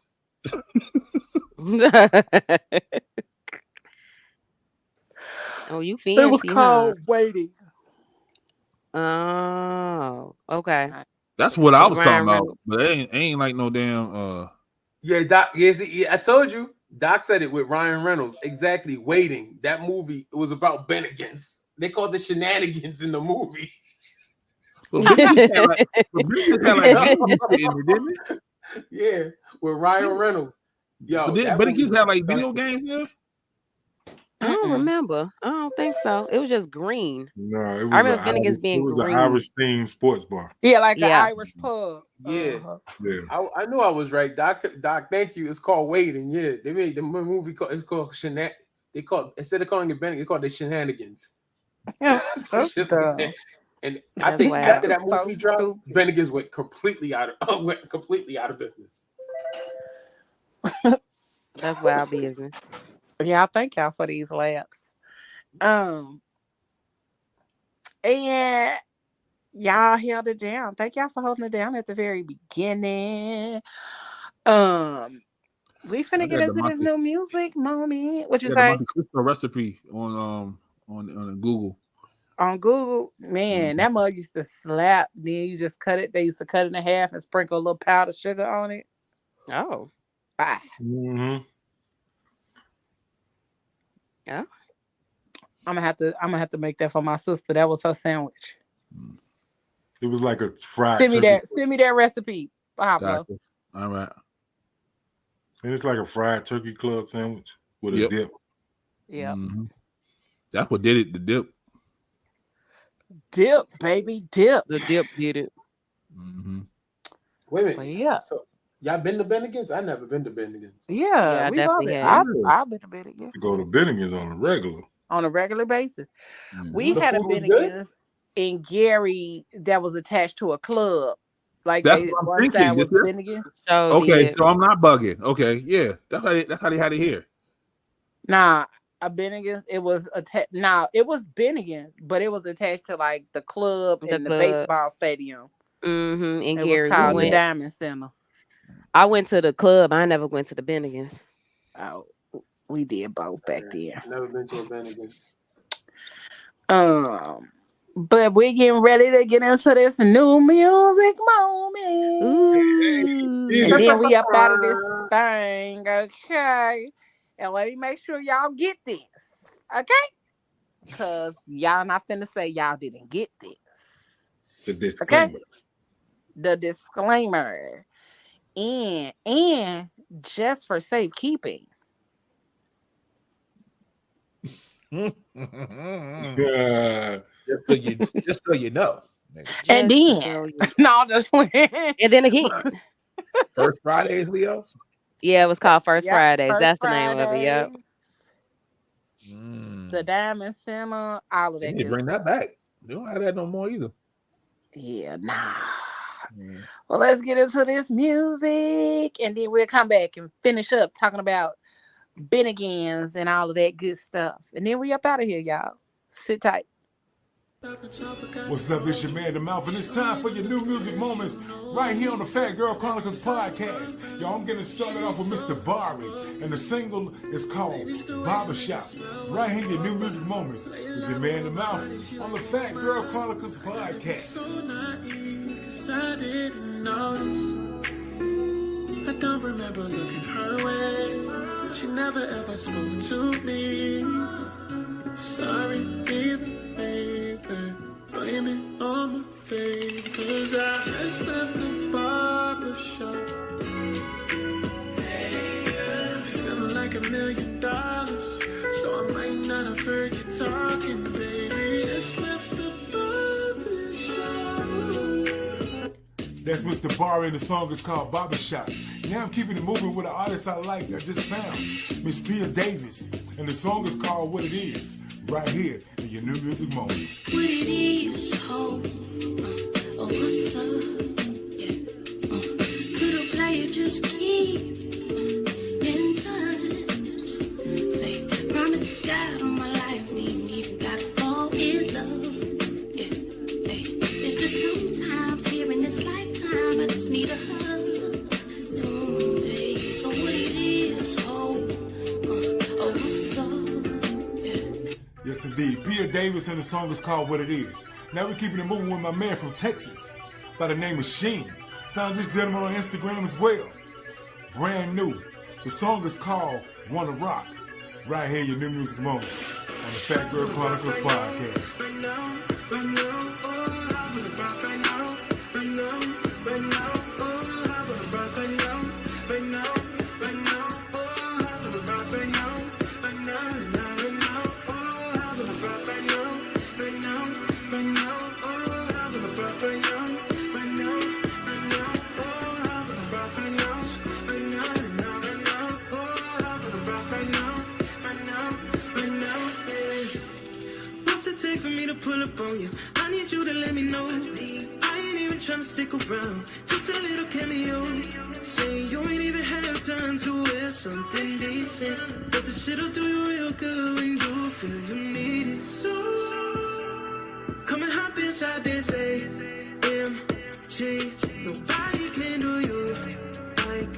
H: Oh, you fancy?
A: It was called Waiting.
H: Oh, okay.
C: That's what I was talking about, but it ain't like no damn.
D: Yeah, Doc. Yes, I told you. Doc said it with Ryan Reynolds. Exactly. Waiting. That movie. It was about Bennigan's. They called the shenanigans in the movie. Yeah, with Ryan Reynolds. Yo,
C: but it have like video games there.
H: I don't remember. I don't think so. It was just green.
B: No, it was.
H: I remember Bennigan's being green. It was
B: an Irish themed sports bar.
A: Yeah, like an Irish pub.
D: Yeah, I knew I was right. Doc, thank you. It's called Waiting. Yeah, they made the movie called They called instead of calling it Bennigan, they called it Shenanigans. And I think after that movie dropped, Bennigan's went completely out of business.
H: That's wild business.
A: Yeah, I thank y'all for these laps. And y'all held it down. Thank y'all for holding it down at the very beginning. We finna get into this new music moment. What you say?
C: The Monte Cristo recipe on Google.
A: On Google, man, that mug used to slap. Then you just cut it. They used to cut it in half and sprinkle a little powdered sugar on it.
H: Oh,
A: bye.
B: Mm-hmm.
H: Yeah,
A: I'm gonna have to make that for my sister. That was her sandwich.
B: It was like a fried.
A: Send me that recipe, Pablo.
C: Gotcha. All right.
B: And it's like a fried turkey club sandwich with a dip.
A: Yeah,
C: that's what did it. The dip.
A: Dip, baby, dip.
H: The dip did it.
D: Wait a minute.
A: Well, yeah.
D: So y'all been to Bennigan's? I never been to Bennigan's.
A: Yeah,
H: I
A: we
H: definitely
A: have.
H: have.
A: I've been to Bennigan's.
B: To go to Bennigan's on a regular
A: basis. We had a Bennigan's in Gary that was attached to a club. Like
C: That's
A: they
C: what I'm
A: one
C: thinking.
A: side was
C: This is-
A: Bennigan's.
H: So
C: Okay,
H: did.
C: so I'm not bugging. Okay, yeah, that's how they had it here.
A: Nah, a Bennigan's. It was attached. Nah, it was Bennigan's, but it was attached to like the club
H: The
A: and the
H: club.
A: baseball stadium.
H: Mm-hmm. And
A: It was
H: Gary, we
A: called the
H: went.
A: Diamond Center.
H: I went to the club. I never went to the Bennigan's.
A: Oh, we did both back then.
D: Never been to a Bennigan's.
A: But we're getting ready to get into this new music moment.
H: Ooh.
A: And then we up out of this thing, okay? And let me make sure y'all get this, okay? Because y'all not finna say y'all didn't get this.
B: The disclaimer.
A: Okay? The disclaimer. And just for safekeeping.
C: Just so you know.
A: And
H: Just
A: then,
H: so you-
A: no, just
H: And then again.
C: First Fridays, Leos.
H: Yeah, it was called First
A: Yep,
H: Fridays.
A: First
H: That's the name of it. Yep.
A: Fridays, the Diamond Center, all of
C: They
A: that.
C: need to
A: Good
C: bring that
A: stuff.
C: back. They don't have that no more either.
A: Yeah, nah. Well, let's get into this music, and then we'll come back and finish up talking about Bennigan's and all of that good stuff. And then we up out of here, y'all. Sit tight.
B: What's up? It's your man, The Mouth, and it's time for your new music moments right here on the Fat Girl Chronicles podcast. Y'all, I'm getting started off with Mr. Barry, and the single is called Barbershop. Right here, your new music moments with your man, The Mouth, on the Fat Girl Chronicles podcast.
I: I didn't notice. I don't remember looking her way. She never ever spoke to me. Sorry, either, baby. Blame it on my fate, 'cause I just left the barbershop. Feeling like $1 million, so I might not have heard you talking, baby. Just left the barbershop.
B: That's Mr. Barry, and the song is called Barbershop. Now I'm keeping it moving with an artist I like I just found, Miss Pia Davis, and the song is called What It Is, right here in your new music moments.
G: What it is, ho. Oh, what's up? Yeah. Little player, just keep in touch. Say, promise to God on my life, we ain't even gotta fall in love. Yeah. Hey, it's just sometimes here in this lifetime, I just need a hug. Hey, so what it is, ho. Oh, what's up? Yeah.
B: Yes, indeed. Pia Davis, and the song is called What It Is. Now we're keeping it moving with my man from Texas by the name of Sheen. Found this gentleman on Instagram as well. Brand new. The song is called Wanna Rock. Right here, your new music moments on the Fat Girl Chronicles podcast.
I: What's it take for me to pull up on you? I need you to let me know. I ain't even trying to stick around. Just a little cameo. Say you ain't even have time to wear something decent. But the shit'll do you real good when you feel you need it. So come and hop inside this AMG. Nobody can do you like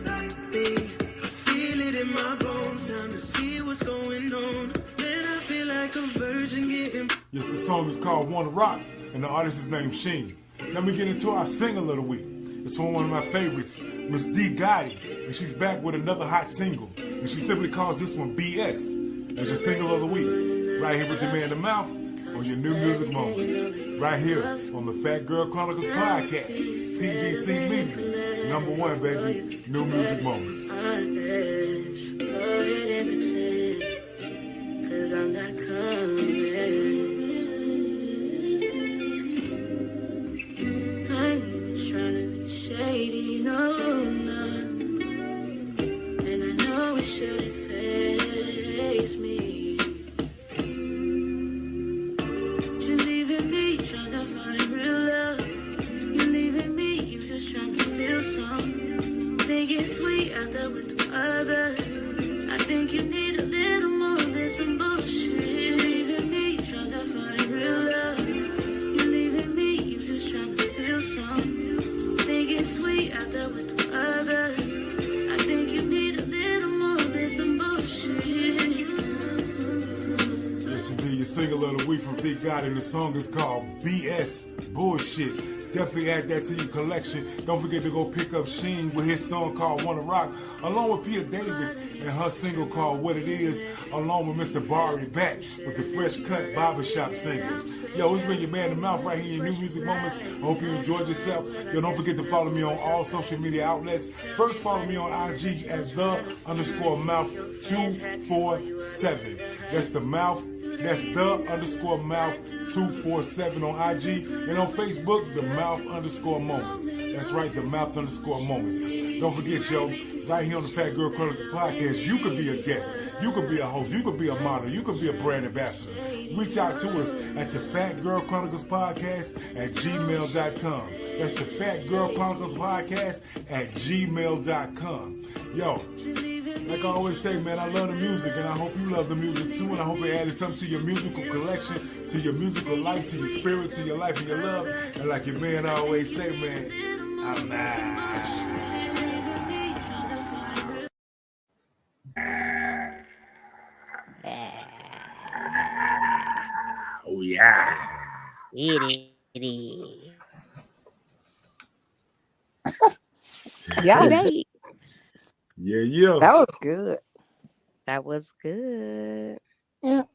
I: me. I feel it in my bones. Time to see what's going on. Man, I feel like a virgin getting.
B: Yes, the song is called Wanna Rock, and the artist is named Sheen. Let me get into our single of the week. It's from one of my favorites, Miss D. Gotti, and she's back with another hot single, and she simply calls this one BS as your single of the week. Right here with your man, The Mouth, on your new music moments. Right here on the Fat Girl Chronicles podcast. PGC Media, #1, baby. New music moments.
G: Cause I'm not coming. I ain't even trying to be shady, no, no. And I know it shouldn't face me. You're leaving me trying to find real love. You're leaving me, you just trying
B: out, and the song is called BS Bullshit. Definitely add that to your collection. Don't forget to go pick up Sheen with his song called Wanna Rock, along with Pia Davis and her single called What It Is, along with Mr. Barry Back with the Fresh Cut Barbershop single. Yo, it's been your man, The Mouth, right here in your New Music Moments. I hope you enjoyed yourself. Yo, don't forget to follow me on all social media outlets. First, follow me on IG at the_mouth247. That's The Mouth. That's the_mouth247 on IG, and on Facebook, The Mouth_moments. That's right, The Mouth_moments. Don't forget, yo, right here on the Fat Girl Chronicles podcast, you could be a guest, you could be a host, you could be a model, you could be a brand ambassador. Reach out to us at the Fat Girl Chronicles podcast at gmail.com. That's the Fat Girl Chronicles podcast at gmail.com. Yo, like I always say, man, I love the music, and I hope you love the music too, and I hope it added something to your musical collection, to your musical life, to your spirit, to your life, and your love. And like your man always say, man, I'm oh yeah.
A: Yeah,
H: Right.
B: Yeah.
A: that was good.
H: That was good.
A: Mm.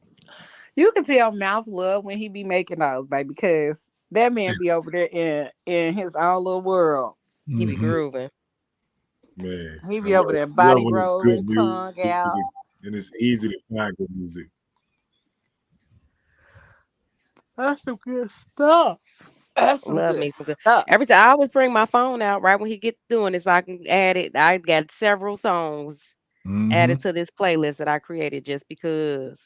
A: You can tell Mouth love when he be making those, baby, because that man be over there in his own little world.
H: He be grooving.
B: Man,
A: He
B: I
A: be over there
B: love
A: body
B: when it's
A: rolling,
B: good
A: tongue out.
B: music, and it's easy to find good music.
A: That's some good stuff. That's some
H: Love
A: good
H: me some good.
A: stuff.
H: Every time I always bring my phone out right when he gets doing it so I can add it. I got several songs added to this playlist that I created just because.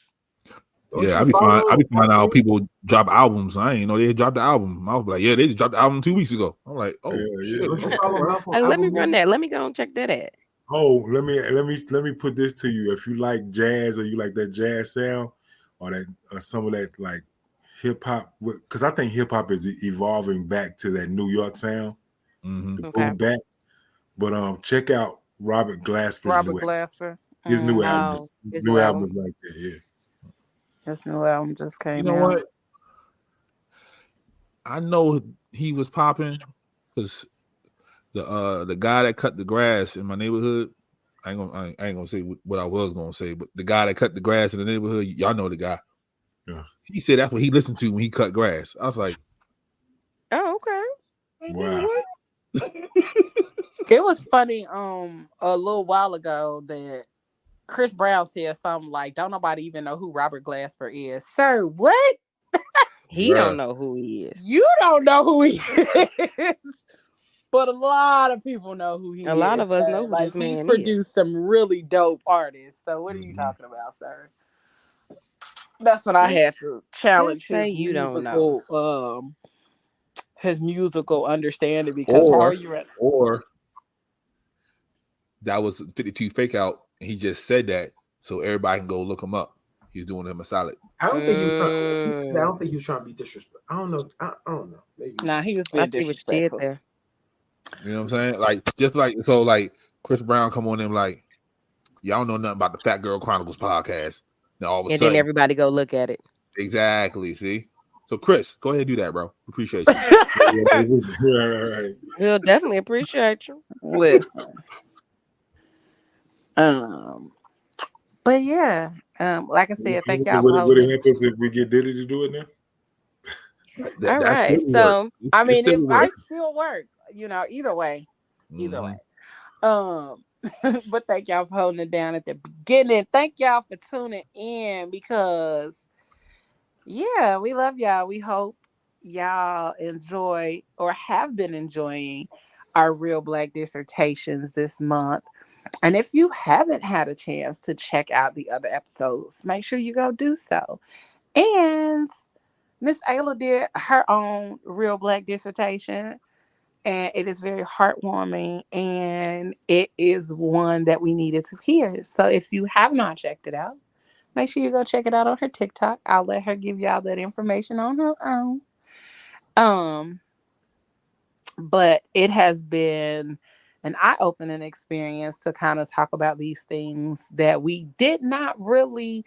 D: Don't
C: Yeah,
D: you
C: I be finding
D: follow?
C: out people drop albums. I ain't know they dropped the album. I was like, yeah, they just dropped the album 2 weeks ago. I'm like, oh shit.
D: Don't you
C: Okay,
D: follow
C: bro.
D: Mouth on
H: Hey, let me
D: album
H: run
D: Music?
H: that. Let me go and check that at.
B: Oh, let me put this to you. If you like jazz or you like that jazz sound or that some of that like hip hop, because I think hip hop is evolving back to that New York sound, the
H: Okay.
B: boom back. But check out Robert Glasper's
A: Robert Glasper.
B: his new album.
H: Oh,
B: His new album is like that. Yeah.
A: His new album just
C: You
A: came
C: know
A: out.
C: what? I know he was popping because the guy that cut the grass in my neighborhood. I ain't gonna say what I was gonna say, but the guy that cut the grass in the neighborhood, y'all know the guy.
B: Yeah.
C: He said that's what he listened to when he cut grass. I was like,
H: Oh, okay.
C: hey,
B: Wow.
C: nigga, what?
A: It was funny a little while ago that Chris Brown said something like, "Don't nobody even know who Robert Glasper is." Sir, what?
H: He don't know who he is.
A: You don't know who he is. But a lot of people know who he is.
H: A lot of us
A: sir.
H: know who
A: Like
H: this
A: he's
H: man
A: produced some really dope artists. So what are you talking about, sir? That's what I
H: Just-
A: had to challenge
H: say you don't
A: his musical understanding because how you read?
C: Or that was 52 fake out, and he just said that so everybody can go look him up. He's doing him a solid.
D: I don't think he was trying. I don't think he was trying to be disrespectful. I don't know. I don't know. Maybe.
A: Nah, he was
H: I
A: being
H: see what you did
A: disrespectful.
H: there.
C: You know what I'm saying? Like just like so, like Chris Brown come on him like, y'all know nothing about the Fat Girl Chronicles podcast. Now all of a
H: And
C: sudden,
H: then everybody go look at it.
C: exactly. See, so Chris, go ahead and do that, bro. Appreciate you.
B: Right.
H: We'll definitely appreciate you.
A: Listen. But yeah, like I said, thank y'all for
B: Would
A: holding.
B: it help us if we get Diddy to do it now?
H: All
C: That's
H: right,
C: still
H: so
C: work.
A: I
C: It's
A: mean,
C: still
A: if
C: work.
A: I still work, either way. But thank y'all for holding it down at the beginning. Thank y'all for tuning in because, yeah, we love y'all. We hope y'all enjoy or have been enjoying our Real Black Dissertations this month. And if you haven't had a chance to check out the other episodes, make sure you go do so. And Miss Ayla did her own Real Black Dissertation. And it is very heartwarming, and it is one that we needed to hear. So if you have not checked it out, make sure you go check it out on her TikTok. I'll let her give y'all that information on her own. But it has been an eye-opening experience to kind of talk about these things that we did not really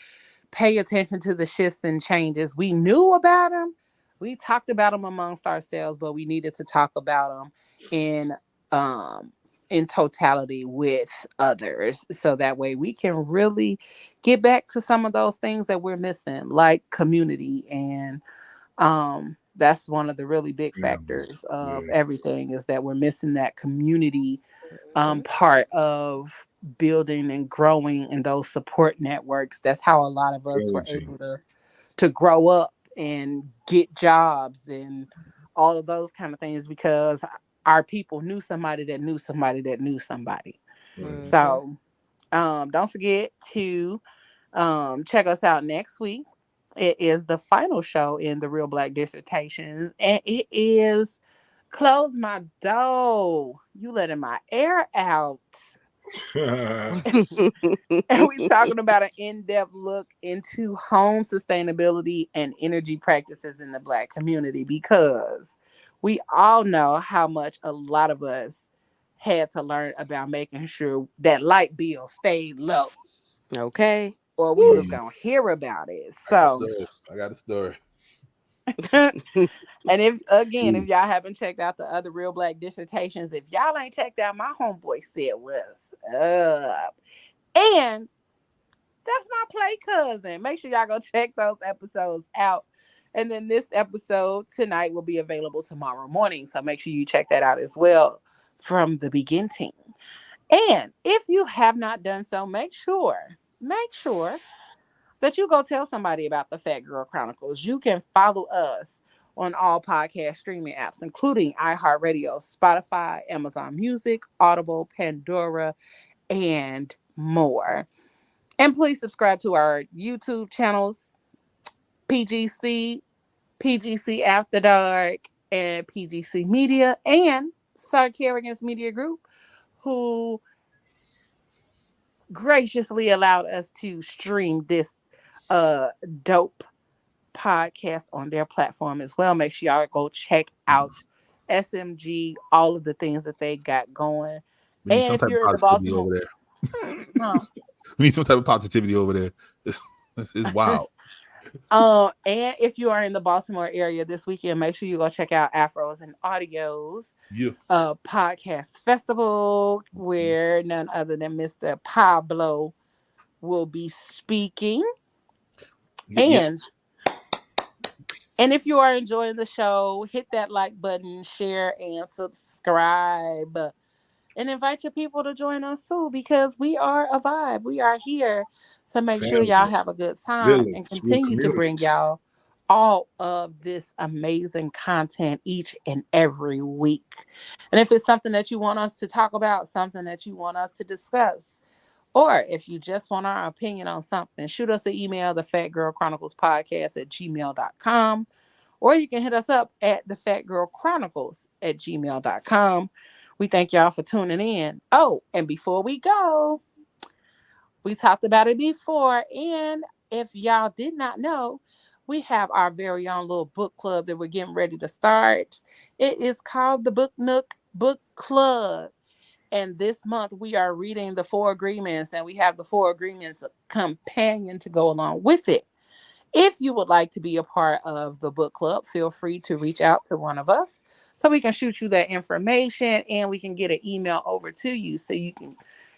A: pay attention to the shifts and changes. We knew about them. We talked about them amongst ourselves, but we needed to talk about them um in totality with others, so that way we can really get back to some of those things that we're missing, like community. And that's one of the really big
B: Yeah,
A: factors of
B: yeah.
A: everything, is that we're missing that community
H: Mhm.
A: part of building and growing in those support networks. That's how a lot of us
B: So
A: were
B: true.
A: able to grow up and get jobs and all of those kind of things, because our people knew somebody that knew somebody that knew somebody.
B: Right.
H: Mhm.
A: So don't forget to check us out next week. It is the final show in the Real Black Dissertations, and it is Close My Door. You letting my air out. And we talking about an in-depth look into home sustainability and energy practices in the Black community, because we all know how much a lot of us had to learn about making sure that light bill stayed low,
H: Okay.
A: or we was
C: Yeah,
A: gonna hear about it.
C: I got a
A: So
C: story. I got a story.
A: and if again, if
B: Ooh.
A: y'all haven't checked out the other Real Black Dissertations, if y'all ain't checked out my homeboy said what's up. And that's my play cousin. Make sure y'all go check those episodes out. And then this episode tonight will be available tomorrow morning. So make sure you check that out as well from the beginning. And if you have not done so, make sure that you go tell somebody about the Fat Girl Chronicles. You can follow us on all podcast streaming apps, including iHeartRadio, Spotify, Amazon Music, Audible, Pandora, and more. And please subscribe to our YouTube channels, PGC, PGC After Dark, and PGC Media, and Sarkarian's Media Group, who graciously allowed us to stream this uh dope podcast on their platform as well. Make sure y'all go check out SMG, all of the things that they got going.
C: We need
A: And
C: some
A: if
C: type of
A: you're in the
C: positivity
A: Baltimore,
C: over there.
A: huh?
C: We need some type of positivity over there. It's wild.
A: And if you are in the Baltimore area this weekend, make sure you go check out Afros and Audios
C: Yeah.
A: podcast festival, where none other than Mr. Pablo will be speaking.
C: Yep.
A: And if you are enjoying the show, hit that like button, share and subscribe, and invite your people to join us too, because we are a vibe. We are here to make sure y'all
B: Family,
A: have a good time and
B: village, we're
A: continue to
B: community.
A: bring y'all all of this amazing content each and every week. And if it's something that you want us to talk about, something that you want us to discuss, or if you just want our opinion on something, shoot us an email, the Fat Girl Chronicles Podcast at gmail.com. Or you can hit us up at the Fat Girl Chronicles at gmail.com. We thank y'all for tuning in. Oh, and before we go, we talked about it before. And if y'all did not know, we have our very own little book club that we're getting ready to start. It is called the Book Nook Book Club. And this month we are reading the Four Agreements, and we have the Four Agreements companion to go along with it. If you would like to be a part of the book club, feel free to reach out to one of us so we can shoot you that information, and we can get an email over to you so you can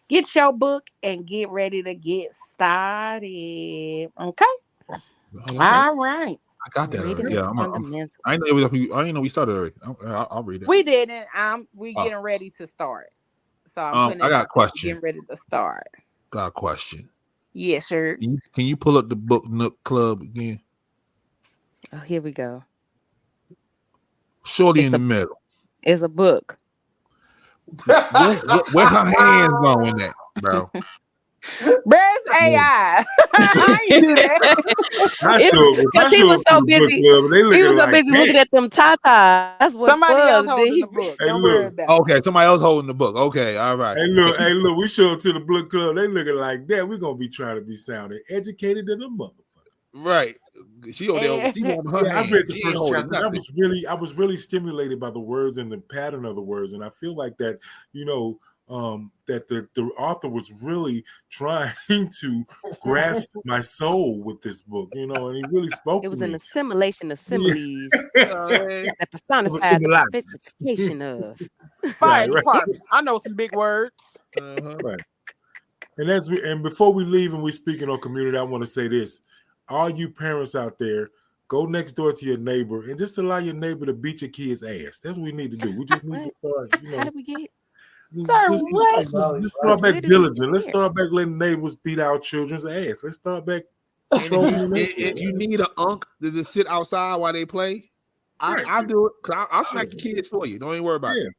A: get your book and get ready to get started. Okay?
C: Oh, okay.
A: All right.
C: I got that
H: Reading
C: already.
H: is
C: Yeah,
H: fundamental.
C: I know I didn't know we started already. I'll read it.
A: We didn't. We
C: Oh,
A: getting ready to start. So I'm putting
C: I
A: it
C: got a
A: out there. We're
C: question.
A: getting ready to start.
C: Got a question.
A: Yes, sir.
C: Can you pull up the Book Nook Club again?
H: Oh, here we go.
C: Shorty
H: It's
C: in the
H: a
C: middle.
H: it's a book.
C: Where her hands going at, bro?
A: Where's AI? I ain't do that.
B: I
H: It's
B: show up, if
H: because
B: I show up to the book club and they
H: he was
B: looking
H: so
B: like
H: busy looking
B: that.
H: at them tatas. That's what it
A: Somebody else
H: was. Then
A: holding
H: he
A: the book.
B: Hey,
A: Don't worry
B: look.
A: about it.
C: Okay, somebody else holding the book. Okay, all right.
B: We show up to the book club, they looking like that. We're gonna be trying to be sounding educated in the motherfucker.
C: Right. She over there.
A: And
C: She holding her
B: Yeah, I
C: hand.
B: read the
C: She ain't
B: first
C: holding
B: chapter. And
C: nothing.
B: I was really stimulated by the words and the pattern of the words, and I feel like that, that the author was really trying to grasp my soul with this book, and he really spoke
H: It
B: to
H: was an
B: me.
H: assimilation of
B: Yeah.
H: similes
C: Hey,
H: that
B: Of a
H: personified the
B: similarity.
H: sophistication of.
A: Fire
B: Right, right,
A: department. I know some big words.
B: right. And before we leave and we speaking on community, I want to say this: all you parents out there, go next door to your neighbor and just allow your neighbor to beat your kid's ass. That's what we need to do. We just need to
H: What?
B: start,
H: How did we get?
A: Sir, what?
B: just start
H: Where
B: back
H: did we
B: diligent.
H: get
B: Let's
H: here?
B: start back letting neighbors beat our children's ass. Let's start back
C: and if
B: controlling
C: you,
B: the
C: and if you need an unk to just sit outside while they play,
B: Right.
C: I'll do it. Cause I'll smack your kids for you. Don't even worry about it.
B: Yeah.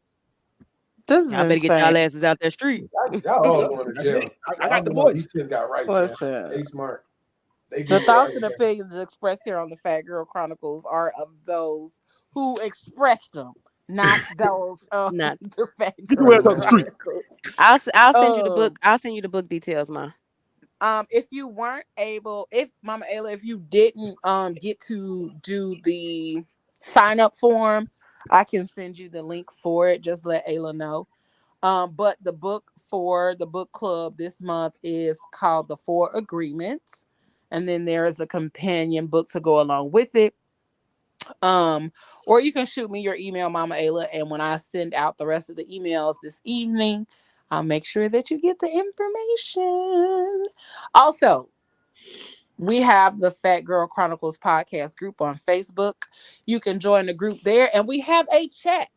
A: This is
H: Y'all better get y'all
A: insane.
H: asses out that street.
D: Y'all all going to
C: That's
D: jail.
C: it. I got the
D: Y'all know
C: voice.
D: these kids got rights, man.
A: Listen.
D: They smart. They
A: The
D: get
A: thoughts
D: right.
A: and opinions expressed here on the Fat Girl Chronicles are of those who expressed them, not those of
H: Not.
A: the Fat
C: Get
A: Girl
C: your ass up the street.
A: Chronicles.
H: I'll send you the book.
A: Um,
H: I'll send you the book details, Ma.
A: if you weren't able, if Mama Ayla, if you didn't get to do the sign up form, I can send you the link for it. Just let Ayla know. But the book for the book club this month is called The Four Agreements. And then there is a companion book to go along with it. Or you can shoot me your email, Mama Ayla, and when I send out the rest of the emails this evening, I'll make sure that you get the information. Also, we have the Fat Girl Chronicles podcast group on Facebook. You can join the group there, and we have a chat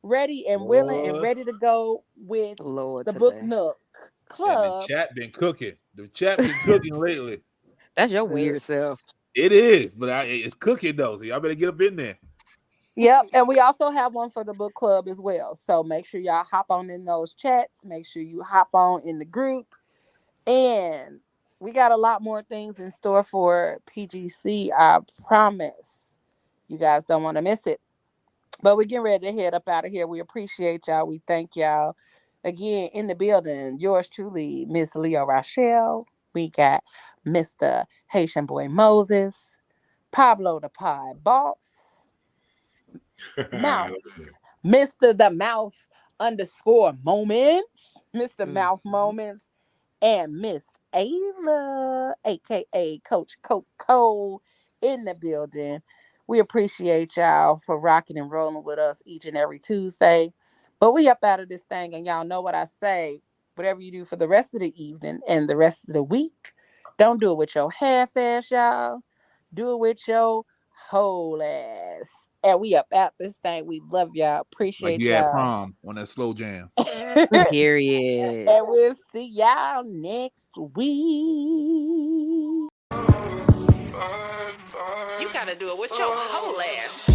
A: ready and willing and
C: Boy.
A: ready to go with
H: Lord,
A: the Book
H: today.
A: Nook
C: And the
A: Club.
C: chat been cooking. The chat been cooking lately.
H: That's your weird self.
C: It is, but it's cooking though. So y'all better get up in there.
A: Yep, and we also have one for the book club as well. So make sure y'all hop on in those chats. Make sure you hop on in the group. And we got a lot more things in store for PGC. I promise. You guys don't want to miss it. But we're getting ready to head up out of here. We appreciate y'all. We thank y'all. Again, in the building, yours truly, Miss Leo Rochelle. We got Mr. Haitian Boy Moses, Pablo the Pie Boss, Mouth, Mr. The Mouth _moments, Mr. Mouth Moments, and Miss Ayla, aka Coach Coco, in the building. We appreciate y'all for rocking and rolling with us each and every Tuesday. But we up out of this thing, and y'all know what I say. Whatever you do for the rest of the evening and the rest of the week, don't do it with your half ass, y'all. Do it with your whole ass. And we up out this thing. We love y'all.
C: Like
A: Appreciate
C: you had
A: y'all.
C: prom on that slow jam.
H: Period.
A: And we'll see y'all next week.
G: You gotta do it with your whole ass.